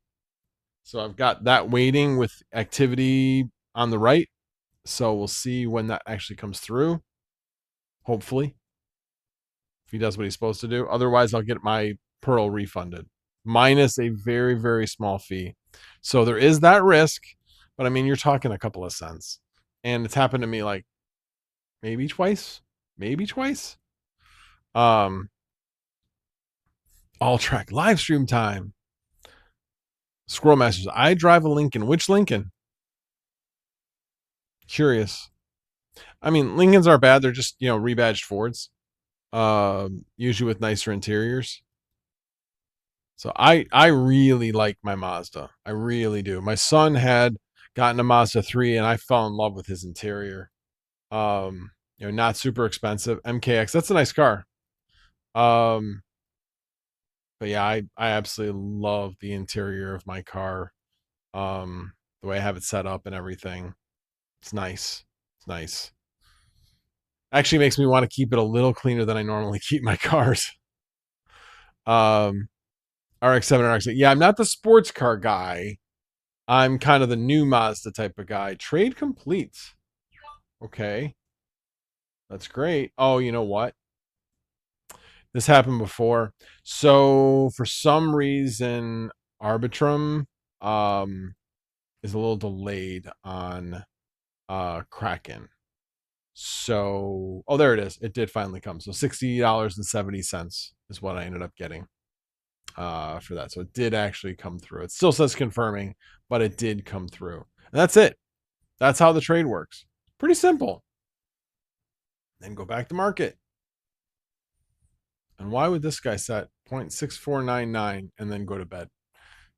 So I've got that waiting with activity on the right. So we'll see when that actually comes through. Hopefully, if he does what he's supposed to do. Otherwise, I'll get my Pearl refunded, minus a very, very small fee. So there is that risk. But I mean, you're talking a couple of cents. And it's happened to me like maybe twice. Maybe twice. All track live stream time. Squirrel Masters. I drive a Lincoln. Which Lincoln? Curious. I mean, Lincolns are bad. They're just, you know, rebadged Fords. Usually with nicer interiors. So I really like my Mazda. I really do. My son had gotten a Mazda 3 and I fell in love with his interior. You know, not super expensive. MKX, that's a nice car. But yeah, I absolutely love the interior of my car. The way I have it set up and everything. It's nice. It's nice. Actually makes me want to keep it a little cleaner than I normally keep my cars. RX-7 and RX-8. Yeah, I'm not the sports car guy. I'm kind of the new Mazda type of guy. Trade complete. Okay. That's great. Oh, you know what? This happened before. So for some reason, Arbitrum is a little delayed on Kraken. So, oh, there it is. It did finally come. So $60.70 is what I ended up getting for that. So it did actually come through. It still says confirming, but it did come through. And that's it. That's how the trade works. Pretty simple. Then go back to market. And why would this guy set 0.6499 and then go to bed.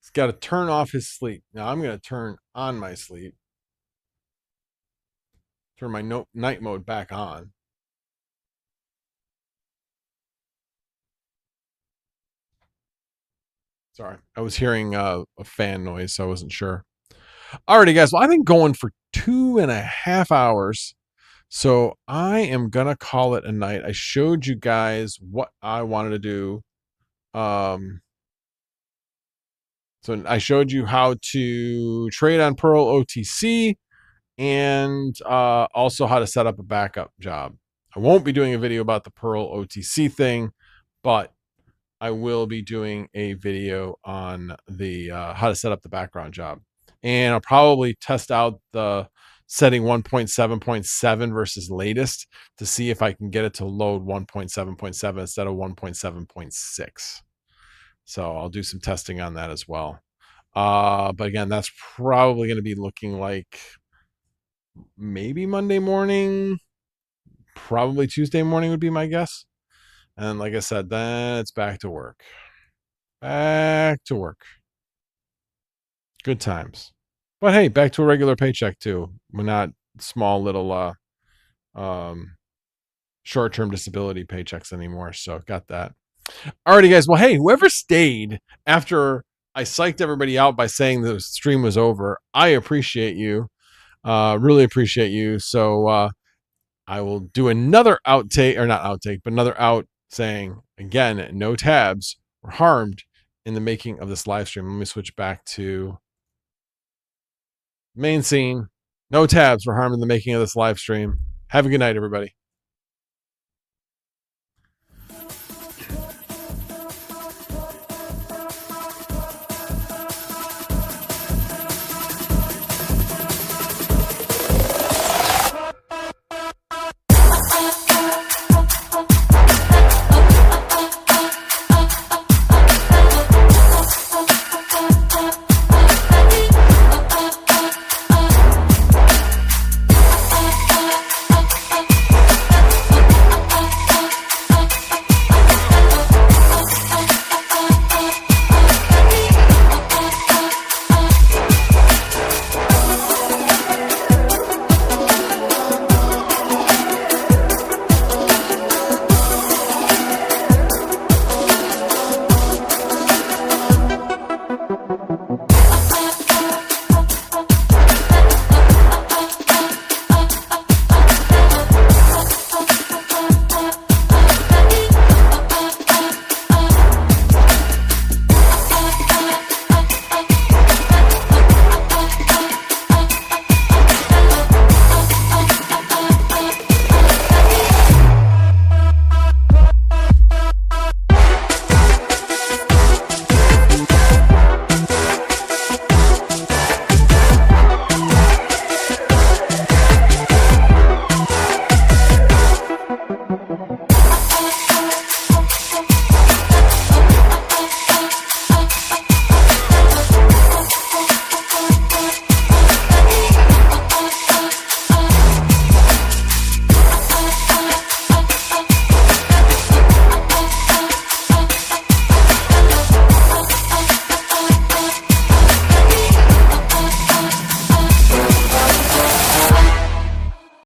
He's got to turn off his sleep. Now I'm going to turn on my sleep. Turn my night mode back on. Sorry, I was hearing a fan noise, so I wasn't sure. Alrighty, guys. Well, I've been going for 2.5 hours, so I am gonna call it a night. I showed you guys what I wanted to do. So I showed you how to trade on Pearl OTC and also how to set up a backup job. I won't be doing a video about the Pearl OTC thing, but I will be doing a video on the how to set up the background job. And I'll probably test out the setting 1.7.7 versus latest to see if I can get it to load 1.7.7 instead of 1.7.6. So I'll do some testing on that as well. But again, that's probably going to be looking like maybe Monday morning, probably Tuesday morning would be my guess. And like I said, then it's back to work. Back to work. Good times. But hey, back to a regular paycheck too. We're not small little short-term disability paychecks anymore. So got that. Alrighty, guys. Well, hey, whoever stayed after I psyched everybody out by saying the stream was over, I appreciate you. Really appreciate you. So I will do another outtake, or not outtake, but another out saying again, no tabs were harmed in the making of this live stream. Let me switch back to main scene. No tabs were harmed in the making of this live stream. Have a good night, everybody.